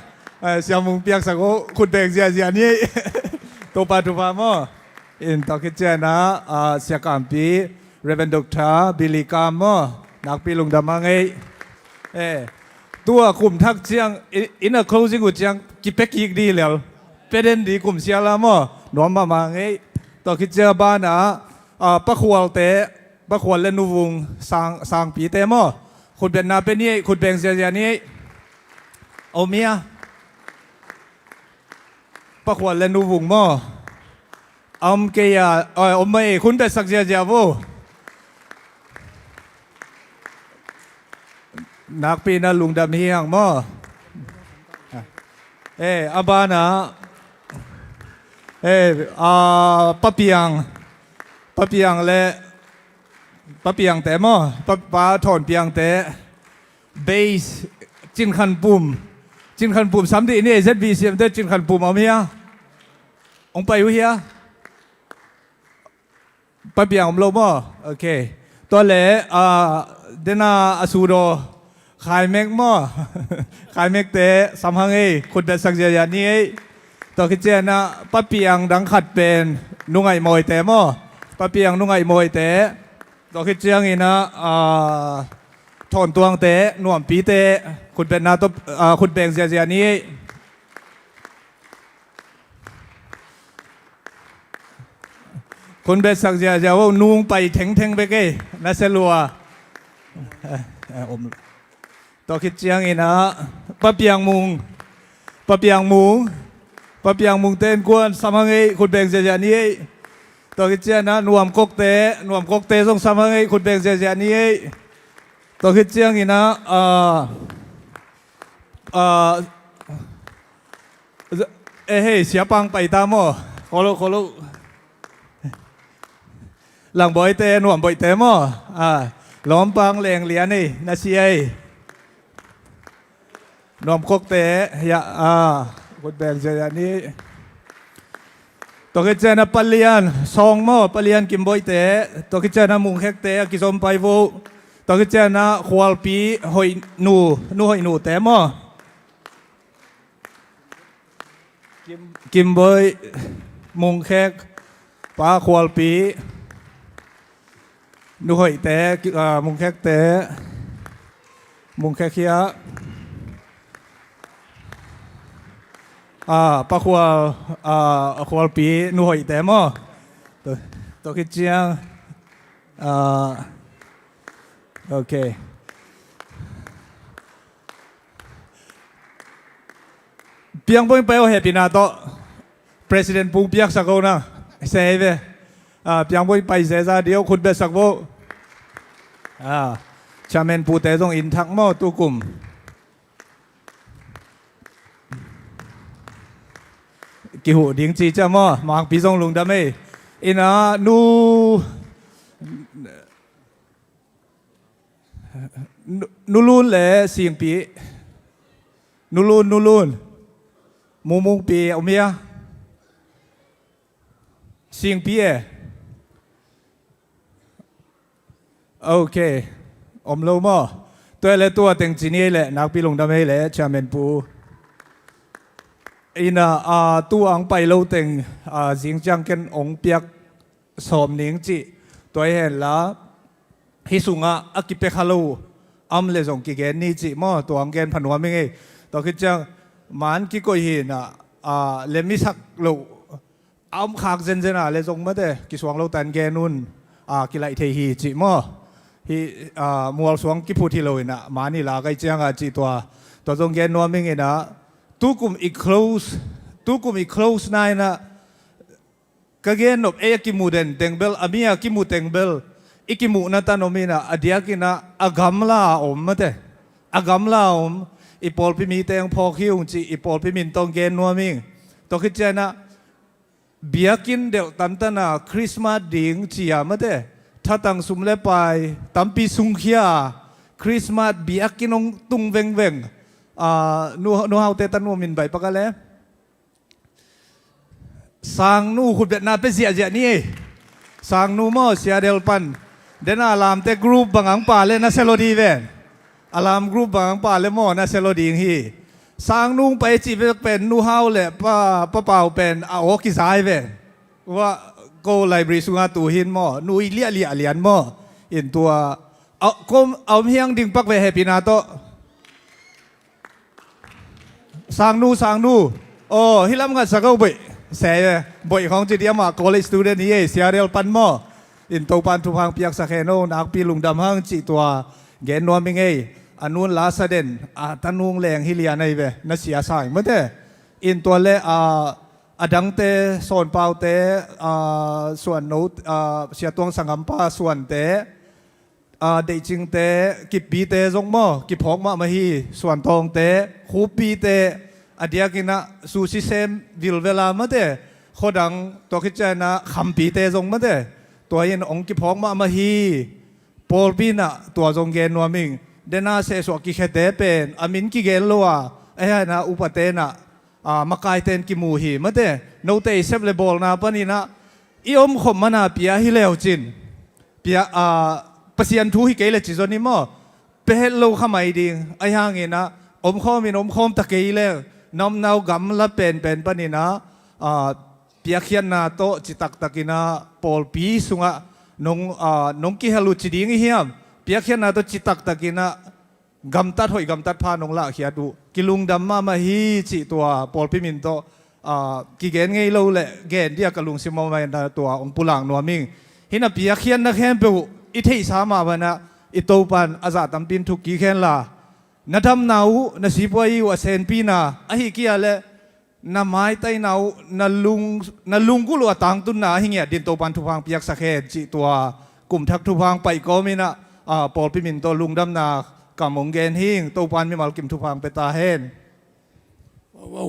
เสียมุงเปียกสักโอ้คุณเบกเสียนี่ตัวปัจจุบันมั้งอินตอกิเจนะเสียกำปีเรเวนด็อกเตอร์บิลลี่กามมั้งนักปีลุงดำมังไงตัวกลุ่มทักเชียงอินเนอร์คลูซิงกุเชียงกิเป็กอีกดีแล้วเป็นดีกลุ่มเชียร์ละมั้งนวมมาไงตอกิเจบ้านนะปะขวลเตะปะขวลเล่นนูวงสร้างปีเตะมั้งคุณเป็นนาเป็นนี่คุณเป็นเสียนี่เอาเมียปะขวลเล่นนูวงมั้งเกียไม่คุณเป็นสักเสียโวนักปีน่ะลุงดำเฮียงมั้งอาบานะปะเปียงและปะเปียงแต่มั้งปะถอนเปียงแต่เบสจินขันปุ่มสามดีนี่ZBเสียมแต่จินขันปุ่มเอาเมียองไปอยู่เฮียปะเปียงลงมั้งโอเคตัวเล่เดน่าอสูโรขายเมกมั้งขายเมกแต่สามหังคุณเป็นสักเจียนี่ตัวคิดเจนะปะเปียงดังขัดเป็นนุ่งไอมอยแต่มั้งปะเปียงนุ่งไอมอยแต่ตัวคิดเจียงนะถอนตัวแต่หน่วมปีแต่คุณเป็นนาตัวคุณเป็นเจียนี่คุณเป็นสักเจียว่านุ่งไปเถงไปเก้น่าเสลัว อมตัวคิดเจียงอีนะปะเปียงมุงปะเปียงมุงปะเปียงมุงเต้นกวนสมังไอคุณเบงเจียนี้ตัวคิดเจียนะนวมกกเตส่งสมังไอคุณเบงเจียนี้ตัวคิดเจียงอีนะเฮ้เสียปังไปตามมั้งขอลุหลังบ่อยเตะหน่วมบ่อยเตะมั้งล้อมปังแรงเหลียนี่นาเซียหน่วมกกเตะยาคนแบ่งเจอนี้ตัวกิจเจนะปเลียนซองมั้งปเลียนกิมบ่อยเตะตัวกิจเจนะมุงเฮกเตะกิสมไปโวตัวกิจเจนะควอลปีหอยนูหอยนูเตะมั้งกิมบอยมุงแขกป้าควอลปีนูหอยเตะมุงแขกเตะมุงแขกเขียป้าควอลปีนูหอยเตะมั้งตัวคิดเจียงโอเคเพียงพอไปเอาเฮปินาโต President ปุงเปียกสักคนนะเซฟเพียงพอไปเสียซะเดียวคุณเบสสักโบชาเมนปูเตต้องอินทักมั่วตุกุมกิหูดิ้งจีจ้ามั่วมางปีทรงลุงดำเออินะนูลุนเลยเสียงปีนูลุนมุงปีเอาเมียเสียงปีโอเคอมโลมอตัวเล็กตัวเต็งจีนี่แหละนักปีลงดำเอแหละชาเมนปูอินะตัวอังไปโลเต็งสิงจังเกันองเปียกสอมนิงจีตัวเห็นละฮิสุงะอากิเปคาลูเลส่งกิเกนนี่จีมอตัวอังเกนพันวัวไม่ไงตัวคิดจังมันกิโกหินะเลมิสักโลขากเซนเลส่งมาเดกิสวงโลตันเกนุนกิไลเทฮีจีมอฮีมัวสวงกิพูทีโลนะมานี่ลาไกจังจีตัวส่งเกนนัวไม่ไงนะตุกุมอีก close นายนะก็เกนนบกิมูเดนเต็งเบลอามีกิมูเต็งเบลอีกิมูนัตโนมินะอดียกินะอากำลาอมมาเตอากำลาอมอีปอลพิมีเตงพอคิวจีอีปอลพิมินตองเกนนัวมิงตัวคิดเจนะเบียกินเดวตันตนาคริสต์มาสดิ่งจียมาเตถ้าตั้งสุมเลไปตั้มปีสุงเขียคริสต์มาสเบียกินองตุงเวงนูฮาวเตตันวมินใบปะกันเลยสังนูขุดเบ็ดนาเป็นเสียนี่สังนูมอเสียเดลปันเดนอารามเตกรุ๊ปบางป่าเลยนะเซโลดีเวนอารามกรุ๊ปบางป่าเลยมอนะเซโลดีฮีสังนูไปจีเป็นนูฮาวเลยป้าเป่าเป็นอาโอกิสายเวนว่าโกไลบริสุงาตูหินมอนูเลียนมออินตัวเอาเพียงดิ่งปักเวเฮปินาโตสังนูโอ้ฮิลามกันสักเอาไปเสียบ่อยของจีเดียมา college student นี่เสียเรียลปันมออินตัวปันทุพังเปียกสักแค่โนนักปีลุงดำห้างจีตัวเกนนัวมิงเออนุนลาสเดนตันุงแรงฮิเลียในเวนัเสียสายเมื่อเตอินตัวเล่ดังเตส่วนเปล่าเตส่วนโน้ตเสียตวงสังกัมปาส่วนเตเดจิงเตกิบปีเตจงมอกิบพอกมาฮีส่วนตองเตคูปีเตอดียกินะซูซิเซมวิลเวลามาเตโคดังตัวคิดใจนะคำปีเตจงมาเตตัวยินองกิบพอกมาฮีปอลปีนะตัวจงเกนนัวมิงเดน่าเสสวกิเขเตเป็นอามินกิเกนลัวนะอุปเตนะมาไกเตนกิมูฮีมาเตโนเตเซฟเลบอลนะปนีนะอีอมขมมานาปียฮิเลวจินปียปัศยันทูฮิเกลจิจนี่มั้งเป็นโลกขมายดิ่งไอ้ห่างเงี้ยนะอมข้อมีอมข้อมตะเกียเลยน้ำเนากัมละเป็นปนินะเปียกเขียนนาโตจิตักตะกินะปอลปีสุงะนงกิฮัลุจิดิ่งเฮียมเปียกเขียนนาโตจิตักตะกินะกัมตัดหอยกัมตัดพานงละเขียดูกิลุงดำมาฮีจิตัวปอลพิมินโตกิเกนไงเราเลยเกนเดียกับลุงซิมอมาตัวองปุลังนัวมิงฮินะเปียกเขียนนักแฮมเปอิเทสามาวันนะ อิโตปันอาจารย์ตั้มปินทุกกี่แค่ละนัดทำนาวนัสิบวัยว่าเซนปีน่ะอหิกี้อะไรน้ำไม้ใต้นาวนัลุงกุลวตังตุนน่ะหิเงียดินโตปันทุพังเปียกสักเหตุจิตัวกลุ่มทักทุพังไปก็ไม่นะปอลพิมินตัวลุงดำนากำมงเกนหิงโตปันไม่มากิมทุพังไปตาเห็น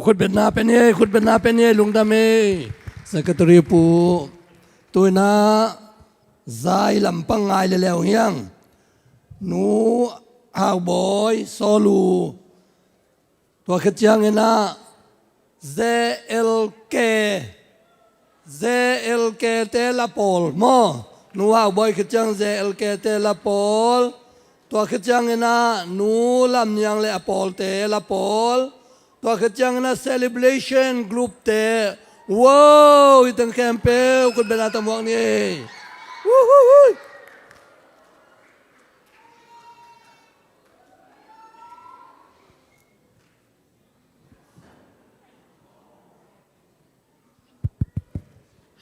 คุณเป็นนาเป็นเย่คุณเป็นนาเป็นเย่ลุงดำเอสกัตรีปูตัวน่าใจลำปังไงเลยแล้วเฮียงหนูฮาวบอยโซลูตัวขจังเงินะZLK เตลาโปลมอหนูฮาวบอยขจัง ZLK เตลาโปลตัวขจังเงินะหนูลำยังเลอโปลเตลาโปลตัวขจังนะ celebration group เตว้าวอีตั้งแคมเปลคุณเป็นอาตมวงนี่วู้ฮู้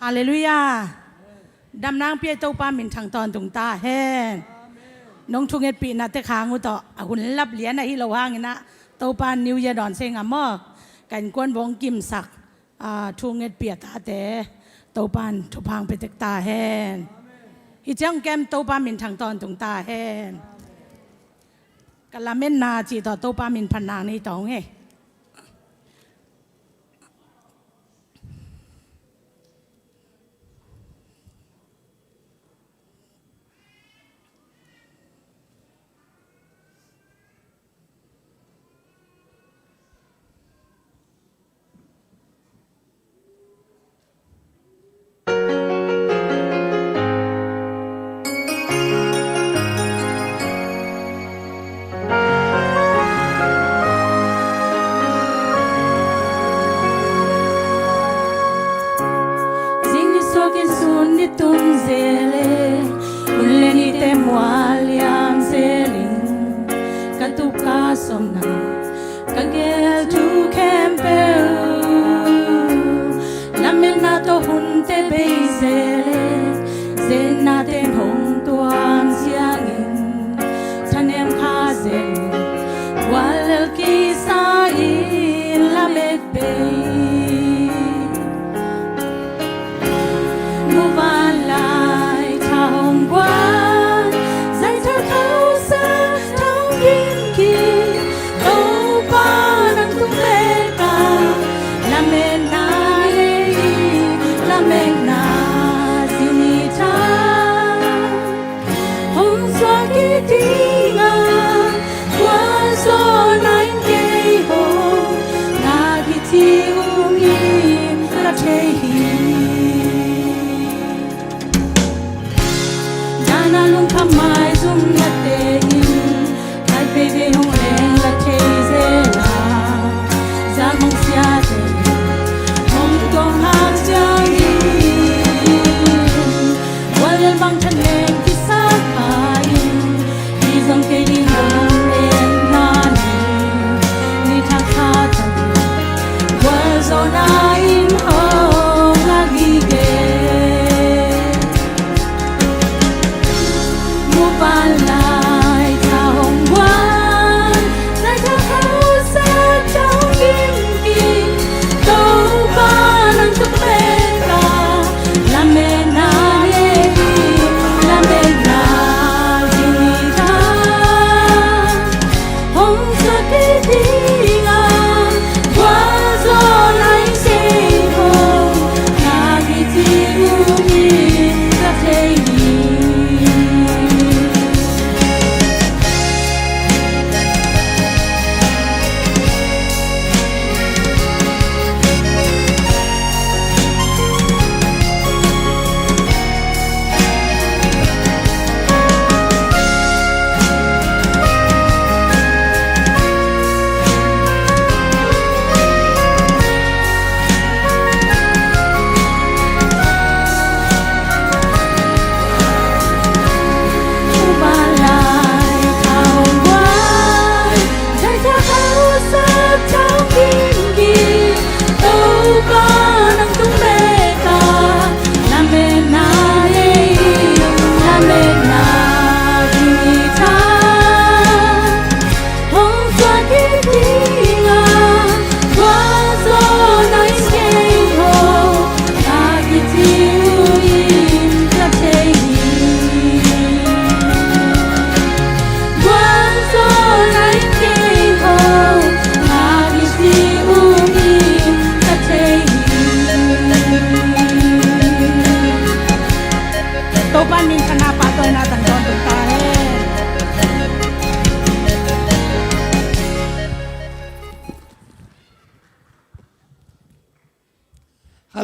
ฮาเลลูยาดำนางเปียโตปามินทางตอนตุงตาแฮนน้องทุงเอ็ดปีนาเตคางอุตอหุ่นรับเหรียญในที่เราว่างนะโตปานนิวยาดอนเซงามอกันกวนวงกิมสักทุงเอ็ดเปียตาเตโตปานทุพังไปตึกตาแฮนฮิจังแกมโตปามินทางตอนตุงตาแฮนกะละเม่นนาจีต่อโตปามินพันนางในตองเฮ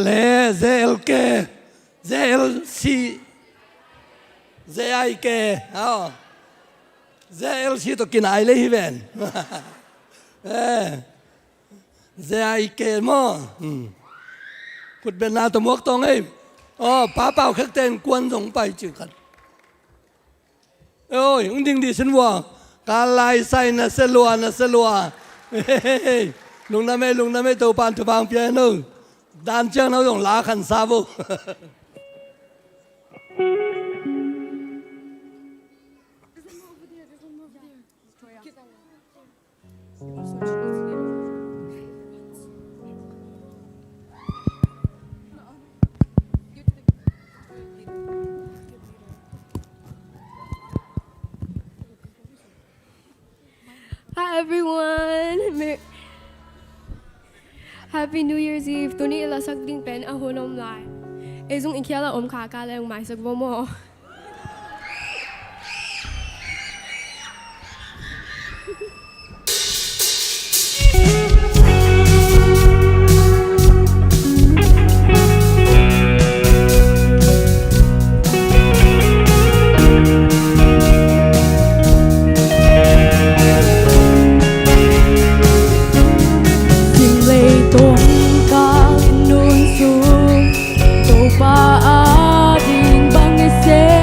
lệ ZLK ZLC ZIK ZLC to kinai lấy hi ven ZIK mo cụt bên nào tụi muốc tông ấy phá bao khắc tên quân giống bài chữ khẩn ôi ứng đình đi xin vua cá lai say na xe lùa lùng nam mê tàu bàn tàu bang phía nữa đàn chân nó dùng lá khăn xa vô
Hi everyone! Happy New Year's Eve! Tuni ila sagding pen ahonom lai. Ezong ikiala kaka lang mai sagbo mo.
Pa ading bang ise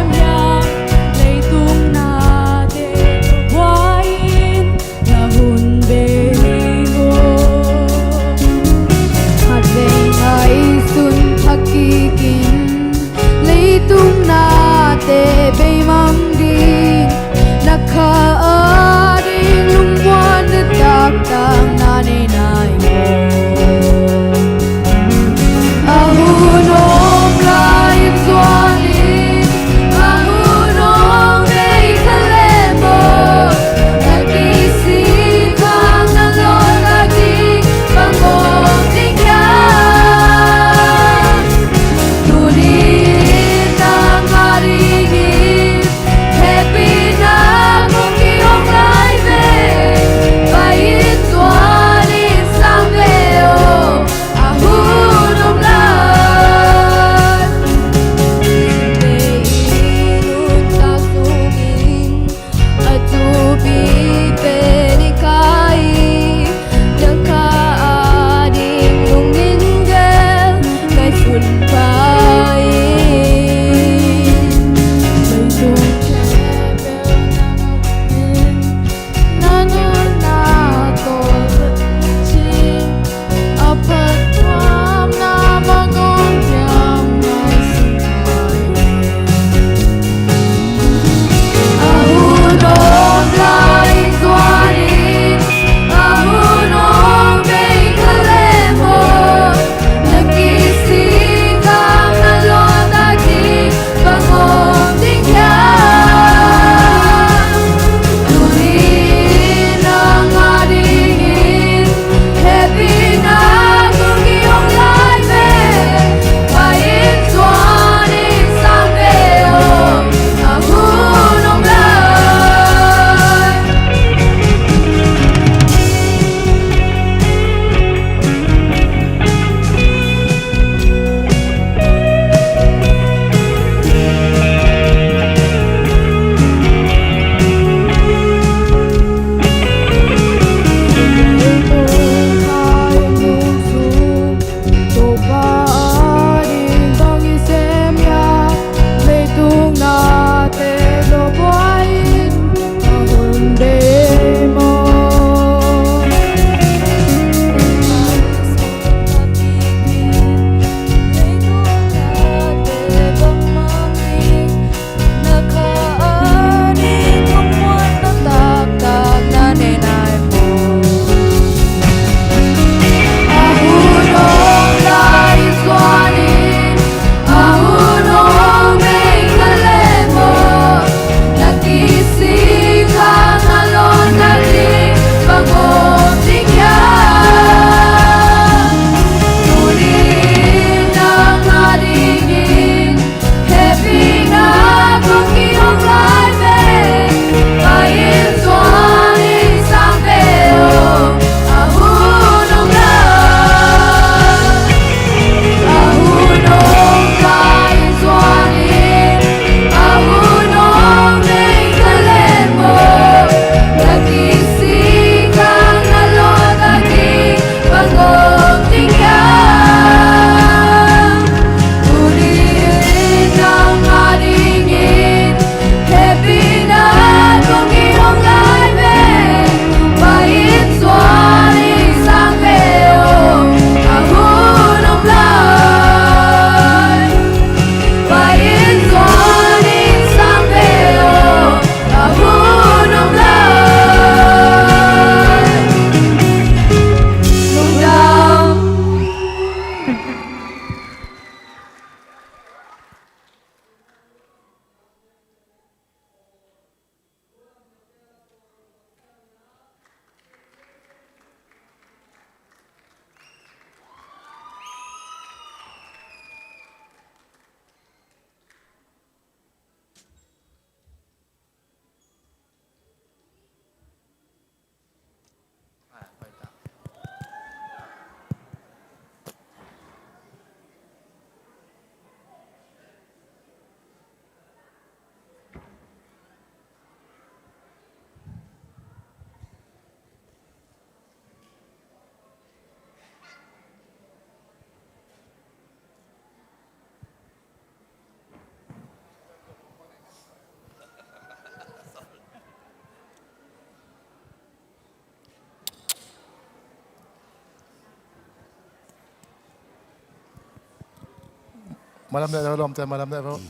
malam dah rom te malam dah rom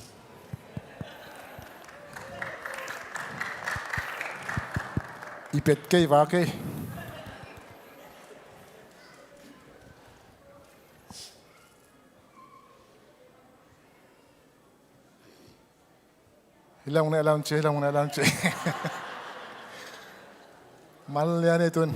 ipet ke wa ke hilang na che mal ya ne tun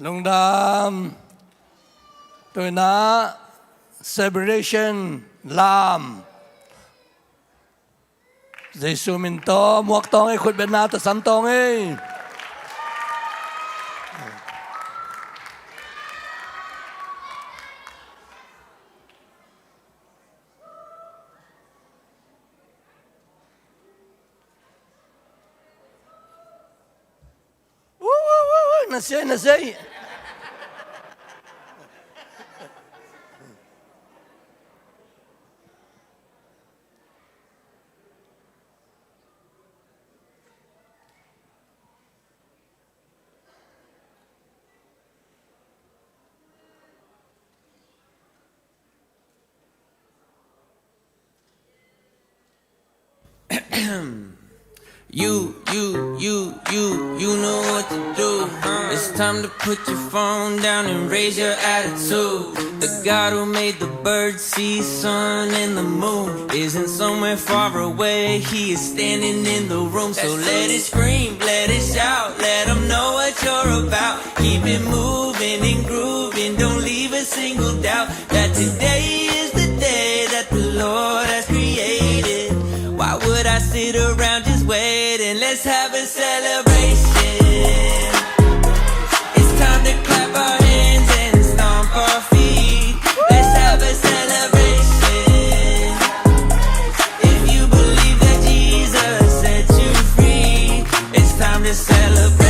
Lung Dam tôi na celebration lam Giêsu min to muak tong ai khut ben na ta san tong ai نسي
You know what to do. It's time to put your phone down and raise your attitude. The God who made the birds, sea, sun, and the moon isn't somewhere far away. He is standing in the room. So let it scream, let it shout, let him know what you're about. Keep it moving and grooving. Don't leave a single doubt that today is the day that the Lord has created. Why would I sit around just waiting? Let's have a celebration. It's time to clap our hands and stomp our feet. Let's have a celebration. If you believe that Jesus set you free, it's time to celebrate.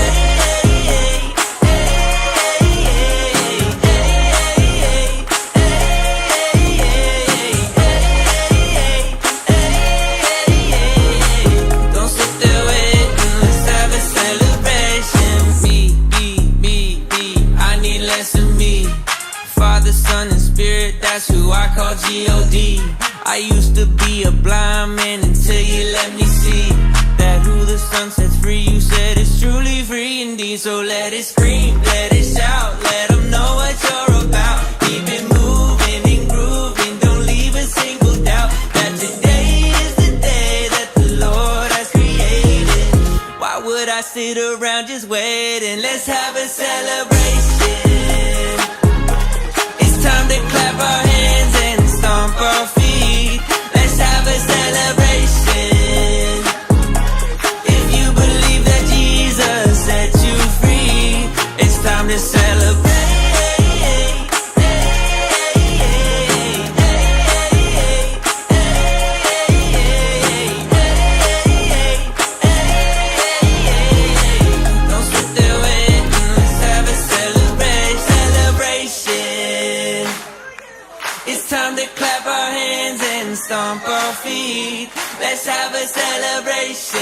That's who I call G.O.D. I used to be a blind man until you let me see that who the sun sets free, you said it's truly free indeed. So let it scream, let it shout, let them know what you're about. Keep it moving and grooving, don't leave a single doubt that today is the day that the Lord has created. Why would I sit around just waiting? Let's have a celebration. Time to clap our hands and stomp our feet. Let's have a celebration. If you believe that Jesus set you free, it's time to celebrate. Don't sit there waiting, let's have a celebration. It's time to clap our hands and stomp our feet. Let's have a celebration.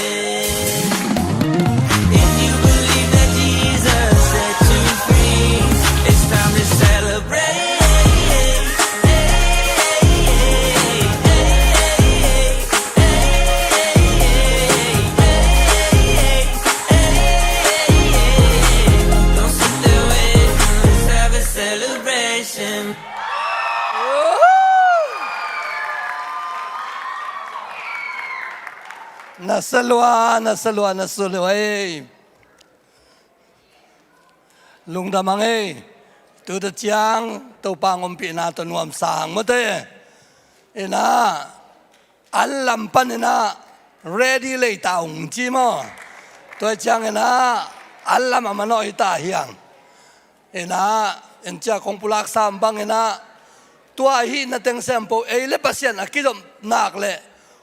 If you believe that Jesus set you free, it's time to celebrate. Don't sit there waiting, let's have a celebration.
Nasalwa, lung damang tu da chiang tau pangom pi na to nuam sang mate ina an lampan ina ready lei taung chi mo to chiang ina an lam amano ita hiang ina en cha kong pulak sam bang ina tua hi na teng sampo e le pasien akidom nak le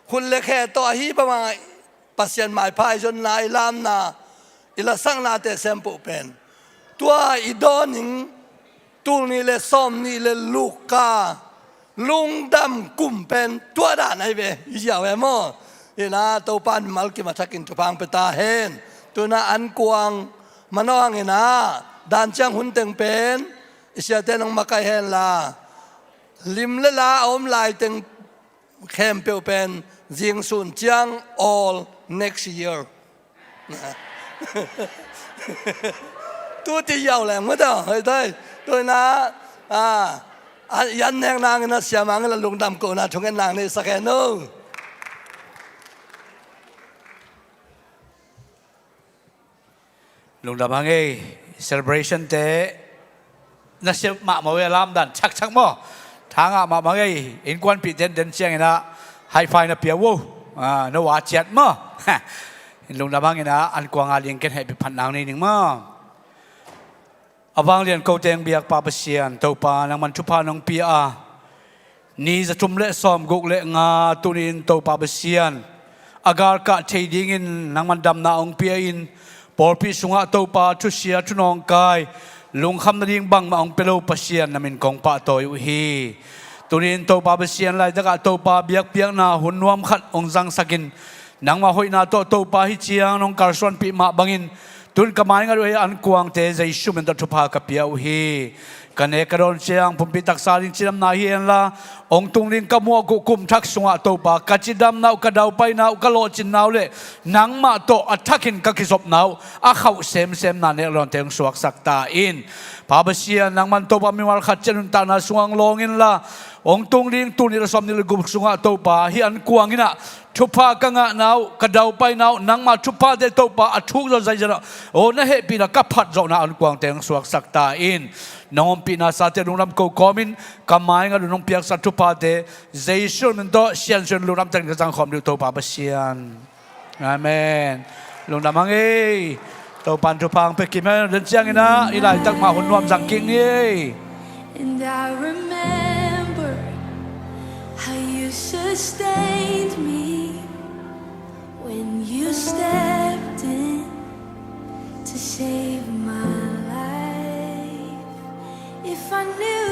hun le khe to hi pa ma pasien mai phai jon nai lam na ila sang na te sampo pen tua idoning tul ni le som ni le luka lung dam kum pen tua da nai ve ya we mo ina to pan mal ki ma thakin tu pang peta hen tu na an kuang manong ina dan chang hun teng pen isia te nong makai hen la lim le la om lai teng khem pe pen jing sun chiang all next year tu ti yao lang ma da hai dai tôi na yan nang nang na sia mang la lung dam ko na thong en nang ni sa ke no
lung dam hang ei celebration te na sia ma ma we lam dan chak mo thang ma ma ei in kwan pi den chiang na high five na pia wo no wa chat mo lung dam hang na an kwang a ling ken hai pi phan nang ni ning mo awang lian ko teng biak pa pasian to pa nang man chupa nong pia ni za tum le som gok le nga tunin to pa pasian agar ka thading in nang man dam na ong pia in por pi sunga to pa thu sia thu nong kai lung kham na ding bang ma ong pelo pasian namin kong pa to yu hi tunin to pa pasian lai da ka to pa biak piak na hun nuam khat ong jang sakin nang ma hoi na to pa hi chiang nong karson pi ma bangin tun kamai nga roi an kuang te jai shumen da thupa ka piau hi
กันเอกรอนเชียงผมปิตักสาลิงชินำนาเฮียนละองตุงลิงกมัวกุกุมทักสุงะโตปากัจิดำนาวกระดาวไปนาวกะโลจินนาวเล่นังมาโตอัทักินกักิศพนาวอาเขาเซมนาเนรอนเตงสวกสักตาอินพาบเชียนังมันโตปามิวัลขัดเจนุนตานาสวงลงอินละองตุงลิงตุนิรสมนิลกุมสุงะโตปาฮิอันกวางอินะชุพากังะนาวกระดาวไปนาวนังมาชุพาเดโตปาอัทุกเราใจจะนะโอ้นะเฮปีนะกับพัดจอกนะอันกวางเตงสวกสักตาอินน้องปีนาสาเตลุงนำโกคอมินกำไมงั้นน้องเปียกสัตว์ทุพาเตเจสุนมันโตเชียนชนลุงนำจังกระจังขอมดูโตปาบเชียนอาเมนลุงนำมังเอโตปันทุพังไปกินแม่เดินเชียงนะอีหลายตั้งมาหุ่นนวมสังกิงนี่
And I remember how you sustained me when you stepped in to save my life. If I knew